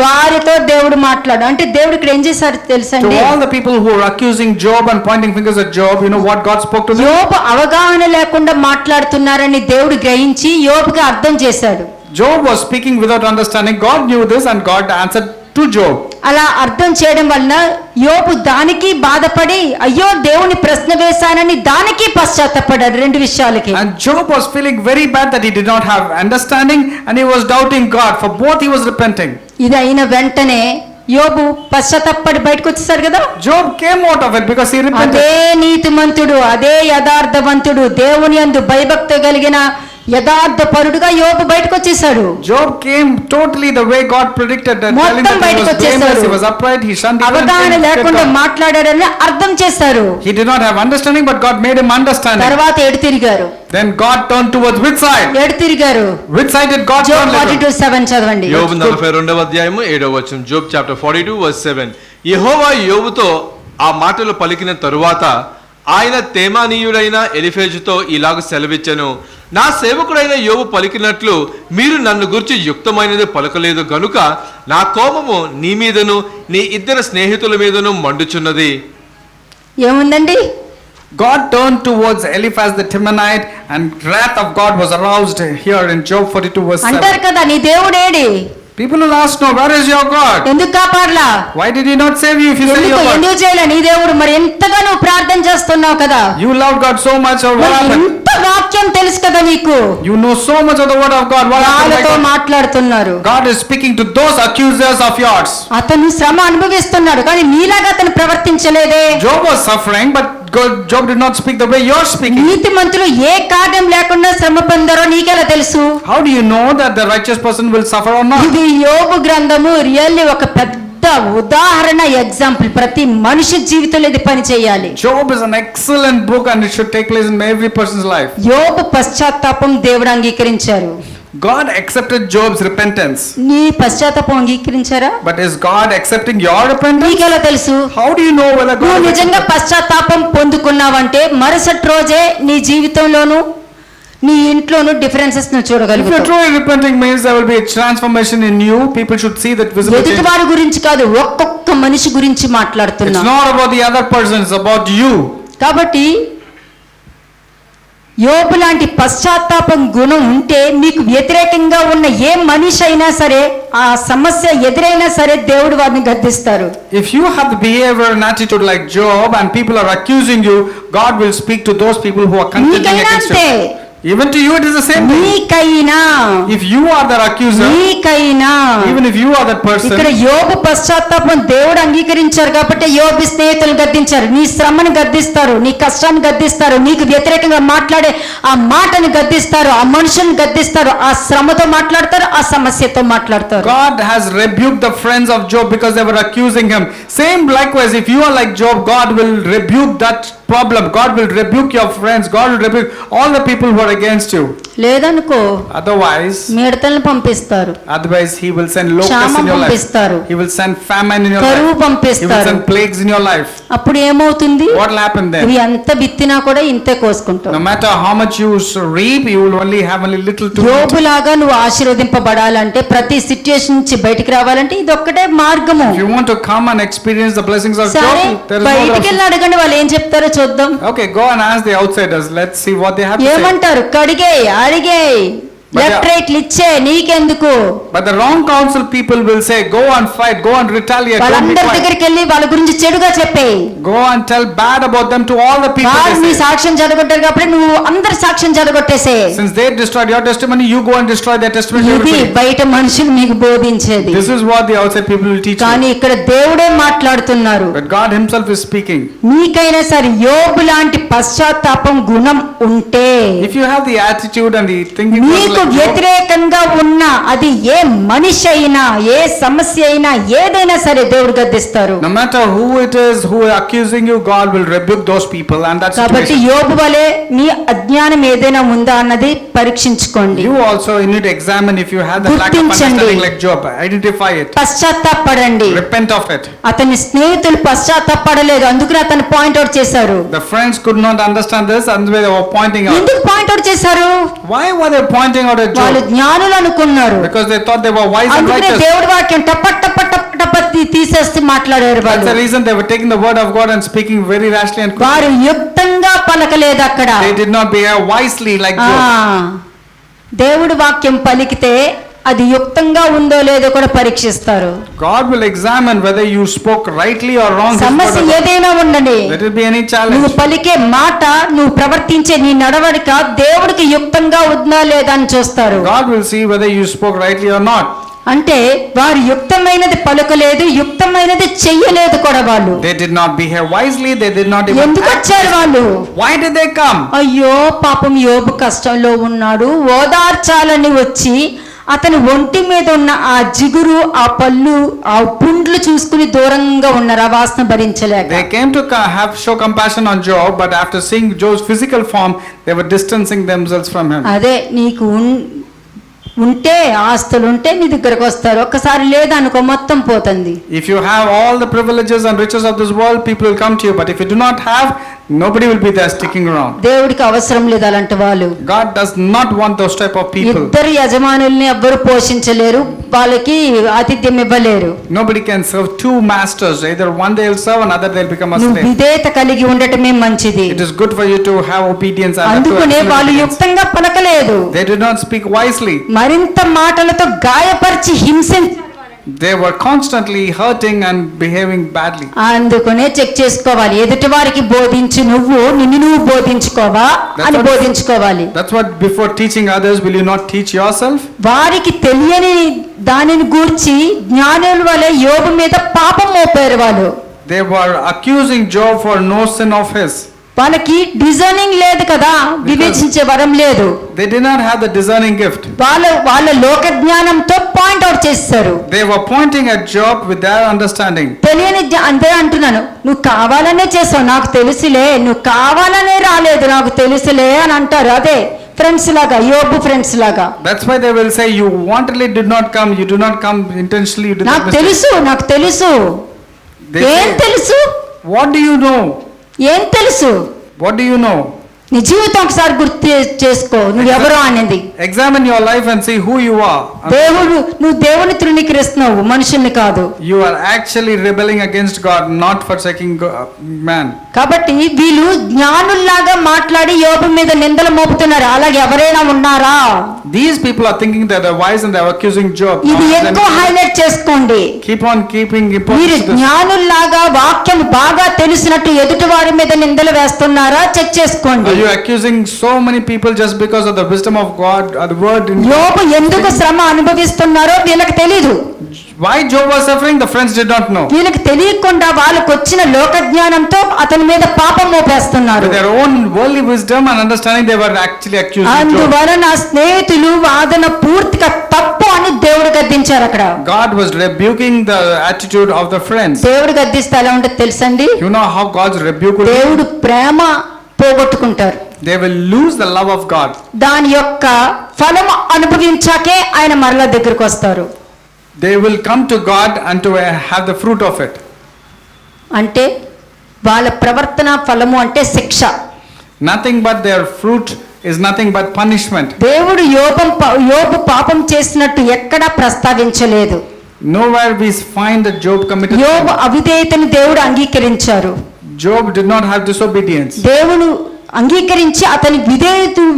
వారితో దేవుడు మాట్లాడు. అంటే దేవుడు ఇక్కడ ఏం చేశారు To తెలుసండి? all the people who are accusing Job and pointing fingers at Job, you know what God spoke to them? యోబు అవగాహన లేకుండా మాట్లాడుతున్నారని దేవుడు గ్రహించి యోబుకి అర్థం చేశాడు. Job was speaking without understanding. God knew this and God answered to Job. అలా అర్థం చేయడం వలన యోబు దానికి బాధపడి అయ్యో దేవుని ప్రశ్న వేశానని దానికి పశ్చాత్తపడ్డాడు. రెండు విషయాలకి. And Job was feeling very bad that he did not have understanding and he was doubting God. For both he was repenting. ఇది అయిన వెంటనే యోబు పశ్చాత్తపడి బయటకు వచ్చేసాడు కదా. Job came out of it because he repented. అదే నీతిమంతుడు, అదే యథార్థవంతుడు, దేవుని యందు భయభక్తి కలిగిన యథార్థ పరుడుగా యోబు బయటకు వచ్చేసాడు. Job came totally the way God predicted, telling మొత్తం that he బయటకు was blameless, వచ్చేసాడు. he was upright, he shunned evil, అవగాహన and he లేకుండా feared God. మాట్లాడాడని అర్థం చేశారు. He did not have understanding, but God made him understanding. తర్వాత ఎడు తిరిగారు. Then God turned towards which side? ఎడు తిరిగారు. Which side did God Job turn? later? 42:7 చదవండి. యోబు 42వ అధ్యాయము 7వ వచనం. Job chapter 42 verse 7. యెహోవా యోబుతో ఆ మాటలు పలికిన తరువాత ఆయన తేమానీయుడైన ఎలీఫజుతో ఇలాగ సెలవిచ్చెను, నా సేవకుడైన యోబు పలికినట్లు మీరు నన్ను గురించి యుక్తమైనది పలకలేదు గనుక నా కోపము నీ మీదను నీ ఇద్దరు స్నేహితుల మీదను మండుచున్నది. ఏముందండి? God turned towards Eliphaz the Temanite and wrath of God was aroused here in Job 42 verse 7. అంటారు కదా నీ దేవుడేడి? People will ask, no, where is your God? ఎందుకు కాపాడలా? Why did he not save you if you say your God? ఎందుకు చేయలే? నీ దేవుడు మరి ఎంతగా నువ్వు ప్రార్థన చేస్తున్నావు కదా. You love God so much, or what మరి happened? ఎంత వాక్యం తెలుసు కదా నీకు. You know so much of the word of God. What happened? వాళ్ళతో My God? మాట్లాడుతున్నారు. God is speaking to those accusers of yours. అతను శ్రమ అనుభవిస్తున్నాడు కానీ నీలాగా అతను ప్రవర్తించలేదే. Job was suffering, but Job did not speak the way you're speaking. నీతిమంతులు ఏ కారణం లేకుండా శ్రమ పొందారో నీకెలా తెలుసు? How do you know that the righteous person will suffer or not? ఇది యోబు గ్రంథము రియల్లీ ఒక పెద్ద ఉదాహరణ, ఎగ్జాంపుల్. ప్రతి మనిషి జీవితంలో ఇది పని చేయాలి. Job is an excellent book and it should take place in every person's life. యోబు పశ్చాత్తాపం దేవుడు అంగీకరించారు. God accepted Job's repentance. నీ పశ్చాత్తాపం అంగీకరించారా? But is God accepting your repentance? నీకెలా తెలుసు? How do you know whether నువ్వు God నిజంగా పశ్చాత్తాపం పొందుకున్నావంటే మరుసటి రోజే నీ జీవితంలోను నీ ఇంట్లోను డిఫరెన్సెస్ నువ్వు If you're చూడగలుగుతావు. truly repenting means there will be a transformation in you. People should see that visible ఎదుటి change. వారి గురించి కాదు, ఒక్కొక్క మనిషి గురించి మాట్లాడుతున్నా. It's not about the other person, it's about you. కాబట్టి యోబు లాంటి పశ్చాత్తాపం గుణం ఉంటే మీకు వ్యతిరేకంగా ఉన్న ఏ మనిషి అయినా సరే, ఆ సమస్య ఎదురైనా సరే దేవుడు వారిని గద్దిస్తారు. If you have the behavior and attitude like Job and people are accusing you, God will speak to those people who are contending నీకైనా against అంతే. you. Even to you it is the same thing. నీకైనా If you are that accuser, నీకైనా even if you are that ఇక్కడ person, యోబు పశ్చాత్తాపం దేవుడు అంగీకరించారు కాబట్టి యోబు స్నేహితులు గద్దించారు. నీ శ్రమను గద్దిస్తారు, నీ కష్టాన్ని గద్దిస్తారు, నీకు వ్యతిరేకంగా మాట్లాడే ఆ మాటను గద్దిస్తారు, ఆ మనుషుని గద్దిస్తారు, ఆ శ్రమతో మాట్లాడతారు, ఆ సమస్యతో మాట్లాడతారు. God has rebuked the friends of Job because they were accusing him. Same likewise, if you are like Job, God will rebuke that problem. God will rebuke your friends. God will rebuke all the people who are against you. లేదనుకో Otherwise, మిడతలను పంపిస్తారు, he will send locusts క్షామం in your life. పంపిస్తారు, He will send famine in your కరువు life. He will పంపిస్తారు. send plagues in your life. అప్పుడు ఏమవుతుంది? What will happen then? ఇవి ఎంత విత్తినా కూడా ఇంతే కోసుకుంటావు. No matter how much you reap, you will only have only little to eat. యోబులాగా నువ్వు ఆశీర్వదింపబడాలంటే, ప్రతి సిచ్యుయేషన్ నుంచి బయటికి రావాలంటే ఇది ఒక్కటే మార్గము. If you want to come and experience the blessings of సరే, Job, there is no బయటికి other వెళ్ళి అడగండి, వాళ్ళు ఏం చెప్తారో చూద్దాం. Okay, go and ask the outsiders. Let's see what they have to say. ఏమంటారు? కడిగే, అడిగే, లెఫ్ట్ రైట్లు ఇచ్చే, నీకెందుకు? But the wrong counsel people will say, go and fight, go and retaliate, don't be వాళ్ళందరి quiet. దగ్గరికి వెళ్ళి వాళ్ళ గురించి చెడుగా చెప్పే. Go and tell bad about them to all the people. వాళ్ళు నీ They say. సాక్ష్యం చెడగొట్టారు కాబట్టి నువ్వు అందరి సాక్ష్యం చెడగొట్టేసే. Since they destroyed your testimony, you go and destroy their testimony. ఇది everybody. బయట మనుషులు నీకు బోధించేది. This is what the outside people will teach కానీ you. ఇక్కడ దేవుడే మాట్లాడుతున్నారు. But God himself is speaking. నీకైనా సరే యోబు లాంటి పశ్చాత్తాపం గుణం ఉంటే, If you have the attitude and the thinking నీకు like Job, వ్యతిరేకంగా ఉన్న అది ఏ మనిషి అయినా, ఏ సమస్య అయినా, ఏదైనా సరే దేవుడు గద్దిస్తారు. no matter who it is who is accusing you, God will rebuke those people and that కాబట్టి situation. యోబు వలె నీ అజ్ఞానం ఏదైనా ఉందా అన్నది పరీక్షించుకోండి. You also need to examine if you have the lack of గుర్తించండి. understanding like Job. Identify it. పశ్చాత్తాపడండి. Repent of it. అతని స్నేహితులు పశ్చాత్తాపడలేదు, అందుకని అతను పాయింట్ అవుట్ చేశారు. The friends could not understand this and they were pointing out. ఎందుకు point out చేశారు? Why were they pointing out at వాళ్ళు Job? జ్ఞానులు అనుకున్నారు. Because they thought they were wise and అందుకనే righteous. దేవుడి వాక్యం టప టప టప టప తీసేస్తూ మాట్లాడారు That's the వాళ్ళు. reason they were taking the word of God and speaking very rashly and quickly. వారు యుక్తంగా పలకలేదు అక్కడ. They did not behave wisely like ఆ, Job. దేవుడి వాక్యం పలికితే అది యుక్తంగా ఉందో లేదో కూడా పరీక్షిస్తారు. God will examine whether you spoke rightly or wrong. His word సమస్య of God. ఏదైనా ఉండని, Let it be any నువ్వు challenge. పలికే మాట, నువ్వు ప్రవర్తించే నీ నడవడిక దేవుడికి యుక్తంగా ఉందా లేదా అని చూస్తారు. God will see whether you spoke rightly or not. అంటే వారు యుక్తమైనది పలకలేదు, యుక్తమైనది చెయ్యలేదు కూడా వాళ్ళు. They did not behave wisely. They did not even ఎందుకు act. వచ్చారు వాళ్ళు? Why did they come? అయ్యో పాపం యోబు కష్టంలో ఉన్నాడు, ఓదార్చాలని వచ్చి అతని ఒంటి మీద ఉన్న ఆ జిగురు, ఆ పళ్ళు, ఆ పుండ్లు చూసుకుని దూరంగా ఉన్నారు, ఆ వాసన భరించలేక. They came to show compassion on Job, but after seeing Job's physical form, they were distancing themselves from him. అదే నీకు ఉంటే, ఆస్తులు ఉంటే నీ దగ్గరకు వస్తారు, ఒక్కసారి లేదనుకో మొత్తం పోతుంది. If you have all the privileges and riches of this world, people will come to you. But if you do not have, nobody will be there sticking around. దేవుడికి అవసరం లేదు అలాంటి వాళ్ళు. God does not want those type of people. ఇద్దరు యజమానుల్ని ఎవ్వరు పోషించలేరు, వాళ్ళకి ఆతిథ్యం ఇవ్వలేరు. Nobody can serve two masters. Either one they will serve, another they will become a నువ్వు slave. విధేయత కలిగి ఉండటమే మంచిది. It is good for you to have obedience and అందుకనే to వాళ్ళు obedience. యుక్తంగా పలకలేదు, They did not speak wisely. మరింత మాటలతో గాయపరిచి హింసించారు. They were constantly hurting and behaving badly. అందుకనే చెక్ చేసుకోవాలి, ఎదుటి వారికి బోధించు, నువ్వు నిన్ను నువ్వు బోధించుకోవా అని బోధించుకోవాలి. That's what before teaching others, will you not teach yourself? వారికి తెలియని దానిని గూర్చి జ్ఞానుల వలె యోబు మీద పాపం మోపారు వాళ్ళు. They were accusing Job for no sin of his. వాళ్ళకి డిజైనింగ్ లేదు కదా, వివేచించే వరం లేదు. They did not have the discerning gift. వాళ్ళ లోక జ్ఞానంతో పాయింట్ అవుట్ చేస్తారు. They were pointing at Job with their understanding. తెలియని అంతే అంటున్నాను, నువ్వు కావాలనే చేసావు, నాకు తెలుసులే, నువ్వు కావాలనే రాలేదు, నాకు తెలుసులే అని అంటారు. అదే ఫ్రెండ్స్ లాగా, యోబు ఫ్రెండ్స్ లాగా. That's why they will say, you wantonly did not come, you do not come intentionally, you did not నాకు mistake. తెలుసు, నాకు తెలుసు. They ఏం say, తెలుసు? what do you know? ఏం తెలుసు? What do you know? నీ జీవితం ఒకసారి గుర్తు చేసుకో, నువ్వెవరో అనేది. Examine your life and see who you are. నువ్వు దేవుని తృణీకరిస్తున్నావు, మనుషుల్ని కాదు. You are actually rebelling against God, not forsaking man. కాబట్టి వీళ్ళు జ్ఞానుల్లాగా మాట్లాడి యోబు మీద నిందలు మోపుతున్నారు. అలాగే ఎవరైనా ఉన్నారా? These people are thinking that they're wise and they're accusing Job. ఇది ఎక్కువ హైలైట్ చేసుకోండి. Keep on keeping మీరు importance to this. జ్ఞానుల్లాగా వాక్యం బాగా తెలిసినట్టు ఎదుటి వారి మీద నిందలు వేస్తున్నారా? చెక్ చేసుకోండి. Are you accusing so many people just because of the wisdom of God or the word in యోబు ఎందుకు శ్రమ అనుభవిస్తున్నారో వీళ్ళకి తెలీదు. Why Job was suffering, the friends did not know. వీళ్ళకి తెలియకుండా వాళ్ళకు వచ్చిన లోక జ్ఞానంతో అతని మీద పాపం మోపేస్తున్నారు. With their own worldly wisdom and understanding, they were actually accusing Job. అందువలన స్నేహితులు వాదన పూర్తిగా తప్పు అని దేవుడు గద్దించారు అక్కడ. God was rebuking the attitude of the friends. దేవుడు గద్దిస్తే ఎలా ఉంటుంది తెలుసండి? You know how God's rebuke will be? దేవుడు ప్రేమ పోగొట్టుకుంటారు. They will lose the love of God. దాని యొక్క ఫలం అనుభవించాకే ఆయన మరలా దగ్గరకు వస్తారు. They will come to God and to have the fruit of it. అంటే వాళ్ళ ప్రవర్తన ఫలము అంటే శిక్ష. Nothing but their fruit is nothing but punishment. దేవుడు యోబు పాపం చేసినట్టు ఎక్కడా ప్రస్తావించలేదు. Nowhere we find that Job committed యోబు sin. అవిధేయతను దేవుడు అంగీకరించారు. Job did not have disobedience. దేవుడు అంగీకరించి అతని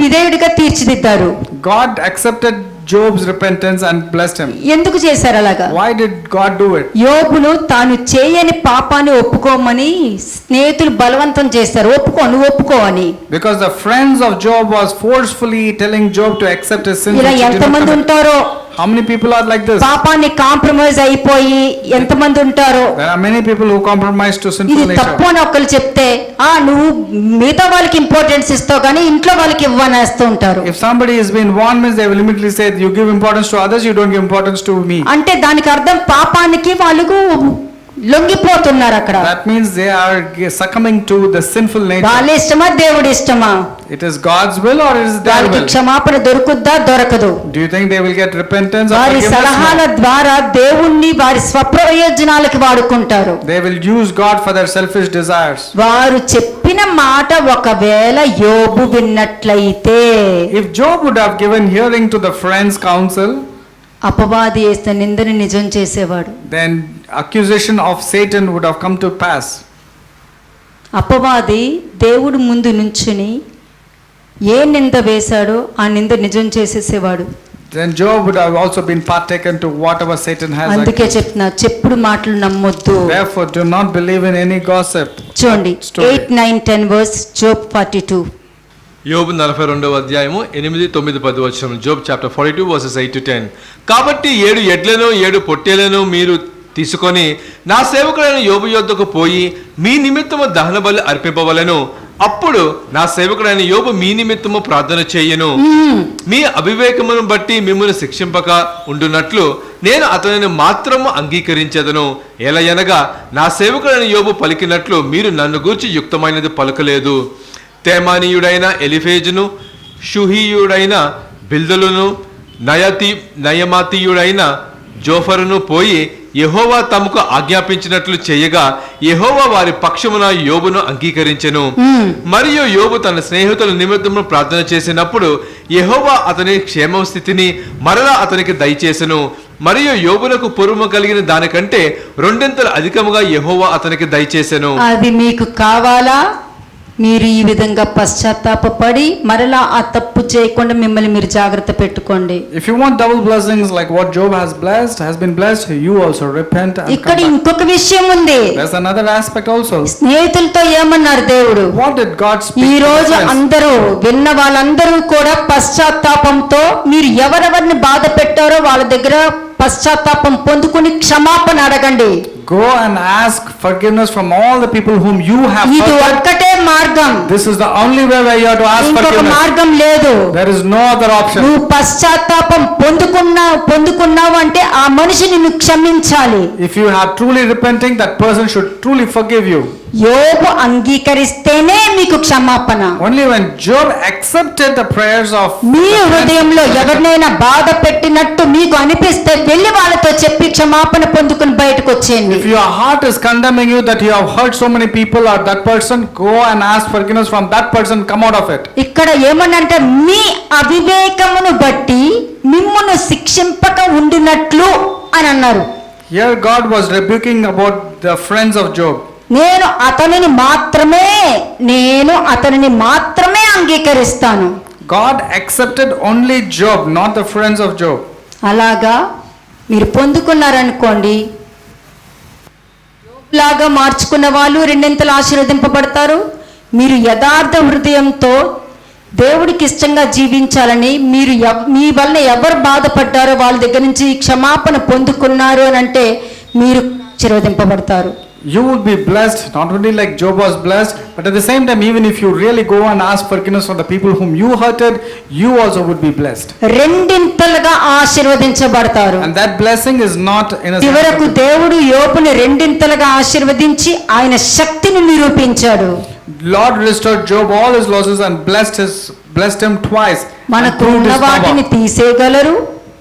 విధేయుడిగా తీర్చిదిద్దారు. God accepted Job's repentance and blessed him. ఎందుకు చేశారు అలాగా? Why did God do it? యోబును తాను చేయని పాపాన్ని ఒప్పుకోమని స్నేహితులు బలవంతం చేస్తారు. నువ్వు ఒప్పుకో అని. Because the friends of Job was forcefully telling Job to accept his sins. ఇలా which he did not ఎంతమంది commit. ఉంటారో, How many people are like this? పాపాన్ని కాంప్రమైజ్ అయిపోయి ఎంతమంది ఉంటారో. There are many people who compromise to ఇది sinful తప్పు nature. అని ఒకళ్ళు చెప్తే నువ్వు మిగతా వాళ్ళకి ఇంపార్టెన్స్ ఇస్తావు కానీ ఇంట్లో వాళ్ళకి ఇవ్వనేస్తూ ఉంటారు. If somebody has been warned, means they will immediately say, you give importance to others, you don't give importance to me. అంటే దానికి అర్థం పాపానికి వాళ్ళకు లొంగిపోతున్నారు అక్కడ. That means they are succumbing to the sinful nature. వాళ్ళ ఇష్టమా దేవుడి ఇష్టమా? It is God's will or it is their వాళ్ళకి will? క్షమాపణ దొరుకుద్దా దొరకదు? Do you think they will get repentance or వారి forgiveness? సలహాల No. ద్వారా దేవుణ్ణి వారి స్వప్రయోజనాలకి వాడుకుంటారు. They will use God for their selfish desires. వారు చెప్పిన మాట ఒకవేళ యోబు విన్నట్లయితే, If Job would have given hearing to the friends' counsel, అపవాది వేసిన నిందని నిజం చేసేవాడు. then accusation of Satan would have come to pass. అపవాది దేవుడు ముందు నుంచుని ఏ నింద వేశాడో ఆ నింద నిజం చేసేసేవాడు. Then Job would have also been partaken to whatever Satan has అందుకే accused. చెప్తున్నా, చెప్పుడు మాటలు నమ్మొద్దు. Therefore, do not believe in any gossip. చూడండి Story. 8, 9, 10 verse Job 42. యోబు 42వ అధ్యాయము 8, 9, 10 వచనం. Job chapter 42 verses 8 to 10. కాబట్టి 7 ఎడ్లను 7 పొట్టేలను మీరు తీసుకొని నా సేవకుడైన యోబు యొద్దకు పోయి మీ నిమిత్తము దహన బలి అర్పింపవలెను. అప్పుడు నా సేవకుడైన యోబు మీ నిమిత్తము ప్రార్థన చేయను. మీ అవివేకమును బట్టి మిమ్మల్ని శిక్షింపక ఉండునట్లు నేను అతనిని మాత్రము అంగీకరించెదను. ఎలయనగా నా సేవకుడైన యోబు పలికినట్లు మీరు నన్ను గూర్చి యుక్తమైనది పలుకలేదు. తేమానీయుడైన ఎలిఫేజును, షుహీయుడైన బిల్దలును, నయమాతీయుడైన జోఫరును పోయి యెహోవా తమకు ఆజ్ఞాపించినట్లు చేయగా యెహోవా వారి పక్షమున యోబును అంగీకరించెను. మరియు యోబు తన స్నేహితుల నిమిత్తము ప్రార్థన చేసినప్పుడు యెహోవా అతని క్షేమ స్థితిని మరలా అతనికి దయచేసెను. మరియు యోబునకు పూర్వము కలిగిన దానికంటే 2 అధికముగా యెహోవా అతనికి దయచేసెను. అది మీకు కావాలా? మీరు ఈ విధంగా పశ్చాత్తాపపడి మరలా ఆ తప్పు చేయకుండా మిమ్మల్ని మీరు జాగ్రత్త పెట్టుకోండి. If you want double blessings like what Job has been blessed, you also repent and ఇక్కడ come back. ఇంకొక విషయం ఉంది. There's another aspect also. స్నేహితులతో ఏమన్నారు దేవుడు? What did God speak ఈ to the రోజు friends? అందరూ విన్న వాళ్ళందరూ కూడా పశ్చాత్తాపంతో మీరు ఎవరెవరిని బాధ పెట్టారో వాళ్ళ దగ్గర పశ్చాత్తాపం పొందుకుని క్షమాపణ అడగండి. Go and ask forgiveness from all the people whom you have ఇది hurted. ఒక్కటే మార్గం, This is the only way where you have to ask ఇంకొక forgiveness. మార్గం లేదు. There is no other option. నువ్వు పశ్చాత్తాపం పొందుకున్నావు అంటే ఆ మనిషి నిన్ను క్షమించాలి. If you are truly repenting, that person should truly forgive you. యోబు అంగీకరిస్తేనే మీకు క్షమాపణ. Only when Job accepted the prayers of మీ హృదయంలో ఎవరినైనా బాధ పెట్టినట్టు మీకు అనిపిస్తే వెళ్ళి వాళ్ళతో చెప్పి క్షమాపణ పొందుకుని బయటకు వచ్చేయండి. if your heart is condemning you that you have hurt so many people or that person, go and ask forgiveness from that person, come out of it. ఇక్కడ ఏమనంటే మీ అవివేకమును బట్టి మిమ్మును శిక్షింపక ఉండినట్లు అని అన్నారు. Here God was rebuking about the friends of Job. నేను అతనిని మాత్రమే అంగీకరిస్తాను. God accepted only Job, not the friends of Job. అలాగా మీరు పొందుకున్నారనుకోండి, లాగా మార్చుకున్న వాళ్ళు రెండింతలు ఆశీర్వదింపబడతారు. మీరు యథార్థ హృదయంతో దేవుడికి ఇష్టంగా జీవించాలని మీ వల్ల ఎవరు బాధపడ్డారో వాళ్ళ దగ్గర నుంచి క్షమాపణ పొందుకున్నారు అని అంటే మీరు ఆశీర్వదింపబడతారు. You will be blessed, not only like Job was blessed, but at the same time, even if you really go and ask forgiveness from the people whom you hurted, you also would be blessed. రెండింతలుగా ఆశీర్వదించబడతారు. And that blessing is not in a చివరకు దేవుడు యోబుని రెండింతలుగా ఆశీర్వదించి ఆయన శక్తిని నిరూపించాడు. Lord restored Job all his losses and blessed him twice. మనకు and proved ఉన్న his వాటిని power. తీసేయగలరు,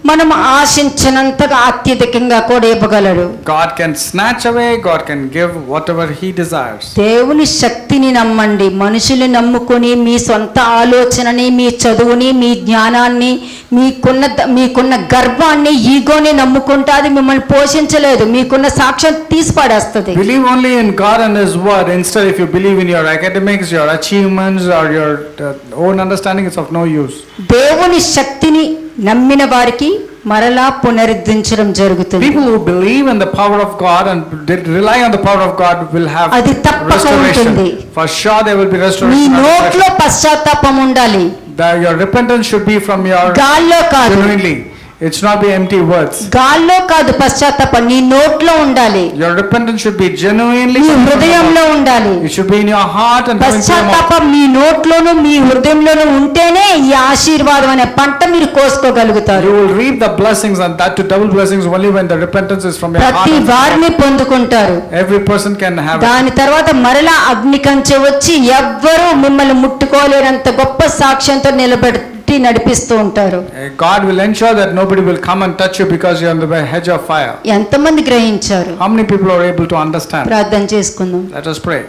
మనం ఆశించినంతగా అత్యధికంగా కూడా ఇవ్వగలరు. God can snatch away, God can give whatever he desires. దేవుని శక్తిని నమ్మండి. మనుషులు నమ్ముకొని మీ సొంత ఆలోచనని, మీ చదువుని, మీ జ్ఞానాన్ని, మీకున్న గర్వాన్ని, ఈగోని నమ్ముకుంటే అది మిమ్మల్ని పోషించలేదు. మీకున్న సాక్ష్యం తీసి పడేస్తుంది. Believe only in God and his word. Instead, if you believe in your academics, your achievements or your own understanding, it's of no use. దేవుని శక్తిని నమ్మిన వారికి మరలా పునరుద్ధరించడం జరుగుతుంది. People who believe in the power of God and rely on the power of God will have అది తప్పక restoration. ఉంటుంది. For sure there will be me restoration. నోట్లో పశ్చాత్తాపం ఉండాలి, Your repentance should be from your గాల్లో కాదు. genuinely. It should not be empty words. గాల్లో కాదు పశ్చాత్తాపం, నీ నోట్లో ఉండాలి, Your repentance should be genuinely. నీ హృదయంలో ఉండాలి. It should be in your heart and coming from your mouth. పశ్చాత్తాపం మీ నోట్లోను మీ హృదయంలోను ఉంటేనే ఈ ఆశీర్వాదం అనే పంట మీరు కోసుకోగలుగుతారు. You will reap the blessings, and that to double blessings only when the repentance is from your heart. ప్రతి వారిని పొందుకుంటారు. Every person can have it. దాని తర్వాత మరలా అగ్ని కంచె వచ్చి ఎవ్వరూ మిమ్మల్ని ముట్టుకోలేనంత గొప్ప సాక్ష్యంతో నిలబెట్టి నడిపిస్తూ ఉంటారు. God will ensure that nobody will come and touch you because you are on the hedge of fire. ఎంతమంది గ్రహించారు? How many people are able to understand? ప్రార్థన చేసుకుందాం. Let us pray.